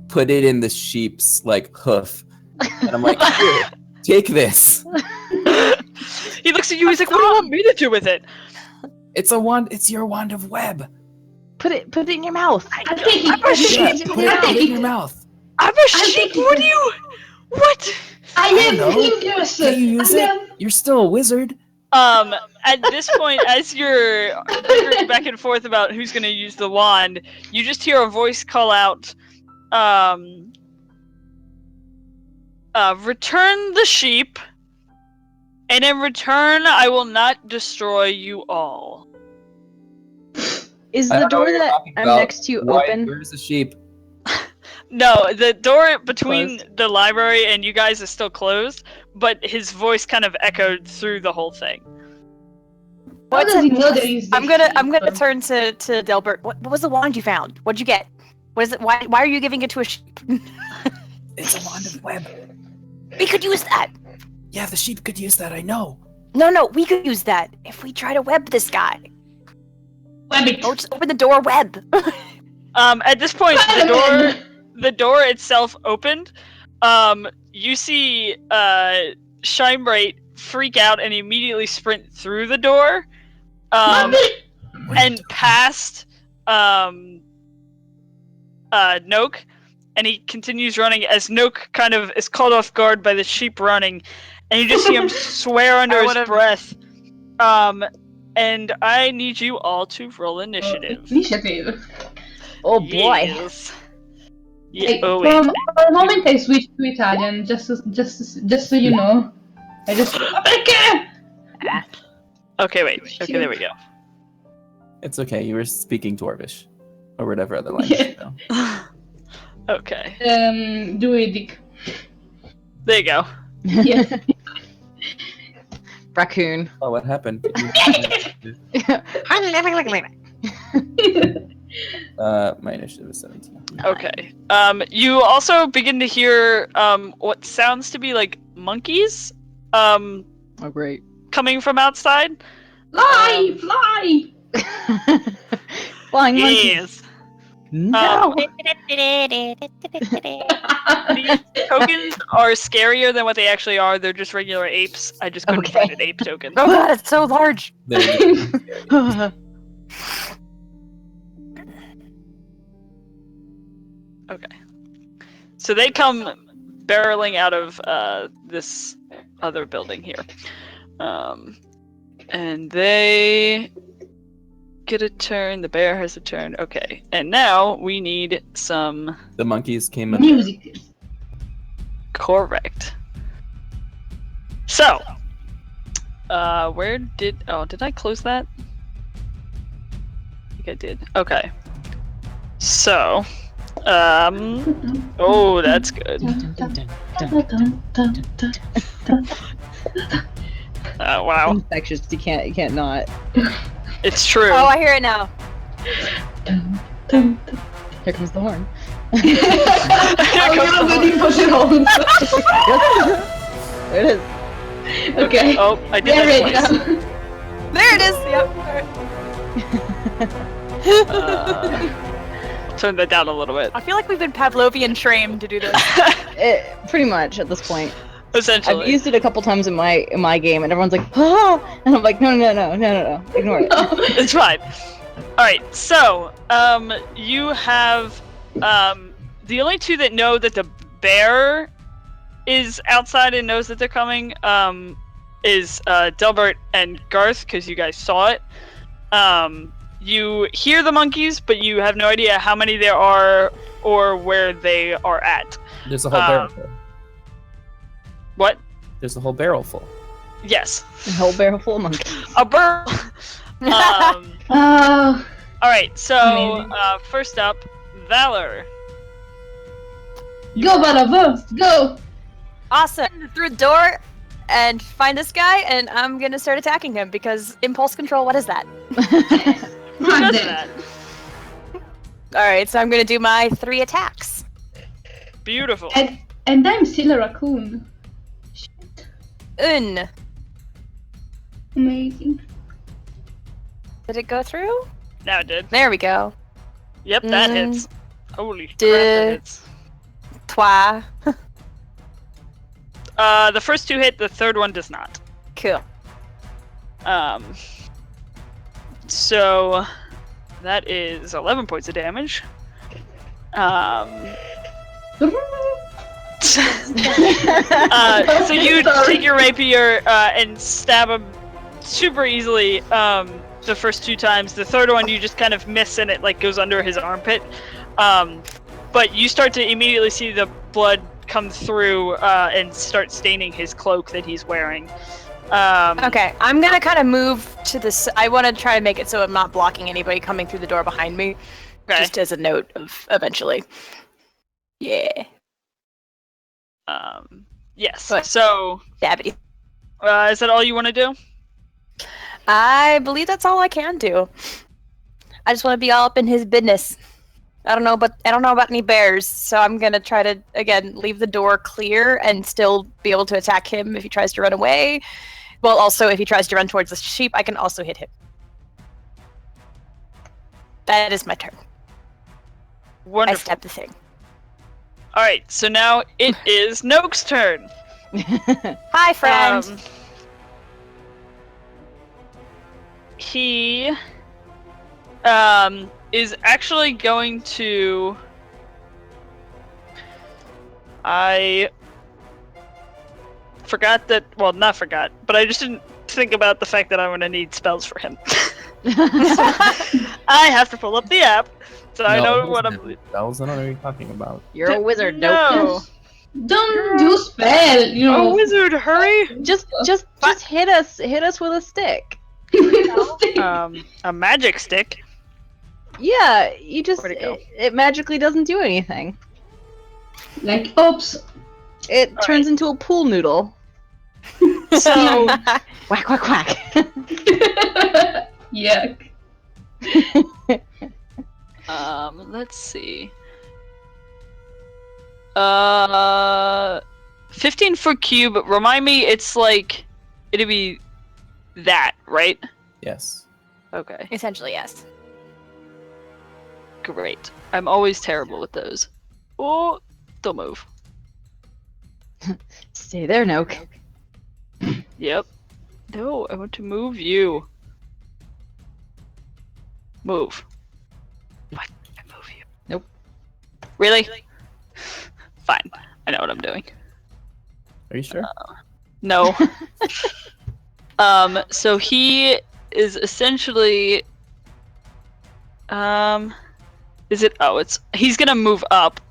put it in the sheep's hoof. And I'm like, here, take this. He looks at you, he's like, what do you want me to do with it? It's a wand. It's your wand of web. Put it in your mouth. I take it. Put it in your mouth. I'm a sheep. What do you? What? I have know. fingers. Can you use it? You're still a wizard. At this point, as you're bickering back and forth about who's gonna use the wand, you just hear a voice call out, return the sheep, and in return, I will not destroy you all. Is I the don't know what door you're that talking I'm about. next to Why- open? Where's the sheep? No, the door between Closed. the library and you guys is still closed, but his voice kind of echoed through the whole thing. How does he know there is I'm gonna turn to Delbert. What was the wand you found? What'd you get? What is it? Why are you giving it to a sheep? It's a wand of web. We could use that. Yeah, the sheep could use that, I know. No, we could use that if we try to web this guy. Web it. Oh, just open the door, web. At this point, Spider-Man. the door itself opened. You see Shinebright freak out and immediately sprint through the door. And past Noke, and he continues running as Noke kind of is caught off guard by the sheep running, and you just see him swear under his breath. And I need you all to roll initiative. Initiative. Oh boy. Yes. Like, Oh, for wait. a moment I switched to Italian, just so you know. I just Becca! Okay, wait. Okay, there we go. It's okay, you were speaking Dwarvish. Or whatever other language you know. Okay. Druidic. There you go. Yeah. Raccoon. Oh, what happened? My initiative is 17. Okay. You also begin to hear what sounds to be like monkeys Oh great. coming from outside. Fly! Fly! Flying monkeys. Yes. No. These tokens are scarier than what they actually are. They're just regular apes. I just couldn't Okay. find an ape token. Oh god, it's so large. Okay. So they come barreling out of this other building here. And they get a turn. The bear has a turn. Okay. And now we need some... The monkeys came in. Music. Correct. So, where did... Oh, did I close that? I think I did. Okay. So, oh, that's good. Wow. Infectious. You can't not. It's true. Oh, I hear it now. Here comes the horn. I'm gonna waiting for the horns. There it is. Okay. Oh, I did There it that twice. is. There it is. Yep. I'll turn that down a little bit. I feel like we've been Pavlovian trained to do this. Pretty much at this point. Essentially. I've used it a couple times in my game, and everyone's like, "Oh!" and I'm like, "No, ignore it." It's fine. Alright, so, you have, the only two that know that the bear is outside and knows that they're coming, is, Delbert and Garth, because you guys saw it. You hear the monkeys, but you have no idea how many there are or where they are at. There's a whole barrel full. What? There's a whole barrel full. Yes. A whole barrel full of monkeys. A bird! Oh. Alright, so, Amazing. first up, Valor. Go, Valor, go! Awesome. Through the door and find this guy, and I'm gonna start attacking him because impulse control. What is that? Who does that? All right, so I'm gonna do my 3 attacks. Beautiful. And I'm still a raccoon. Un. Amazing. Did it go through? Now it did. There we go. Yep, that hits. Holy crap, Duh. that hits. Twa. The first 2 hit, the third one does not. Cool. So that is 11 points of damage. So you take your rapier and stab him super easily the first 2 times. The third one you just kind of miss and it like goes under his armpit. But you start to immediately see the blood come through and start staining his cloak that he's wearing. Okay, I'm gonna kind of move to this. I want to try to make it so I'm not blocking anybody coming through the door behind me. Okay. Just as a note of eventually. Yeah. Yes. But- So, Dabby. is that all you want to do? I believe that's all I can do. I just want to be all up in his business. I don't know, but I don't know about any bears, so I'm gonna try to again leave the door clear and still be able to attack him if he tries to run away. Well, also if he tries to run towards the sheep, I can also hit him. That is my turn. I Wonderful. stab the thing. All right, so now it is Noak's turn. Hi, friend. He is actually going to. I forgot that. Well, not forgot, but I just didn't think about the fact that I'm gonna need spells for him. I have to pull up the app, so I know what I'm. Spells? I don't know what you're talking about. You're a wizard, No. Don't do spell, you know. Oh, wizard, hurry! Just hit us with a stick. A magic stick. Yeah, you just Where'd it go? it magically doesn't do anything. Like, oops. It turns into a pool noodle. So Whack whack whack. Yuck. let's see. 15-foot cube. Remind me, it's like it'd be that, right? Yes. Okay, Essentially, yes. great. I'm always terrible with those. Oh, don't move. Stay there, Noak. Yep. No, I want to move you. Move. What? I move you. Nope. Really? Fine. I know what I'm doing. Are you sure? No. So he is essentially he's gonna move up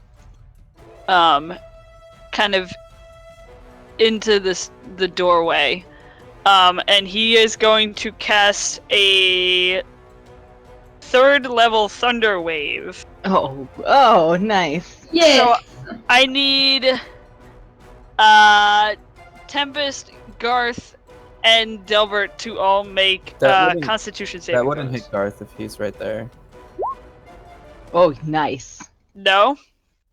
kind of into the doorway. And he is going to cast a 3rd level thunder wave. Oh, nice. Yeah. So I need Tempest, Garth, and Delbert to all make That wouldn't- Constitution saving That wouldn't throws. hit Garth if he's right there. Oh, nice. No?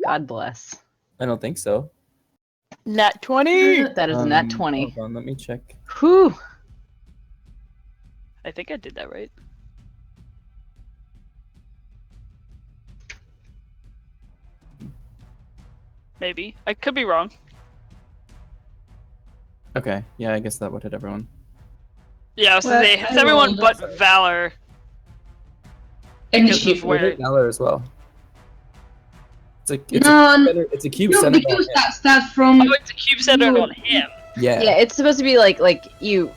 God bless. I don't think so. Nat 20. That is a nat 20. Hold on, let me check. Whew. I think I did that right. Maybe. I could be wrong. Okay, yeah, I guess that would hit everyone. Yeah, so Well, they I it's everyone rolled. but Valor. And Because shift. of where- It hit Valor as well. It's No, a cube No, centered on because him. that starts from. Oh, it's a cube centered you. on him. Yeah. Yeah, it's supposed to be like you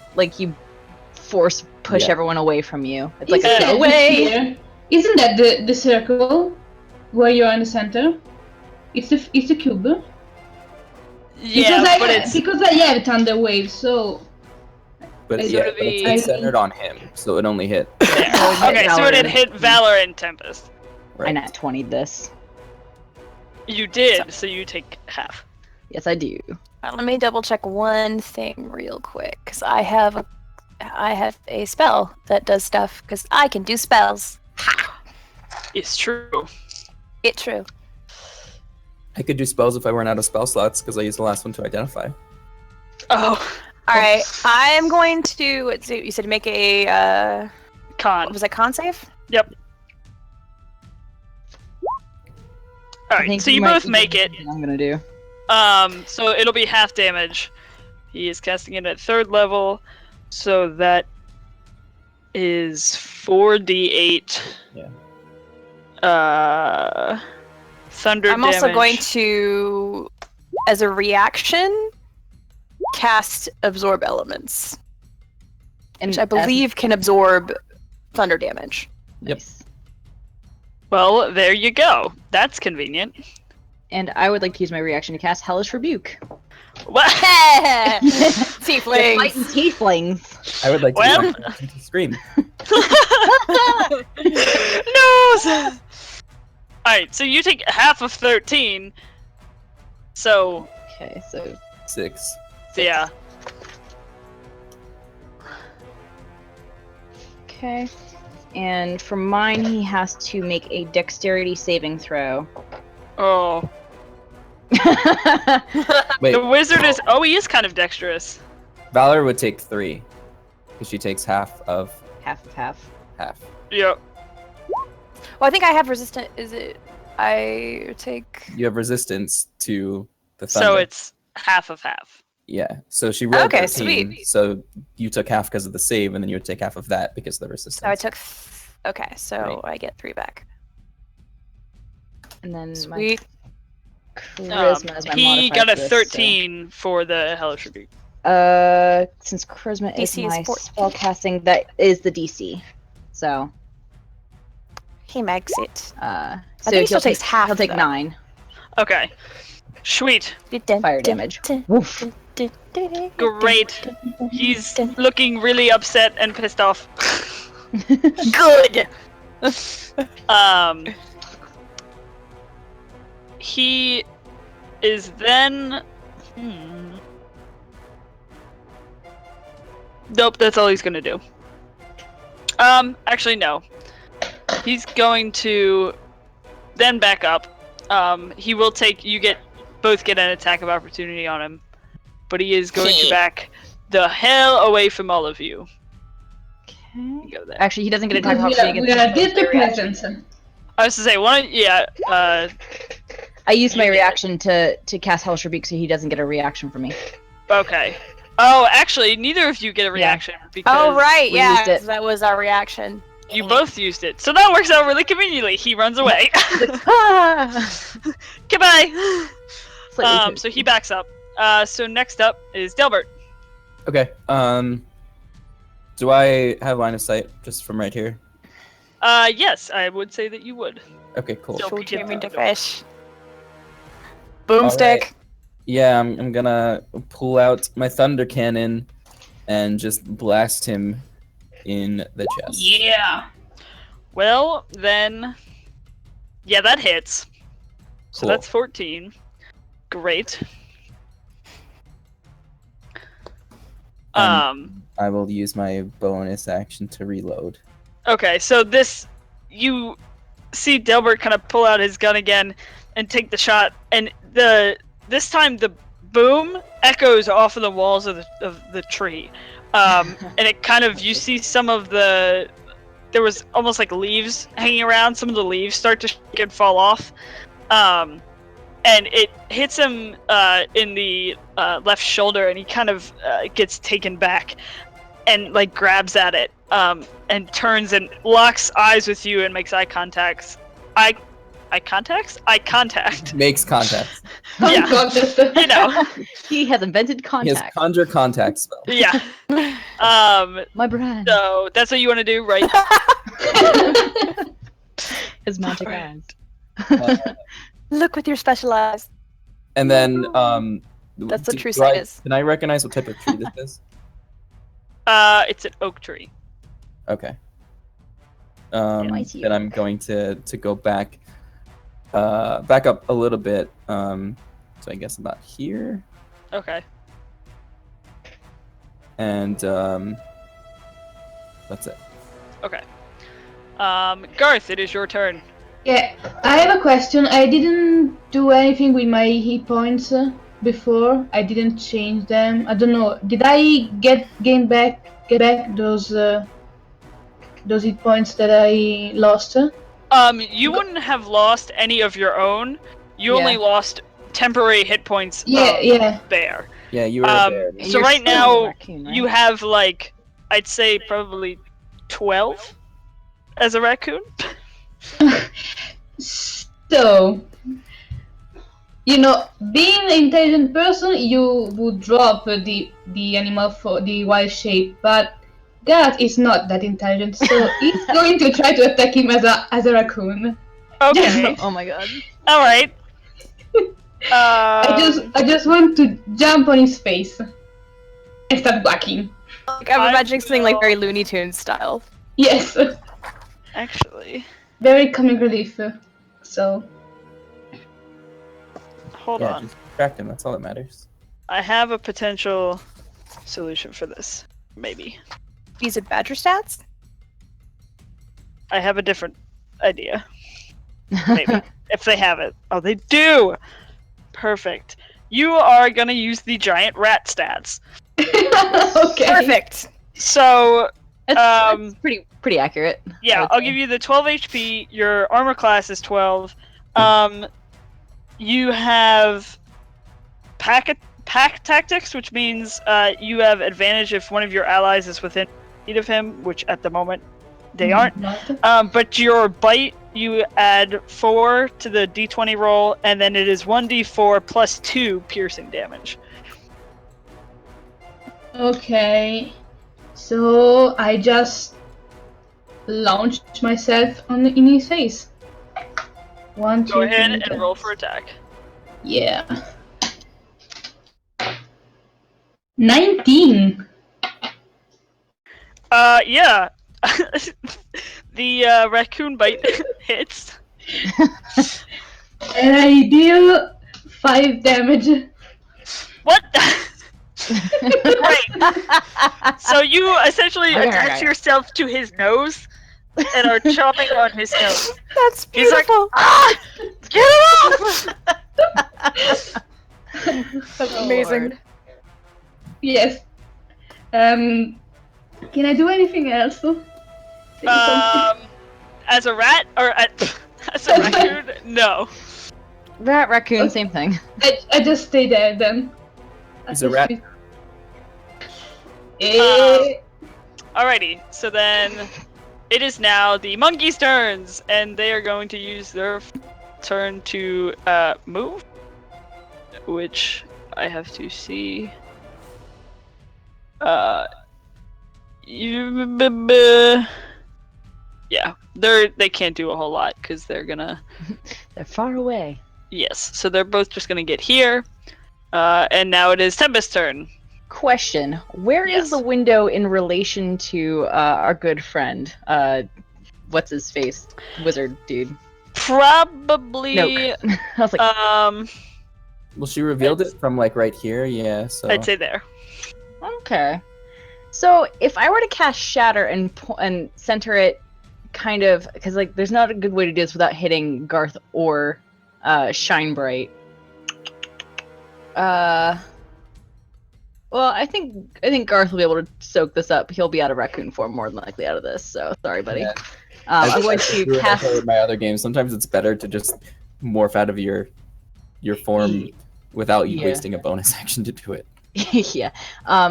force push Yeah. everyone away from you. It's like Isn't get that away. here? Isn't that the circle where you're in the center? It's the cube. Yeah, Because I have thunder wave, so But It's yeah, gonna but be- it's centered on him, so it only hit. there. Oh, it hit Okay, so Valor. it hit Valor and Tempest. I Right. nat 20'd this. You did, so you take half. Yes, I do. Let me double check one thing real quick, because I have a spell that does stuff, because I can do spells. It's true. It's true. I could do spells if I weren't out of spell slots because I used the last one to identify. Oh, All right, I am going to. You said make a. con. What was that? Con save. All I right, think so you you might both be make doing it. what I'm gonna do. So it'll be half damage. He is casting it at 3rd level, so that is 4d8. Yeah. Thunder I'm damage. also going to, as a reaction, cast Absorb Elements, which I believe can absorb thunder damage. Yep. Nice. Well, there you go. That's convenient. And I would like to use my reaction to cast Hellish Rebuke. What? Tieflings. Fighting tieflings. I would like to Well- scream. No. Alright, so you take half of 13. So, Okay, so 6. yeah. okay. And for mine, he has to make a dexterity saving throw. Oh. Wait, The wizard is. Oh, he is kind of dexterous. Valor would take 3 because she takes half of half of half. half. Yep. Well, I think I have resistant. Is it? I take. You have resistance to the thunder. So it's half of half. Yeah. So she rolled Okay, 13. sweet. So you took half because of the save, and then you would take half of that because of the resistance. So I took. Okay, so I get 3 back. And then Sweet. my charisma is my He modifier got a for this, 13 for the hellish rebuke. so. Since charisma is DC is my 14. spellcasting, that is the DC. So. He makes it. So think he still takes half, He'll take though. 9 Okay. Sweet. fire damage. Woof. Great. He's looking really upset and pissed off. Good. He is then. Nope, that's all he's gonna do. Actually, no. He's going to then back up. He will take. Both get an attack of opportunity on him, but he is going to back the hell away from all of you. Okay. Go there. Actually, he doesn't get attack of Because opportunity we against are his the reaction. presence. I was to say I used my You- reaction to cast Hellish Rebuke, so he doesn't get a reaction from me. Okay. Oh, actually, neither of you get a reaction because Oh right, we yeah, used it. that was our reaction. you both used it. So that works out really conveniently. He runs away. Ah! Goodbye. Slightly So he backs up. So next up is Delbert. Okay. Do I have line of sight just from right here? Yes, I would say that you would. Okay, cool. Still Shoot peeking him through in the the door. face. Boomstick. Yeah, I'm gonna pull out my thunder cannon and just blast him in the chest. Yeah. Well, then, yeah, that hits. So Cool. that's 14. Great. I will use my bonus action to reload. Okay, so you see Delbert kind of pull out his gun again and take the shot, and this time the boom echoes off of the walls of the tree, and it kind of, you see some of there was almost like leaves hanging around. Some of the leaves start to shake and fall off, and it hits him in the left shoulder, and he kind of gets taken back and like grabs at it, and turns and locks eyes with you and makes eye contact. Eye contact. Makes contact. Yeah. Contest. You know. He has invented He has contact. conjure contact spell. Yeah. My brand. So that's what you want to do, right? His magic eyes. Look with your special eyes. And then That's what true do I- sight is. Can I recognize what type of tree this is? It's an oak tree. Okay. I see. Then I'm going to go back up a little bit. So I guess about here. Okay. And that's it. Okay. Garth, it is your turn. Yeah, I have a question. I didn't do anything with my hit points before. I didn't change them. I don't know. Did I get back those hit points that I lost? You wouldn't have lost any of your own. You Yeah. only lost temporary hit points. Yeah. Bear. Yeah, you were a bear. And So you're right still a now, raccoon, right? you have like, I'd say probably 12 as a raccoon. So, being an intelligent person, you would drop the animal for the wild shape, but Garth is not that intelligent, so he's going to try to attack him as a raccoon. Okay. Oh my god. All right. I just want to jump on his face and start whacking. Like, I'm I imagining something like will- very Looney Tunes style. Yes, Actually, very comic relief. So, hold Yeah, on. just distract him. That's all that matters. I have a potential solution for this. Maybe. Use it badger stats? I have a different idea. Maybe. If they have it. Oh, they do! Perfect. You are gonna use the giant rat stats. Okay. Perfect. So, It's pretty accurate. I yeah, would I'll say. give you the 12 HP. Your armor class is 12. You have pack tactics, which means you have advantage if one of your allies is within feet of him, which at the moment they aren't. But your bite, you add 4 to the d20 roll, and then it is 1d4 plus 2 piercing damage. Okay. So I just launched myself in his face. 1, 2, Go ahead 3. and roll for attack. Yeah. 19. Yeah. The raccoon bite hits. And I deal 5 damage. What? Great. So you essentially attach yourself to his nose and are chomping on his nose. That's He's like, beautiful. ah! Get it off! That's Oh, amazing. Lord. Yes. Can I do anything else? As a rat or as a raccoon? No. Rat, raccoon, Okay. same thing. I just stay there then. He's a rat. Alrighty, so then it is now the monkeys' turns, and they are going to use their turn to move, which I have to see. Yeah, they can't do a whole lot because they're gonna. They're far away. Yes, so they're both just gonna get here, and now it is Tempest's turn. Question: Where is Yes. the window in relation to our good friend? What's his face? Wizard dude. Probably. Nope. I was like, Well, she revealed it from like right here. Yeah. So I'd say there. okay. So if I were to cast Shatter and center it, kind of, because like there's not a good way to do this without hitting Garth or Shine Bright. Well, I think Garth will be able to soak this up. He'll be out of raccoon form more than likely out of this. So sorry, buddy. Yeah. I'm going to cast. my other games. Sometimes it's better to just morph out of your form without you Yeah. wasting a bonus action to do it. Yeah.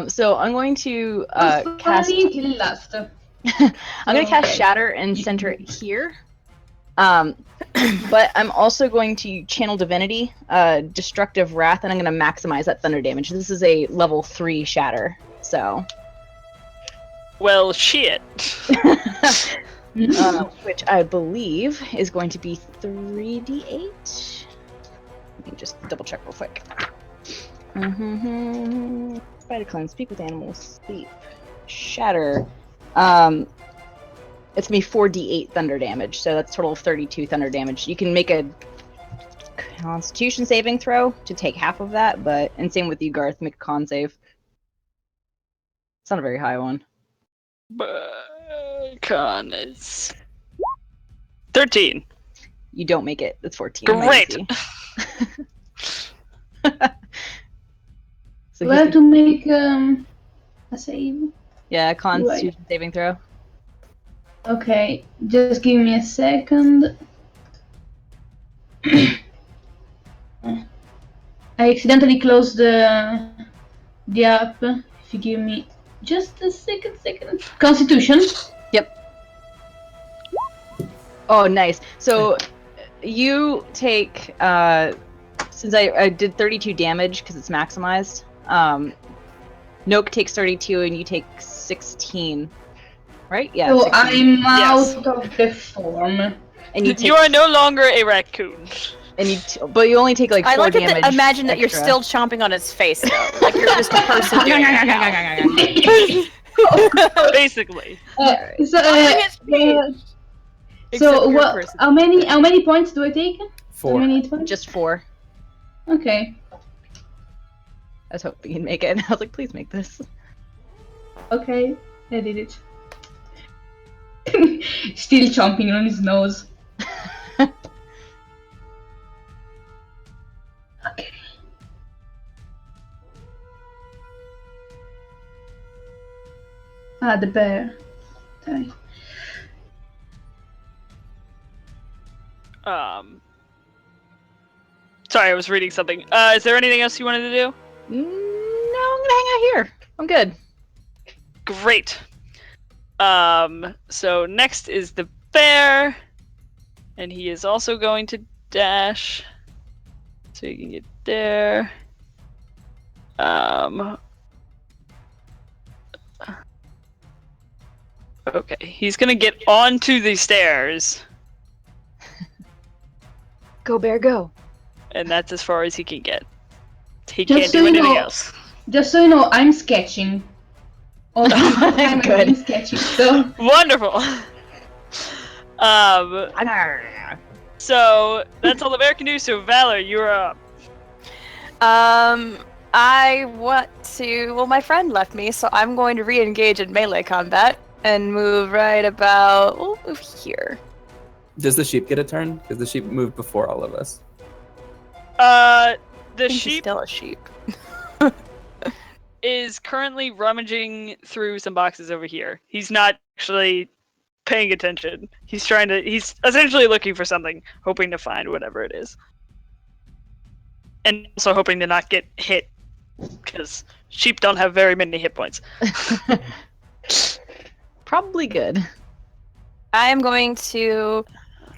So I'm going to cast. I'm going to cast Shatter and center it here. But I'm also going to channel Divinity, Destructive Wrath, and I'm going to maximize that thunder damage. This is a level 3 Shatter, so. Well, shit. Which I believe is going to be 3d8. Let me just double check real quick. Spider cleanse, speak with animals, sleep, shatter. It's gonna be 4d8 thunder damage, so that's a total of 32 thunder damage. You can make a Constitution saving throw to take half of that, and same with you, Garth. Make a con save. It's not a very high one. Con is 13. You don't make it. It's 14. Great. So Do I have to make a save? yeah, Constitution saving throw. Okay, just give me a second. I accidentally closed the app. If you give me just a second. Constitution. Yep. Oh, nice. So you take since I did 32 damage because it's maximized. Noak takes 32 and you take 16. Right? Yeah. So 16. I'm Yes. out of the form. And you take, You are no longer a raccoon. and but you only take like 4 I like damage. to imagine that you're extra. still chomping on his face, though. Like you're just a person doing it now. Basically. So what? How many points do I take? 4. How many points? Just 4. Okay. I was hoping you'd make it. I was like, please make this. Okay, I did it. Still chomping on his nose. Okay. The bear. Sorry. Sorry, I was reading something. Is there anything else you wanted to do? No, I'm gonna hang out here. I'm good. Great. So next is the bear, and he is also going to dash, so you can get there. Okay, he's gonna get onto the stairs, Go, bear, go. and that's as far as he can get. He Just can't so do you anything know- else. Just so you know, I'm sketching. All the time Good. I've been sketching, so... Wonderful. So that's all the bear can do. So Valor, you're up. I want to. Well, my friend left me, so I'm going to re-engage in melee combat and move right about. We'll move here. Does the sheep get a turn? Because the sheep moved before all of us. The I think he's sheep still a sheep. is currently rummaging through some boxes over here. He's not actually paying attention. He's essentially looking for something, hoping to find whatever it is. And also hoping to not get hit, because sheep don't have very many hit points. Probably good. I am going to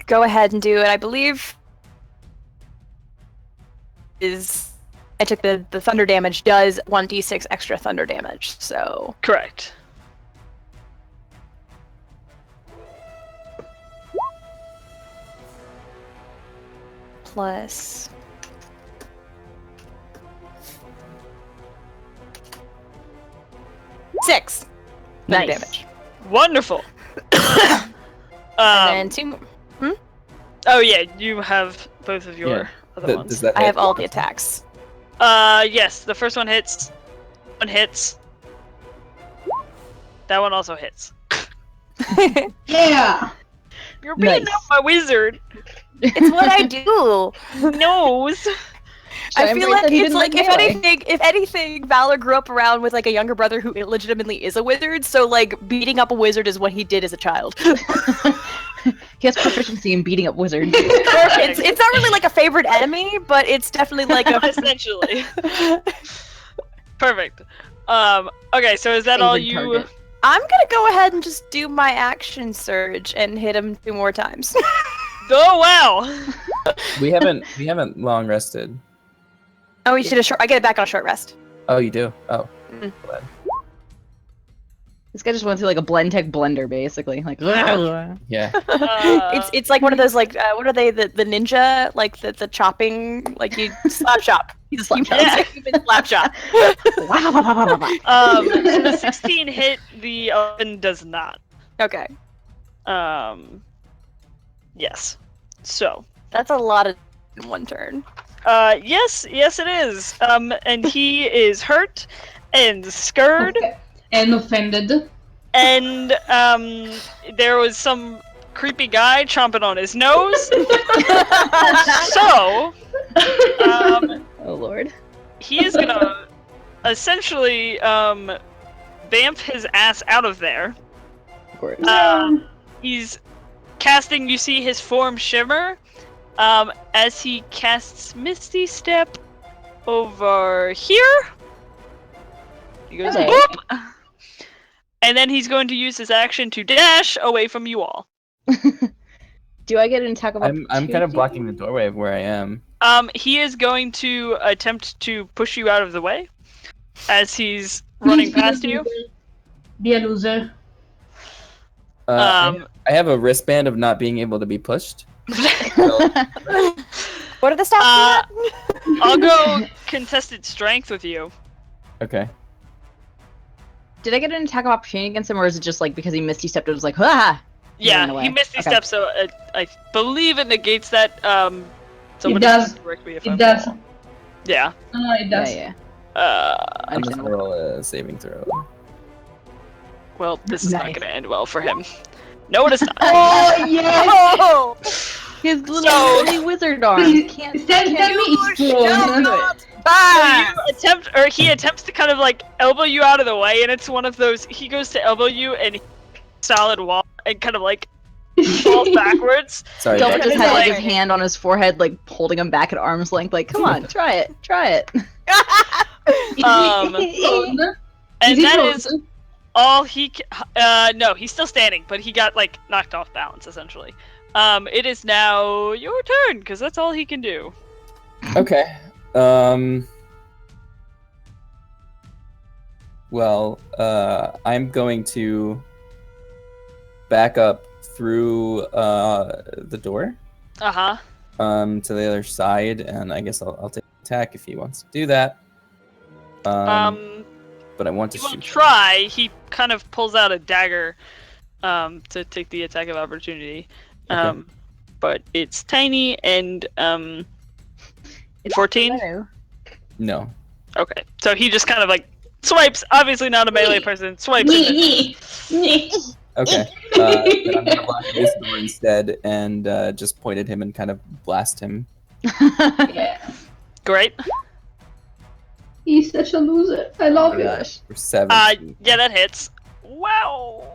go ahead and do it. I believe I took the thunder damage does 1d6 extra thunder damage. So Correct. plus 6 thunder Nice. damage. Wonderful. And then 2 more. Oh yeah, you have both of your other ones. Does that I hit? have all the attacks. Yes, the first one hits. One hits. That one also hits. Yeah! You're beating Nice. up my wizard. It's what I do. Nose. I Should feel embrace like that he it's didn't like melee? if anything, Valor grew up around with like a younger brother who legitimately is a wizard. So like beating up a wizard is what he did as a child. He has proficiency in beating up wizards. It's not really like a favorite enemy, but it's definitely like a Essentially. Perfect. Okay, so is that all Favorite you? target. I'm gonna go ahead and just do my action surge and hit him 2 more times. Oh wow! We haven't long rested. Oh, you should have I get it back on a short rest. Oh, you do? Oh. Mm. Glad. This guy just went through like a blend tech blender, basically. Like, Yeah. It's like one of those like what are they the ninja like the chopping like you slap chop. he's a slap shot. Yeah. Slap chop. So the 16 hit, the 11 does not. Okay, Yes. So, that's a lot of in one turn. yes, it is. And he is hurt and scared, Okay. And offended. and there was some creepy guy chomping on his nose. So, Oh lord. he is gonna essentially vamp his ass out of there. Of course. He's casting, you see his form shimmer as he casts Misty Step over here. He goes Hello. boop! And then he's going to use his action to dash away from you all. Do I get an attack of I'm kind of blocking the doorway of where I am. He is going to attempt to push you out of the way as he's running past you. Be a loser. I have a wristband of not being able to be pushed. What are the stats? I'll go contested strength with you. Okay. Did I get an attack of opportunity against him, or is it just like because he misty stepped, it was like, ha! He ran Yeah, away. he missed these Okay. steps, so I believe it negates that. Somebody does. can correct me if It I'm does. wrong. Yeah. It does. Yeah, I'm just Understandable. gonna roll a saving throw. Well, this is not Nice. going to end well for him. No, it is not. Oh yes! Oh! His little So- mini wizard arms can't. Tell me it's shall wrong. not So pass! you attempt, or he attempts to kind of like elbow you out of the way, and it's one of those. He goes to elbow you, and solid wall, and kind of like falls backwards. Sorry, Del Becca. just He's has like like- his hand on his forehead, like holding him back at arm's length. Like, come on, try it, try it. Um, Wrong. and it that wrong? is all he. No, he's still standing, but he got like knocked off balance essentially. It is now your turn because that's all he can do. Okay. Well, I'm going to back up through the door Uh huh. to the other side, and I guess I'll take an attack if he wants to do that. But I want to He won't shoot. try. He kind of pulls out a dagger, to take the attack of opportunity. Okay. But it's tiny and It's 14? hello. No. Okay, so he just kind of like swipes. Obviously not a melee person. Swipes. And misses. Okay. Then I'm gonna block this door instead, and just point at him and kind of blast him. Yeah. Great. He's such a loser. I Oh love my it. gosh. For 7. Yeah, that hits. Wow,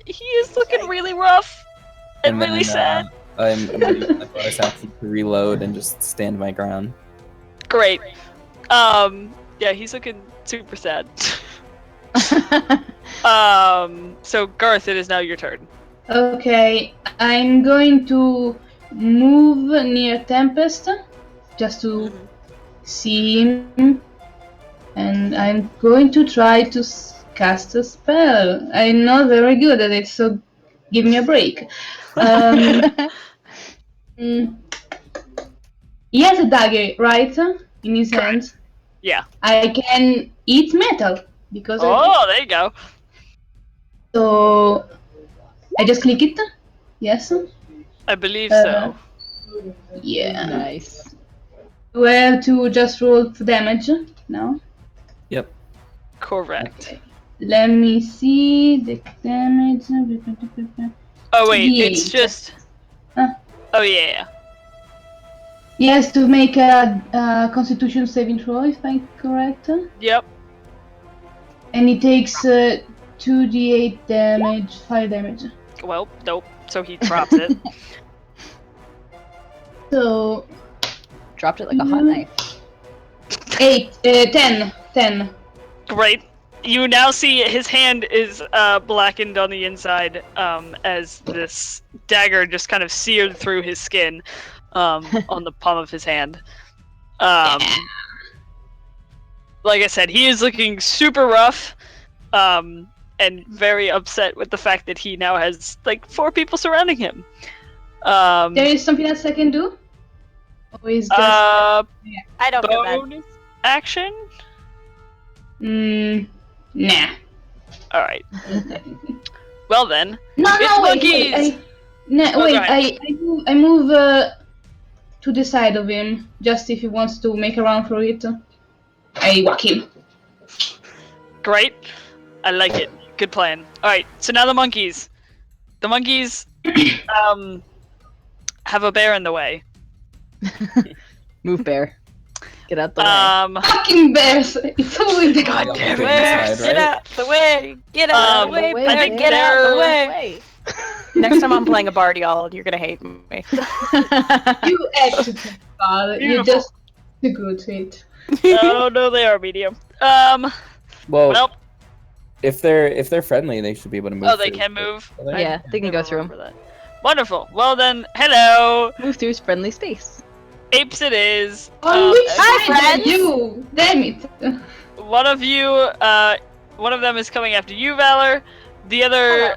he is looking really rough and really sad. I'm gonna use my bonus action to reload and just stand my ground. Great. Yeah, he's looking super sad. So Garth, it is now your turn. Okay, I'm going to move near Tempest just to see him, and I'm going to try to cast a spell. I'm not very good at it, so give me a break. He has a dagger, right, in his Correct. hand. Yeah. I can eat metal because Oh, there you go. so I just click it. Yes. I believe so. Yeah. Nice. Do I have to just roll for damage? No? Yep. Correct. Okay. Let me see the damage. Oh wait, D8. it's just. Huh. Oh yeah. He has to make a Constitution saving throw, if I'm correct. Yep. And he takes 2d8 damage, 5 damage. Well, nope. So he drops it. So Dropped it like a hot knife. 10. Great. You now see his hand is blackened on the inside, as this dagger just kind of seared through his skin, on the palm of his hand. Like I said, he is looking super rough, and very upset with the fact that he now has like 4 people surrounding him. There is something else I can do? Or is just I don't feel bad. Bonus action. nah. All right. Well then, No, It's no, monkeys! No, Oh, wait, go ahead. I move to the side of him, just if he wants to make a run for it. I whack him. great. I like it. Good plan. All right. So now the monkeys. The monkeys, have a bear in the way. Move, bear. Get out the way. Fucking bears! It's always the God Okay, damn inside, it! right? Get out the way! Get out the way! Wait, I Better think get out the they're- way! Next time I'm playing a bard, y'all, you're gonna hate me. You actually father. You're Beautiful. just too good to it. Oh no, they are medium. Well, Well, if they're friendly, they should be able to move. oh, they through can the- move. I- Yeah, they can go Never through 'em. remember that. Wonderful. Well then, hello, Move through his friendly space. apes. It is. On which Hi, side are friends. you? Damn it! One of you, one of them is coming after you, Valor. The other,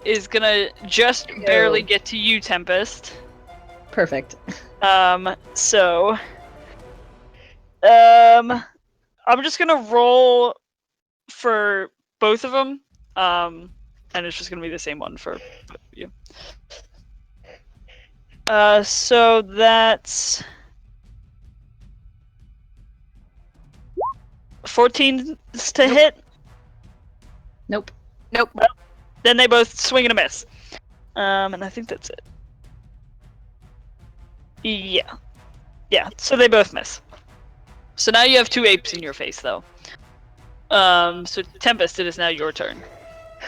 is gonna just barely get to you, Tempest. Perfect. So, I'm just gonna roll for both of them, and it's just gonna be the same one for both of you. So that's 14 to hit. Nope. Nope. Then they both swing and a miss. And I think that's it. Yeah. Yeah, so they both miss. So now you have 2 apes in your face, though. So Tempest, it is now your turn.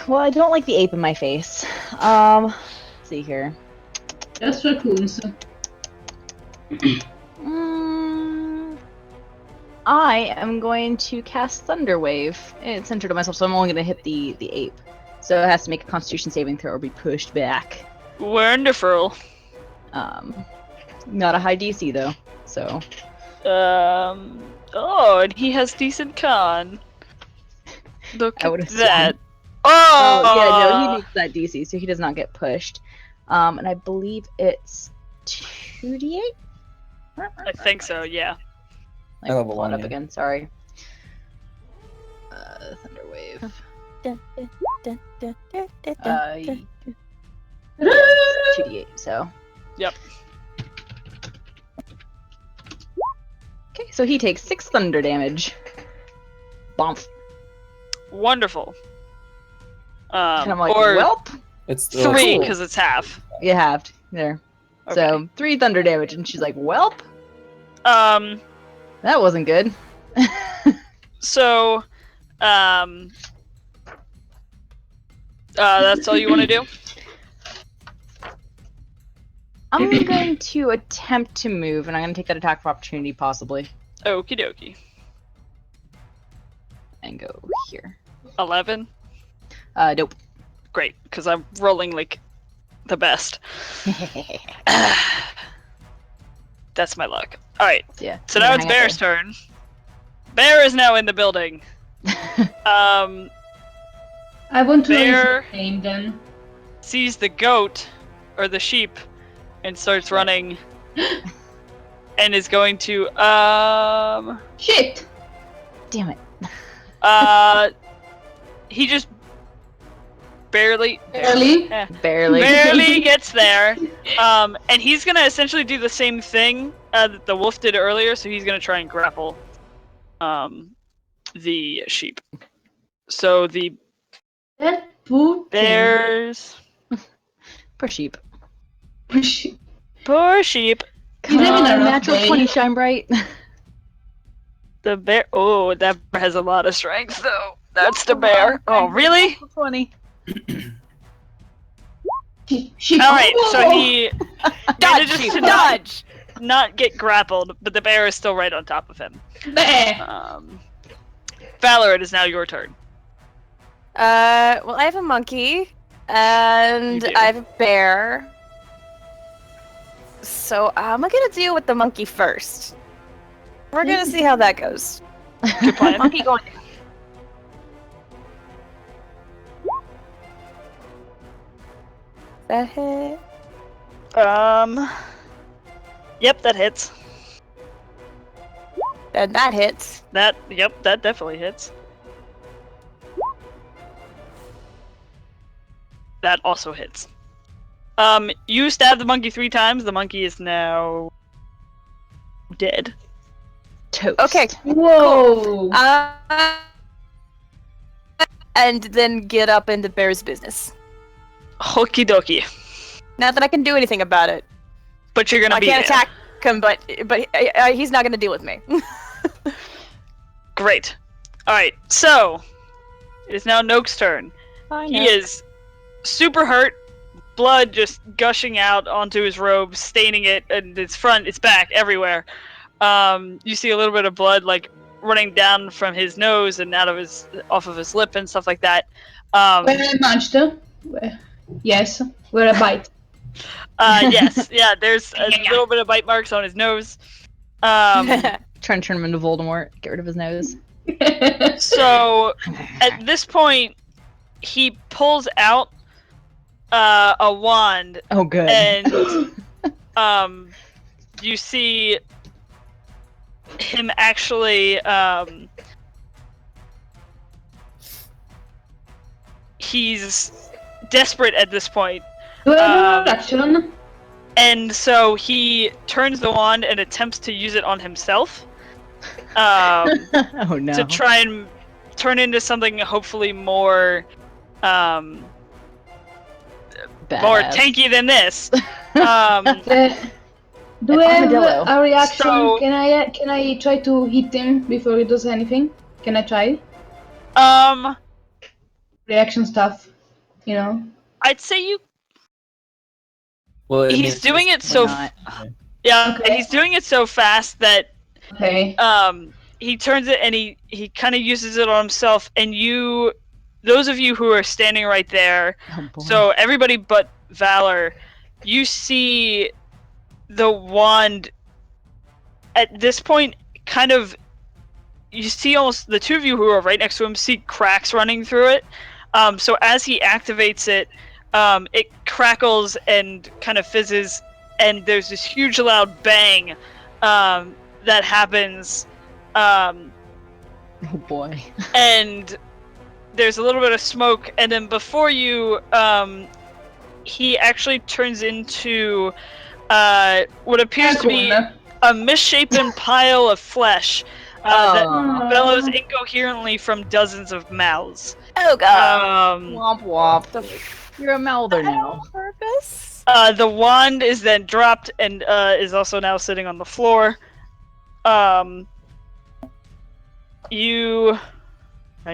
Well, I don't like the ape in my face. Let's see here. Just raccoons. I am going to cast Thunder Wave. It's centered on myself, so I'm only going to hit the ape. So it has to make a Constitution saving throw or be pushed back. Wonderful. Not a high DC though, so. Oh, and he has decent con. Look I would at assume. that. Oh Oh! yeah, no, he makes that DC, so he does not get pushed. And I believe it's 2d8. I think so, yeah. Like, I level pull it 1, up yeah. again. Sorry. Thunder Wave. Yeah, 2d8. So. Yep. Okay, so he takes 6 thunder damage. Bomp. Wonderful. And I'm like, or welp. It's 3, cool. because it's half. You halved there. Okay. So 3 thunder damage, and she's like, welp. Um, That wasn't good. so, that's all you want to do? I'm going to attempt to move, and I'm going to take that attack of opportunity, possibly, Okie dokie. and go here. 11? Nope. Great, because I'm rolling like the best. That's my luck. Alright, Yeah. so now it's Bear's turn. Bear is now in the building. I want to Bear- raise the name then. Sees the goat, or the sheep, and starts running. And is going to, Shit! Damn it. he just barely Barely. barely gets there. And he's gonna essentially do the same thing that the wolf did earlier, so he's gonna try and grapple the sheep. So the That poor bears Poor sheep. thing. poor sheep. He's having a rough Natural day. 20 shine bright. The bear that bear has a lot of strength though. That's the bear. Oh really? 20. She Alright, so he Dodge, manages sheep, to dodge! not get grappled, but the bear is still right on top of him. Bleh. Valor, it is now your turn. Well, I have a monkey, and You do. I have a bear. So I'm gonna deal with the monkey first. We're gonna see how that goes. Good plan. Monkey going down. That hit. Yep, that hits. Then that hits. That definitely hits. That also hits. You stab the monkey 3 times. The monkey is now dead. Toast. Okay. Whoa! And then get up into Bear's business. Okie dokie. Not that I can do anything about it. But you're gonna I be can't there. attack him, but he's not gonna deal with me. Great. Alright, so it is now Noak's turn. He is super hurt, blood just gushing out onto his robe, staining it, and its front, its back, everywhere. You see a little bit of blood like running down from his nose and off of his lip and stuff like that. Where I munched? Yes, where I bite. Yes, yeah, there's a little bit of bite marks on his nose. Trying to turn him into Voldemort. Get rid of his nose. So at this point, he pulls out a wand, Oh, good. and you see him actually he's desperate at this point. Do I have an action? And so he turns the wand and attempts to use it on himself. Oh no. to try and turn into something hopefully more more Badass. tanky than this. Do An I have armadillo. a reaction? So- Can I try to hit him before he does anything? Can I try? Reaction stuff, you know? I'd say you. Well, I mean, He's doing it Why so. not? Yeah, Okay. he's doing it so fast that Okay. he turns it and he kind of uses it on himself. And those of you who are standing right there, Oh boy. so everybody but Valor, you see the wand at this point kind of. You see almost the two of you who are right next to him see cracks running through it. So as he activates it, it crackles and kind of fizzes, and there's this huge loud bang that happens, Oh boy. and there's a little bit of smoke, and then before you, he actually turns into what appears to be a misshapen pile of flesh that Aw. bellows incoherently from dozens of mouths. Oh god. Womp womp. You're a mouther now. On purpose? The wand is then dropped and is also now sitting on the floor. I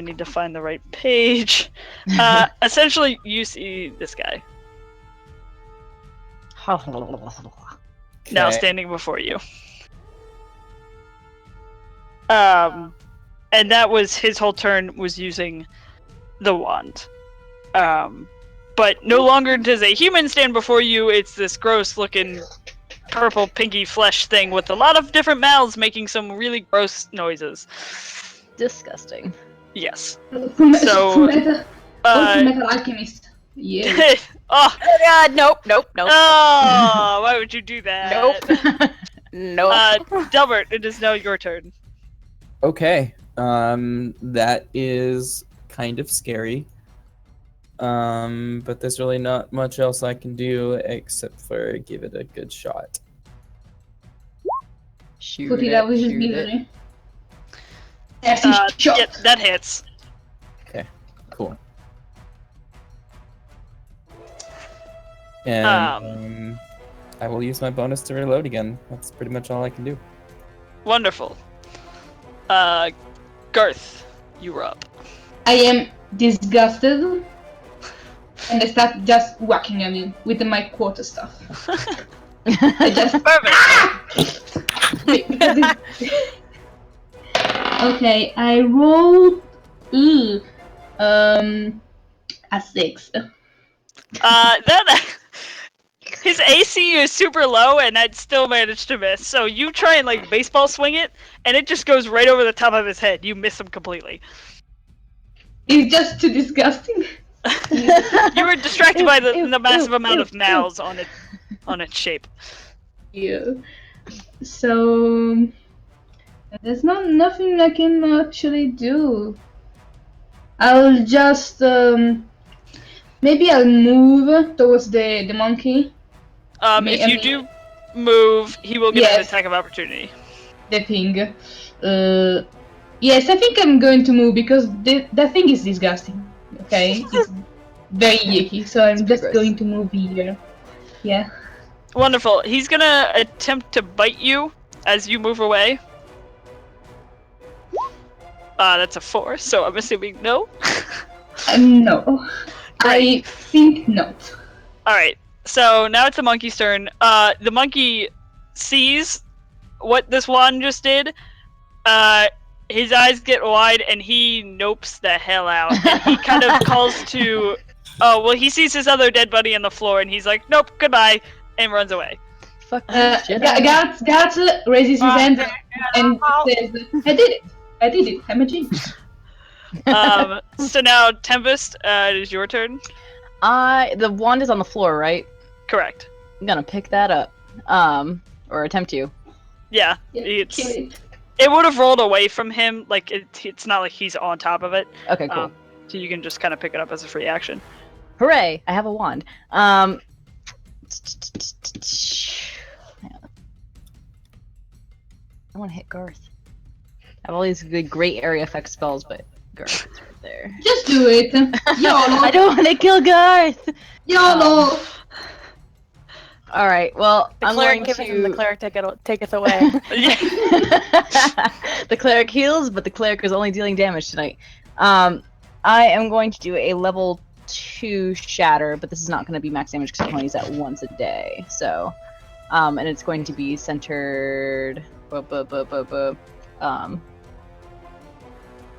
need to find the right page. Essentially, you see this guy now Okay. standing before you. And that was his whole turn, was using the wand. But no longer does a human stand before you. It's this gross-looking purple, pinky flesh thing with a lot of different mouths making some really gross noises. Disgusting. Yes. Full So, metal alchemist. Yeah. oh, Oh god, nope. oh, why would you do that? Nope. Delbert, it is now your turn. Okay. That is kind of scary. But there's really not much else I can do except for give it a good shot. Shoot Put it out with his shoot it. misery. Nasty shot. Yeah, that hits. Cool. And I will use my bonus to reload again. That's pretty much all I can do. Wonderful. Garth, you were up. I am disgusted, and I start just whacking at him with my quarter stuff. I just Perfect. Okay, I rolled a 6. That his AC is super low, and I'd still managed to miss. So you try and like baseball swing it, and it just goes right over the top of his head. You miss him completely. It's just too disgusting. You were distracted by the massive ew, amount of ew. mouths on its shape. Yeah. So there's nothing I can actually do. I'll just maybe I'll move towards the monkey. If you do move, he will get an attack of opportunity. The thing. Yes, I think I'm going to move because the thing is disgusting. Okay, it's very yucky. So I'm just gross. going to move here. Yeah. Wonderful. He's gonna attempt to bite you as you move away. That's a 4, so I'm assuming no. No. I think not. Alright, so now it's the monkey's turn. The monkey sees what this wand just did. His eyes get wide and he nopes the hell out. And he kind of calls to... Oh, well, he sees his other dead buddy on the floor and he's like, nope, goodbye, and runs away. Fuck this shit. Gats raises his hand and says, I did it. I'm a genius. So now, Tempest, it is your turn. The wand is on the floor, right? Correct. I'm gonna pick that up. Or attempt to. Yeah, Kill it. it would have rolled away from him. Like it's not like he's on top of it. Okay, cool. So you can just kind of pick it up as a free action. Hooray! I have a wand. I want to hit Garth. have all these good, great area effect spells, but Garth is right there. Just do it. YOLO. I don't want to kill Garth. YOLO. All right. Well, The I'm cleric going giveth and the to. cleric taketh away. The cleric heals, but the cleric is only dealing damage tonight. I am going to do a level 2 shatter, but this is not going to be max damage because I can only use that once a day. So, and it's going to be centered,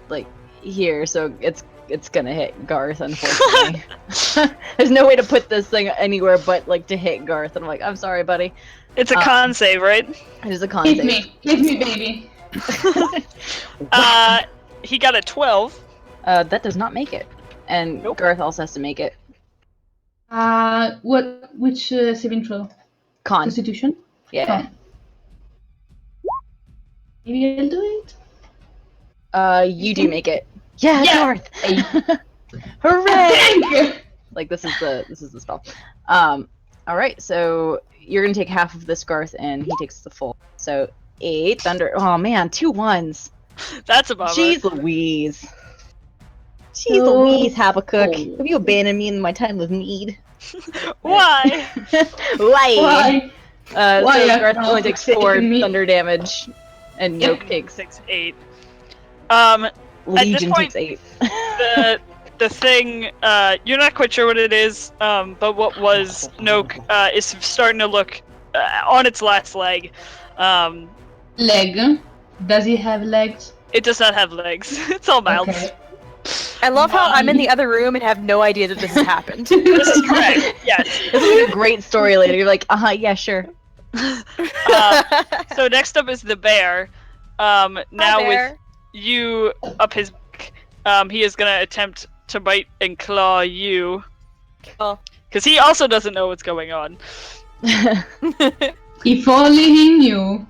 like here. So it's gonna hit Garth, unfortunately. There's no way to put this thing anywhere but like to hit Garth, and I'm like, I'm sorry, buddy. It's a con save, right? It is a con Hit save. me, baby. He got a 12. That does not make it, and Nope. Garth also has to make it. Which saving throw? Con. Constitution? Yeah. Con. Maybe I'll do it. You do make it. Yeah, Yeah. Garth. Hooray! Thank you. Like this is the spell. All right, so you're gonna take half of this, Garth, and he takes the full. So 8 thunder. Oh man, 2 1s. That's a bummer. Jeez Louise. Jeez So Louise, Habakkuk. cold. Have you abandoned me in my time of need? Why? Why? Why? Why So are Garth you only takes taking 4 me? thunder damage, and Yep. Noke takes 6, 8. Legion point- takes 8. The thing, you're not quite sure what it is, but what was Noke is starting to look on its last leg. Leg. Does he have legs? It does not have legs. It's all mouths. Okay. I love how I'm in the other room and have no idea that this has happened. This is correct. Yes. This is a great story later. You're like, yeah, sure. So next up is the bear. Now Hi, bear. with you up his back, he is gonna attempt to bite and claw you. Cool. Because he also doesn't know what's going on. If only he knew.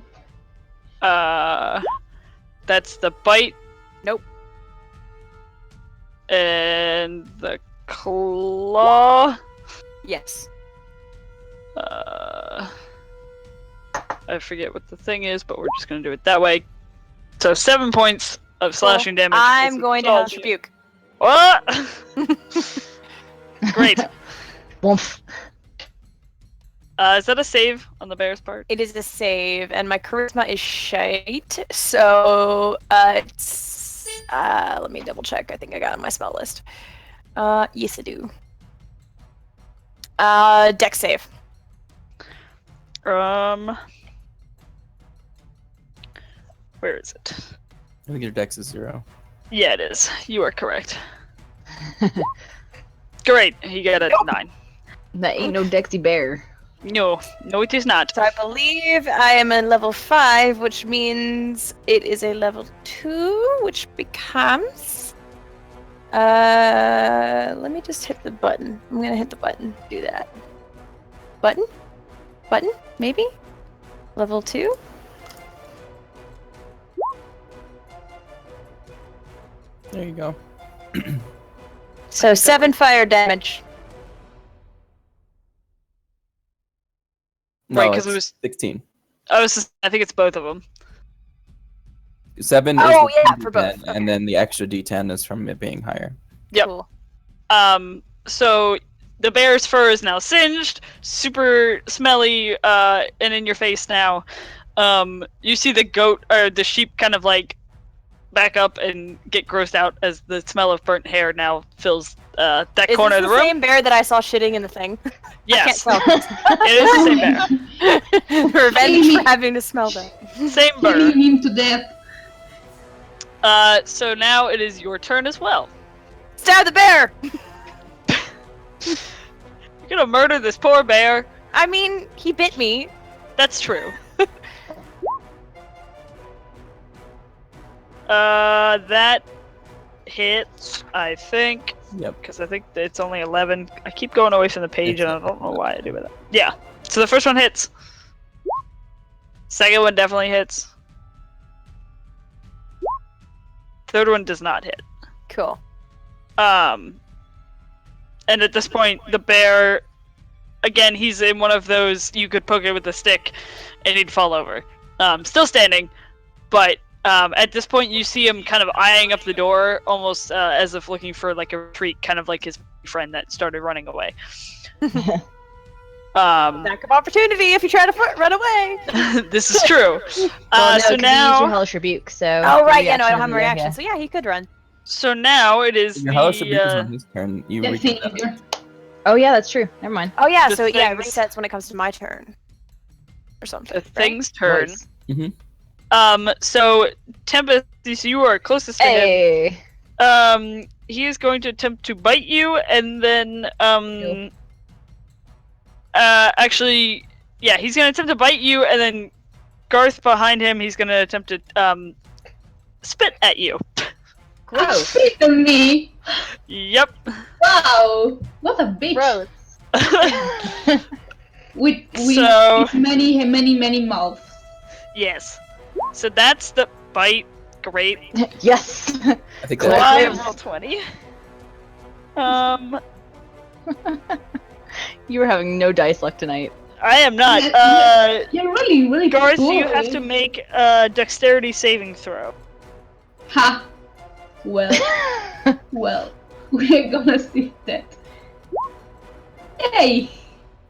That's the bite. Nope. And the claw. Yes. I forget what the thing is, but we're just gonna do it that way. So 7 points of slashing damage. I'm as it going to claws Hellish you. Rebuke. What? Great. Woof. Is that a save on the bear's part? It is a save, and my charisma is shite, so it's let me double check. I think I got it on my spell list. Yes I do. Dex save. Where is it? I think your dex is 0. Yeah, it is. You are correct. Great. He got a 9. That ain't no Dexy bear. No, it is not. So I believe I am a level 5, which means it is a level 2, which becomes... let me just hit the button. I'm gonna hit the button. Do that. Button? Button? Maybe? Level 2? There you go. So 7 fire damage. No, Right, 'cause it's it was- 16. I think it's both of them. 7 is Oh, the yeah, D10, for both. Okay. and then the extra D10 is from it being higher. Yep. Cool. So the bear's fur is now singed, super smelly, and in your face now. You see the goat or the sheep kind of like back up and get grossed out as the smell of burnt hair now fills that Is corner this of the the room. same bear that I saw shitting in the thing? Yes, I can't it is the same bear. Revenge for having to smell that. Same Killing bird. him to death. So now it is your turn as well. Stab the bear! You're gonna murder this poor bear. I mean, he bit me. That's true. That hits, I think, Yep. because I think it's only 11. I keep going away from the page, and I don't know why I do that. Yeah. So the first one hits. Second one definitely hits. Third one does not hit. Cool. And at this point, the bear, again, he's in one of those, you could poke it with a stick and he'd fall over. Still standing, but At this point, you see him kind of eyeing up the door, almost as if looking for like a retreat, kind of like his friend that started running away. Lack of opportunity if you try to run away. This is true. Well, no, So 'cause he used now, your hellish rebuke, so. Oh your right, yeah, no, I reaction don't have a is- reaction, yeah. so yeah, he could run. so now it is Your hellish rebuke is the on his turn. You The reach thing. Oh yeah, that's true. Never mind. Oh yeah, The so yeah, it things- resets when it comes to my turn. Or something. the thing's turn. Voice. So Tempest, you are closest to him. Hey. He is going to attempt to bite you, and then actually, yeah, he's going to attempt to bite you, and then Garth behind him, he's going to attempt to spit at you. Oh, spit on me! Yep. Wow! What a bitch! Gross. With So- many mouths. Yes. So that's the bite. Great. Yes. I think Cool. that I Close. roll 20. You were having no dice luck tonight. I am not. You're really Garth, cool. you have to make a dexterity saving throw. Ha! Well, well, we're gonna see that. Hey!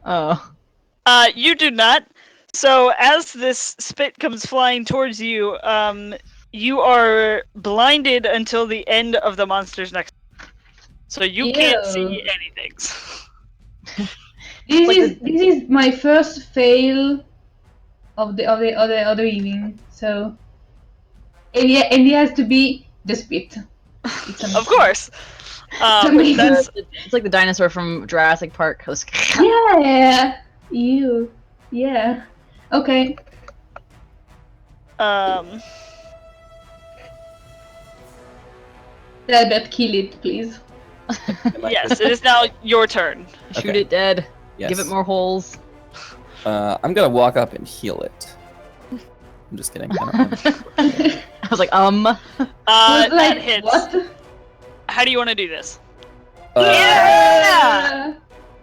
Oh. You do not. So as this spit comes flying towards you, you are blinded until the end of the monster's next. So you can't see Ew. anything. This is my first fail of the other evening. So, and it has to be the spit. It's Of course. Amazing. That's It's like the dinosaur from Jurassic Park. Goes, Yeah. You. Yeah. Okay. Albert, kill it, please. yes. It is now your turn. Shoot Okay. it dead. Yes. Give it more holes. I'm gonna walk up and heal it. I'm just kidding. I don't know. I was like, Was That like, hits. what? How do you want to do this? Yeah.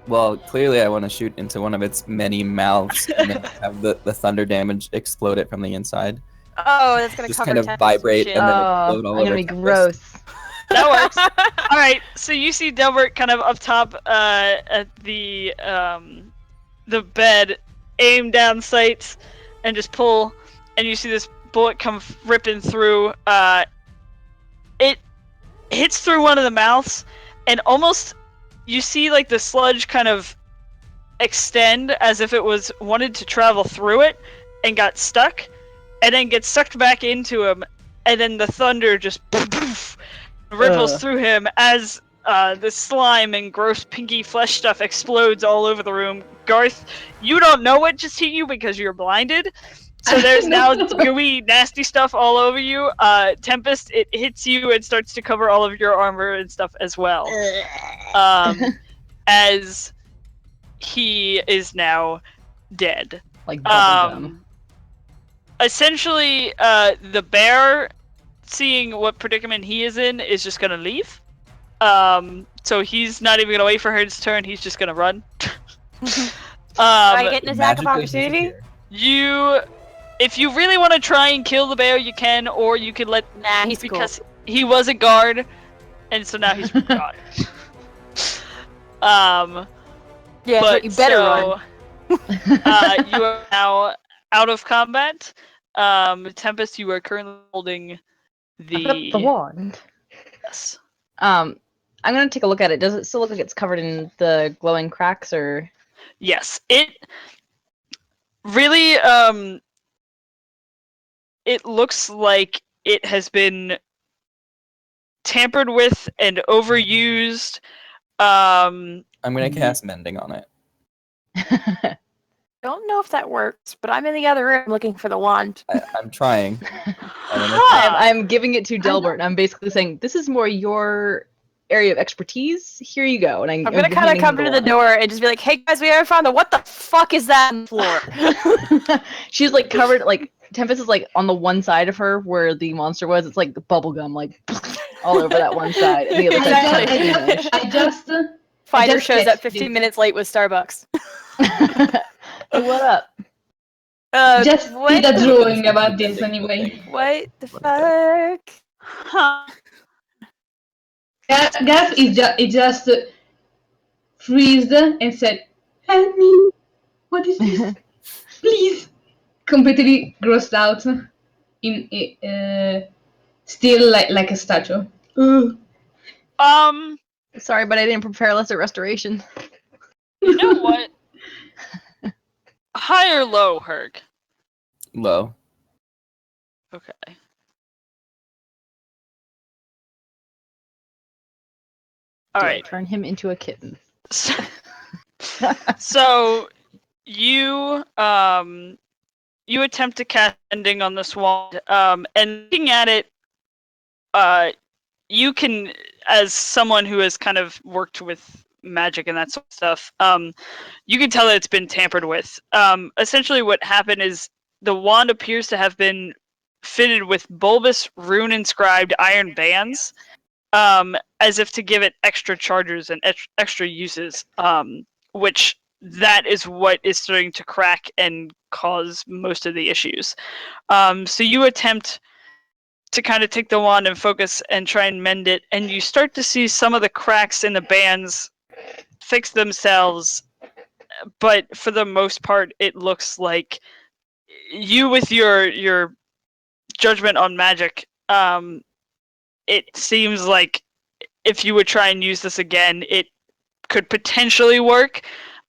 Well, clearly I want to shoot into one of its many mouths and then have the thunder damage explode it from the inside. Oh, that's gonna Just cover kind of Tempest's vibrate shit. and then oh, explode all I'm gonna over be Tempest. gross. That works. All right. So you see Delbert kind of up top at the bed, aim down sights, and just pull, and you see this bullet come ripping through. It hits through one of the mouths, and almost you see like the sludge kind of extend as if it was wanted to travel through it and got stuck, and then gets sucked back into him, and then the thunder just ripples through him as the slime and gross pinky flesh stuff explodes all over the room. Garth, you don't know what just hit you because you're blinded. So there's now gooey, nasty stuff all over you. Tempest, it hits you and starts to cover all of your armor and stuff as well. As he is now dead. Like bubblegum. Essentially, the bear, seeing what predicament he is in, is just gonna leave. So he's not even gonna wait for his turn. He's just gonna run. I get an attack of Magically opportunity? disappear. If you really want to try and kill the bear, you can, or you can let. Nah, he's cool. because he was a guard, and so now he's gone. Yeah, but you better run. You are now out of combat. Tempest, you are currently holding I put up the wand. Yes. I'm gonna take a look at it. Does it still look like it's covered in the glowing cracks, or? Yes. It really it looks like it has been tampered with and overused. I'm gonna cast mending on it. Don't know if that works, but I'm in the other room looking for the wand. I'm trying. I don't know if I'm giving it to Delbert, and I'm basically saying, "This is more your area of expertise. Here you go." And I'm gonna kind of come to the door and just be like, "Hey guys, we haven't found the what the fuck is that on the floor?" She's like covered, like Tempest is like on the one side of her where the monster was. It's like bubble gum, like all over that one side, and the other side's kind of cleanish. I just Fighter just shows up catch 15 this. minutes late with Starbucks. Hey, what up? Just what did a the, drawing It's about a this bending anyway. thing. what the What it does. fuck? Huh. Garth is just freezed and said, "Help me! What is this? Please!" Completely grossed out, still like a statue. Ugh. Sorry, but I didn't prepare lesser restoration. You know what? High or low, Herc? Low. Okay. All Do I right. turn him into a kitten? So you you attempt to cast ending on this wand, and looking at it, you can, as someone who has kind of worked with magic and that sort of stuff, you can tell that it's been tampered with. Essentially, what happened is the wand appears to have been fitted with bulbous rune-inscribed iron bands, as if to give it extra charges and extra uses, which that is what is starting to crack and cause most of the issues. So you attempt to kind of take the wand and focus and try and mend it, and you start to see some of the cracks in the bands fix themselves, but for the most part, it looks like you, with your judgment on magic, it seems like if you would try and use this again, it could potentially work,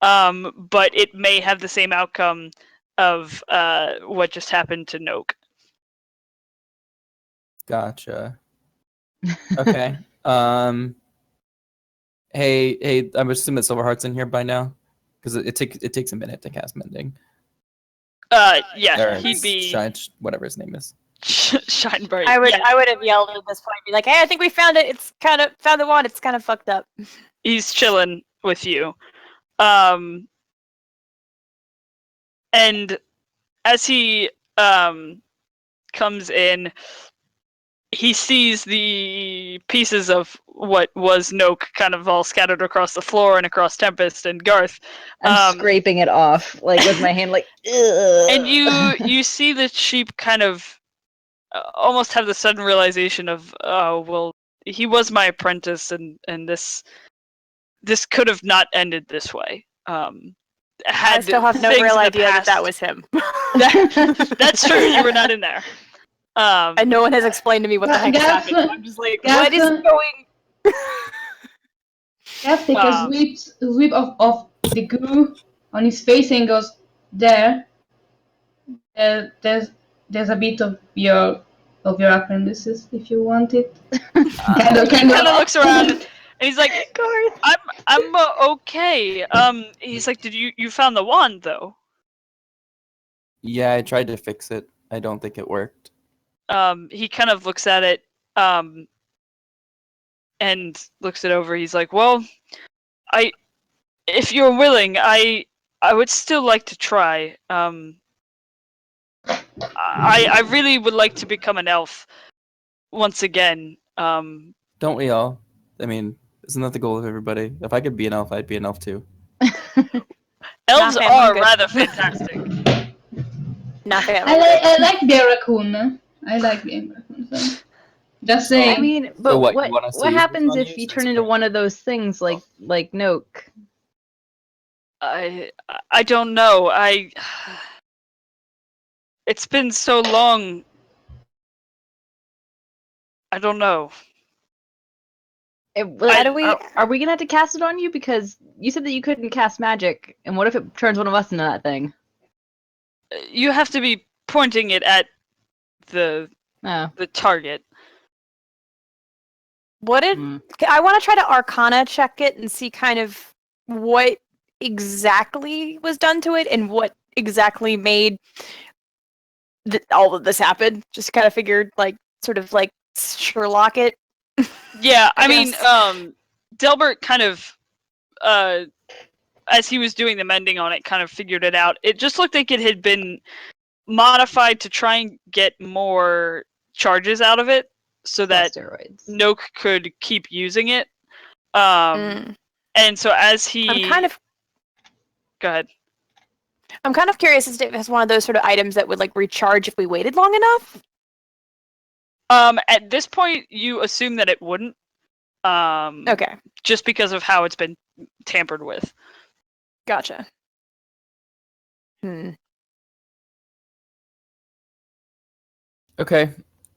but it may have the same outcome of what just happened to Noak. Gotcha. Okay. Hey, I'm assuming that Silverheart's in here by now, because it takes a minute to cast mending. Yeah, Or he'd be Shine, whatever his name is. shine bright. I would Yeah, I would have yelled at this point, be like, "Hey, I think we found it. It's kind of found the wand. It's kind of fucked up." he's chilling with you. And as he comes in, he sees the pieces of what was Noak kind of all scattered across the floor and across Tempest and Garth. I'm scraping it off, like with my hand, like. Ugh. And you see the sheep kind of almost have the sudden realization of, oh well, he was my apprentice, and this could have not ended this way. I still have no real idea that that was him. That's true. You were not in there. And no one has explained to me what the heck is happening. I'm just like, what is going? Gav takes a sweep of the goo on his face and goes, "There, there's a bit of your appendices if you want it." kind of He kind of looks around and he's like, Garth. I'm okay. He's like, did you found the wand though? Yeah, I tried to fix it. I don't think it worked. He kind of looks at it, and looks it over. He's like, well, if you're willing, I would still like to try. I really would like to become an elf once again. Don't we all? I mean, isn't that the goal of everybody? If I could be an elf, I'd be an elf too. Elves Nah, fam, I'm are good. rather fantastic. Nah, fam, I I'm good. like the raccoon. I like the raccoon. So. Just saying. I mean, but So what, you want us to what use this happens on if you you since turn into one of those things like Noak? I don't know. It's been so long. I don't know. How do we? Are we gonna have to cast it on you? Because you said that you couldn't cast magic, and what if it turns one of us into that thing? You have to be pointing it at the Oh. target. What did Hmm. I want to try to Arcana check it and see kind of what exactly was done to it and what exactly made all of this happen. Just kind of figured, like, sort of like Sherlock it. Yeah, I mean, guess. Delbert kind of, as he was doing the mending on it, kind of figured it out. It just looked like it had been modified to try and get more charges out of it, so that Steroids. Noak could keep using it. And so as he, I'm kind of go ahead. I'm kind of curious as to if it's one of those sort of items that would like recharge if we waited long enough. At this point, you assume that it wouldn't. Okay, Just because of how it's been tampered with. gotcha. Hmm. Okay.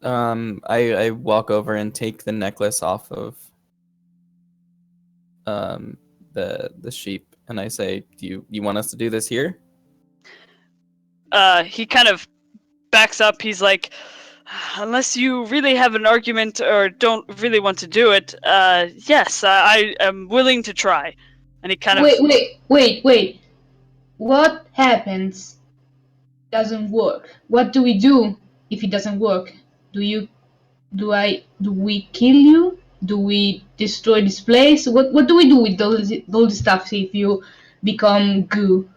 I walk over and take the necklace off of the sheep, and I say, "Do you want us to do this here?" He kind of backs up. He's like, unless you really have an argument or don't really want to do it, yes, I am willing to try. And he kind of Wait. What happens? Doesn't work. What do we do if it doesn't work? Do we kill you? Do we destroy this place? What do we do with those stuff if you become goo?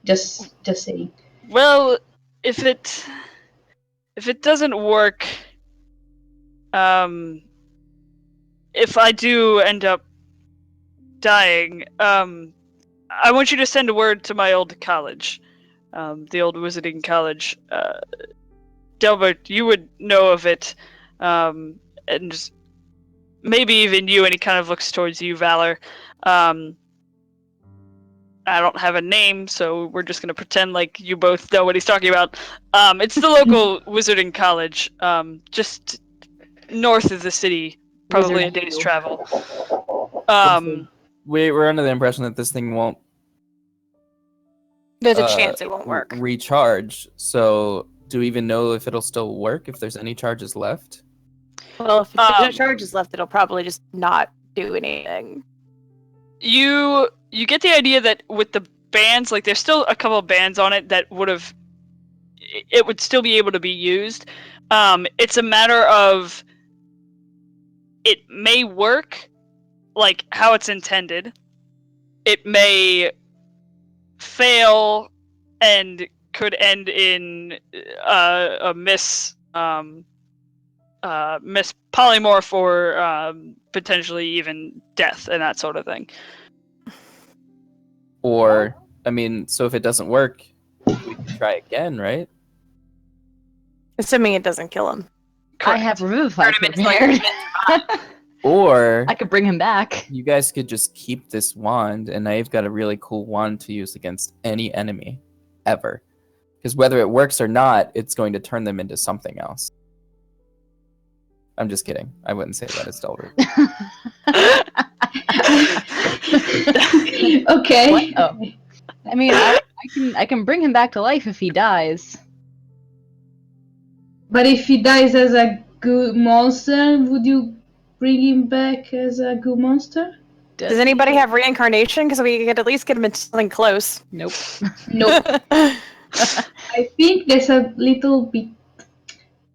Just saying. well, if it doesn't work, if I do end up dying, I want you to send a word to my old college, the old wizarding college. Delbert, you would know of it, and maybe even you. And he kind of looks towards you, Valor. I don't have a name, so we're just gonna pretend like you both know what he's talking about. It's the local wizarding college, just north of the city, probably Wizard a day's Hill. travel. We're under the impression that this thing won't There's a chance it won't work. recharge. So, do we even know if it'll still work? If there's any charges left? Well, if there's no charges left, it'll probably just not do anything. You get the idea that with the bands, like there's still a couple of bands on it that it would still be able to be used. It's a matter of it may work like how it's intended. It may fail and could end in a miss polymorph or potentially even death and that sort of thing. Or, I mean, so if it doesn't work, we can try again, right? Assuming it doesn't kill him. I have Revivify Turn him into, like, prepared. Or I could bring him back. you guys could just keep this wand, and I've got a really cool wand to use against any enemy, ever. Because whether it works or not, it's going to turn them into something else. I'm just kidding. I wouldn't say that as Delbert. Okay. What? Oh. I mean, I can bring him back to life if he dies. But if he dies as a good monster, would you bring him back as a good monster? Does anybody have reincarnation? Because we could at least get him into something close. Nope. Nope. I think there's a little bit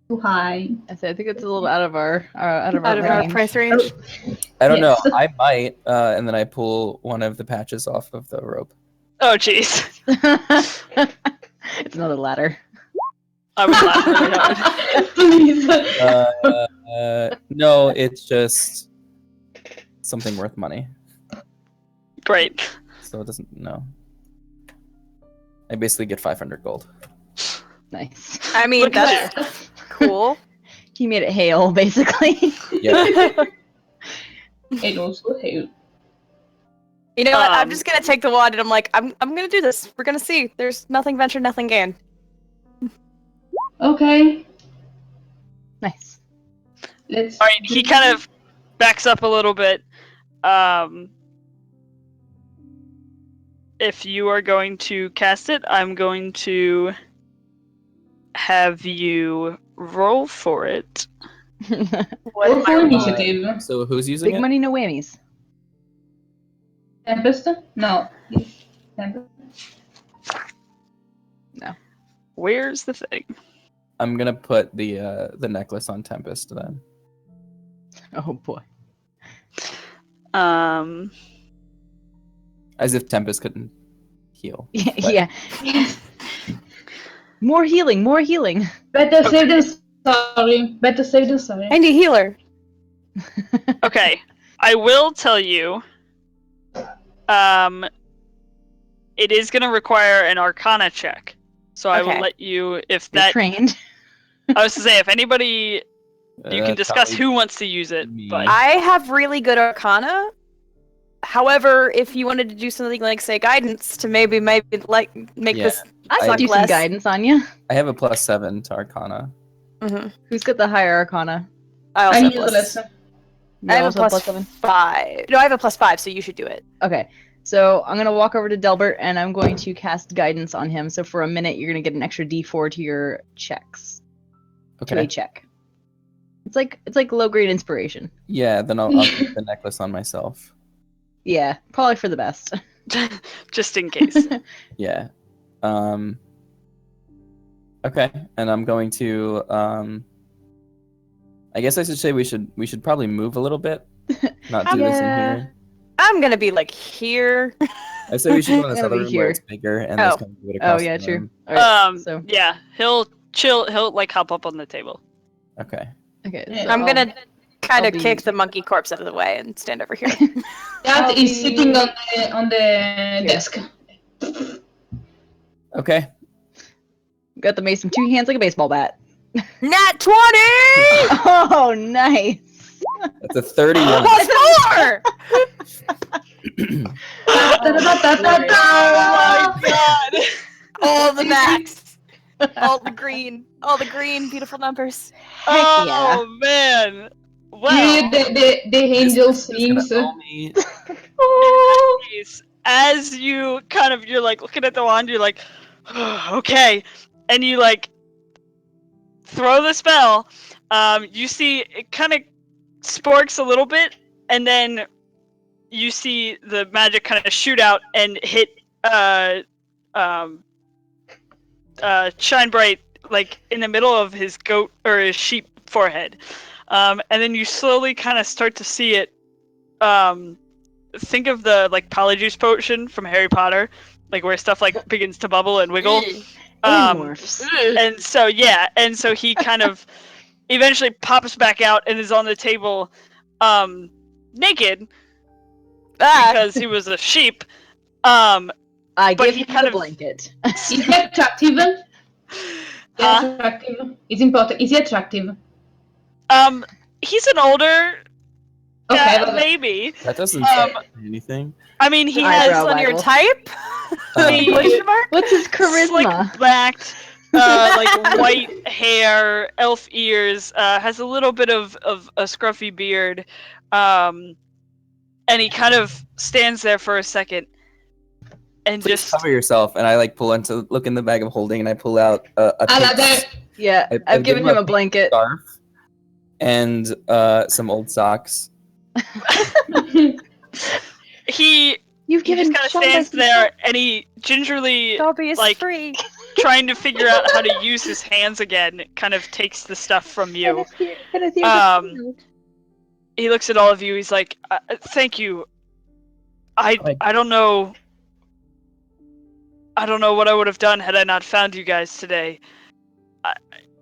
too high. I think it's a little out of our Out of our range. price range. I don't Yes. know. I might, and then I pull one of the patches off of the rope. Oh jeez. It's another ladder. I would laugh really hard. Please. No, it's just something worth money. Great. So it doesn't. No. I basically get 500 gold. Nice. I mean, Look at that's cool. He made it hail, basically. Yeah. And also hail. You know what? I'm just gonna take the wand and I'm like, I'm gonna do this. We're gonna see. There's nothing ventured, nothing gained. Okay. Nice. Let's. All right. He kind of backs up a little bit. If you are going to cast it, I'm going to have you roll for it. Roll for initiative. So who's using Big it? money, no whammies. Tempest? No. Tempest. Where's the thing? I'm gonna put the necklace on Tempest then. Oh boy. As if Tempest couldn't heal. Yeah. More healing, more healing. Better safe than sorry. Better safe than sorry. I need a healer. Okay, I will tell you. it is going to require an Arcana check. So I will Okay. let you, if You're that, trained. I was to say, if anybody, you can discuss Probably who wants to use it, me. but I have really good Arcana. However, if you wanted to do something like, say, guidance to maybe like make Yeah. this I I- could do some less. guidance on you. I have a +7 to Arcana. Mhm. Who's got the higher Arcana? I also I'm have useless. You I have a also have plus +7? 5. No, I have a plus 5, so you should do it. Okay. So I'm gonna walk over to Delbert and I'm going to cast guidance on him. So for a minute, you're gonna get an extra D4 to your checks. To a Okay. check. It's like low grade inspiration. Yeah, then I'll keep the necklace on myself. Yeah, probably for the best. just in case. Yeah. Okay, and I'm going to. I guess I should say we should probably move a little bit. Not do this in here. I'm gonna be like here. I say we should go in this Gonna other be room where here. it's bigger and Oh. just kind of do it across Yeah, the true. room. All right, so Yeah, he'll chill. He'll like hop up on the table. Okay. okay, Yeah. so I'm gonna kind I'll of be- kick the monkey corpse out of the way and stand over here. That I'll is be- sitting on the desk. Okay. got the mace in 2 hands like a baseball bat. Nat 20! Oh, nice. That's a 31. Plus 4! Oh my god! All the max. All the green, beautiful numbers. Heck yeah. Oh man! You Well, hear the angel sings. Only... case, as you kind of, you're like looking at the wand, you're like, okay, and you like throw the spell. You see it kind of sporks a little bit, and then you see the magic kind of shoot out and hit Shine Bright like in the middle of his goat or his sheep forehead, and then you slowly kind of start to see it. Think of the like Polyjuice potion from Harry Potter, like where stuff like begins to bubble and wiggle. Animorphs. And so he kind of eventually pops back out and is on the table, naked because he was a sheep. I but give he him kind the of- blanket. Is he attractive? Huh? Attractive. It's important. Is he attractive? He's an older. Okay, Yeah, well, maybe. That doesn't Um, say anything. I mean, he Eyebrow has On your waggle. type? He- Question mark? What's his charisma? slick backed, like white hair, elf ears, has a little bit of a scruffy beard, and he kind of stands there for a second and Please just cover yourself. And I like look in the bag of holding and I pull out a Another. Yeah, I've I've given given him a a blanket. scarf and some old socks. he You've just given kind of Sean stands some there and he gingerly, Dobby is like, free. trying to figure out how to use his hands again, kind of takes the stuff from you. stuff. He looks at all of you. He's like, "Thank you. I don't know. I don't know what I would have done had I not found you guys today.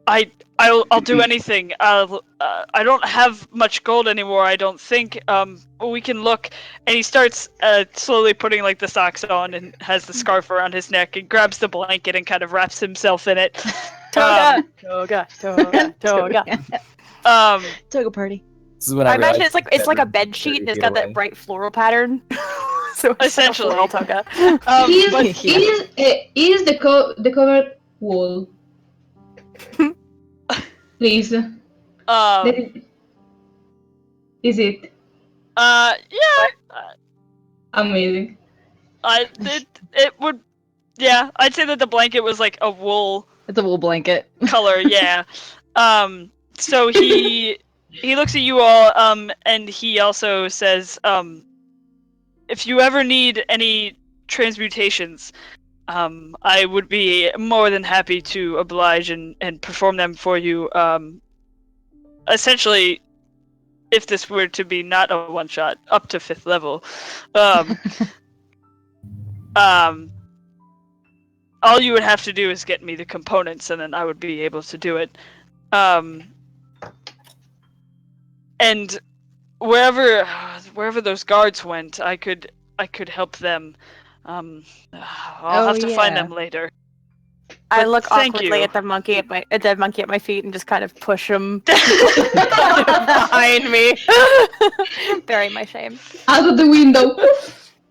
I'll do anything. I don't have much gold anymore. I don't think. But we can look." And he starts slowly putting like the socks on and has the scarf around his neck and grabs the blanket and kind of wraps himself in it. Toga, toga, toga, toga. Toga party. This is when I I imagine realized it's like a that bed sheet and it's 30 got feet that away. bright floral pattern. So it's Essentially. like a floral toga. Is the cover wall? Please. Is it Yeah. amazing? It would. Yeah, I'd say that the blanket was like a wool It's a wool blanket. color. Yeah. So he looks at you all. And he also says, if you ever need any transmutations, I would be more than happy to oblige and perform them for you. Essentially, if this were to be not a one shot, up to 5th level, all you would have to do is get me the components, and then I would be able to do it. And wherever those guards went, I could help them. I'll have to find them later. I But look thank awkwardly you. at the monkey at my feet and just kind of push him behind me, bury my shame. Out of the window.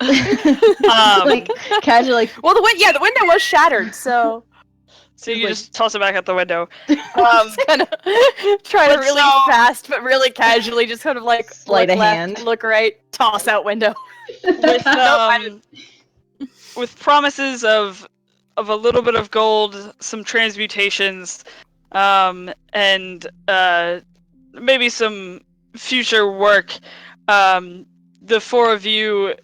Like casually. Well, the window was shattered, so So you like- just toss it back out the window. just kind of try to but really so- fast, but really casually, just kind of like Sleight look of left, hand. look right, toss out window. With promises of a little bit of gold, some transmutations, and maybe some future work, the four of you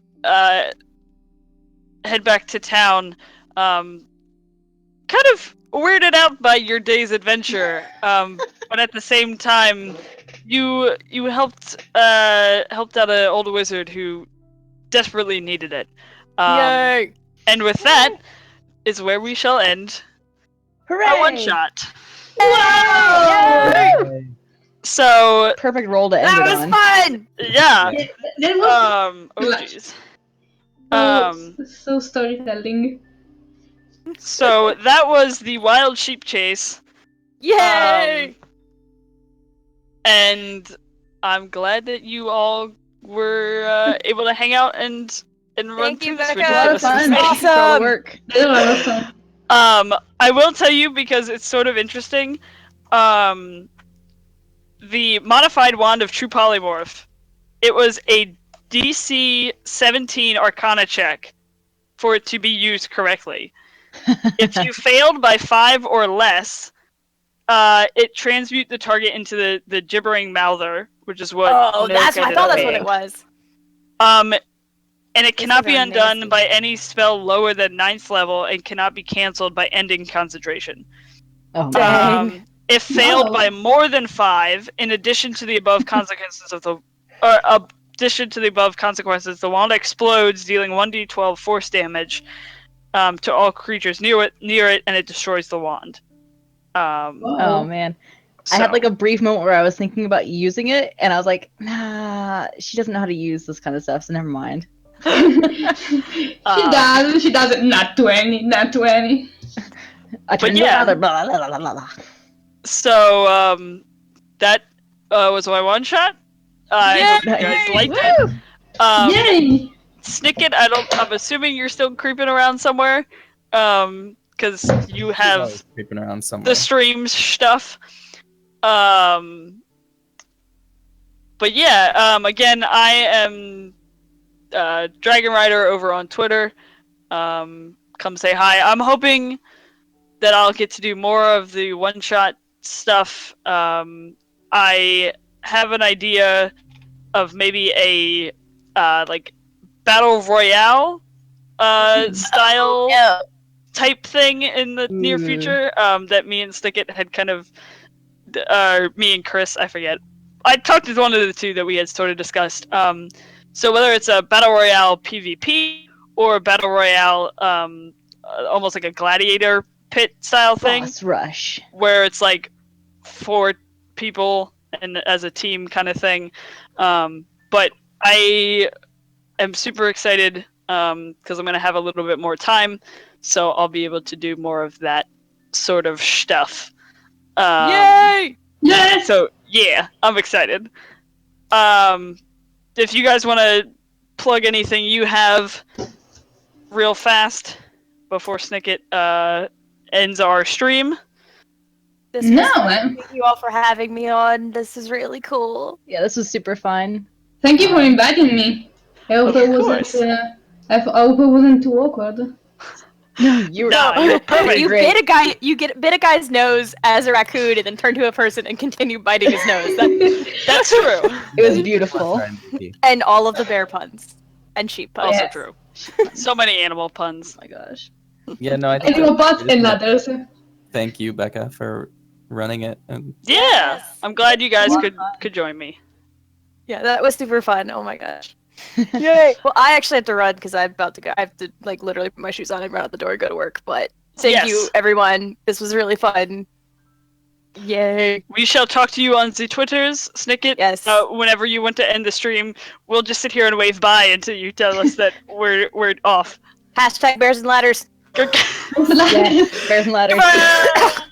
head back to town, kind of weirded out by your day's adventure, but at the same time, you helped out an old wizard who desperately needed it. Yay! And with that is where we shall end Hooray! our one shot. Whoa! So Perfect roll to end That it was on. fun. yeah. That was Oh jeez. so storytelling. So that was the wild sheep chase. Yay! And I'm glad that you all were able to hang out and run Thank through you, this with Becca. me. A lot of This was fun. Thank you for all the work. That was awesome. I will tell you because it's sort of interesting. The modified wand of True Polymorph. It was a DC 17 Arcana check for it to be used correctly. If you failed by 5 or less, it transmute the target into the gibbering mouther, which is what. Oh, that's Noka I did thought that's earlier. what it was. And it These cannot things be are undone nasty. by any spell lower than 9th level and cannot be cancelled by ending concentration. Oh man. Dang. If failed Wow. by more than 5, in addition to the above consequences the wand explodes, dealing 1d12 force damage to all creatures near it, and it destroys the wand. Oh man. So, I had like a brief moment where I was thinking about using it, and I was like, nah, she doesn't know how to use this kind of stuff, so never mind. She does it. Not 20, not 20. But yeah. Blah, blah, blah, blah, blah, blah. So that was my one shot. I hope you guys Yay! liked Woo! it. Yay! Snicket, I'm assuming you're still creeping around somewhere, because you have Always creeping around somewhere. the stream stuff. But yeah, again, I am Dragon Rider over on Twitter. Come say hi. I'm hoping that I'll get to do more of the one-shot stuff. I have an idea of maybe a like battle royale style type thing in the near future that me and Stickit had kind of me and Chris, I forget. I talked with one of the two that we had sort of discussed. So whether it's a battle royale PvP or a battle royale almost like a gladiator pit style thing Boss rush. where it's like 4 people and as a team kind of thing. But I am super excited because I'm going to have a little bit more time, so I'll be able to do more of that sort of stuff. Yay! Yes! So yeah, I'm excited. If you guys want to plug anything you have real fast before Snicket ends our stream. This No, was man. Thank you all for having me on. This is really cool. Yeah, this was super fun. Thank you for inviting me. I hope Of it wasn't. course. I hope it wasn't too awkward. No, you were Nah, you were perfect. You great. bit a guy's nose as a raccoon and then turned to a person and continued biting his nose. That's true. It was beautiful. And all of the bear puns and sheep puns. Also Yes. true. So many animal puns. Oh my gosh. Yeah, no, I think Animal that- pots and others. Thank you, Becca, for running it. And Yeah, Yes. I'm glad you guys could join me. Yeah, that was super fun. Oh my gosh. Yay! Well, I actually have to run because I'm about to go. I have to like literally put my shoes on and run out the door and go to work. But thank you, everyone. This was really fun. Yay! We shall talk to you on the Twitters, Snicket. Yes. Whenever you want to end the stream, we'll just sit here and wave bye until you tell us that we're off. Hashtag bears and ladders. Yes, bears and ladders. Goodbye!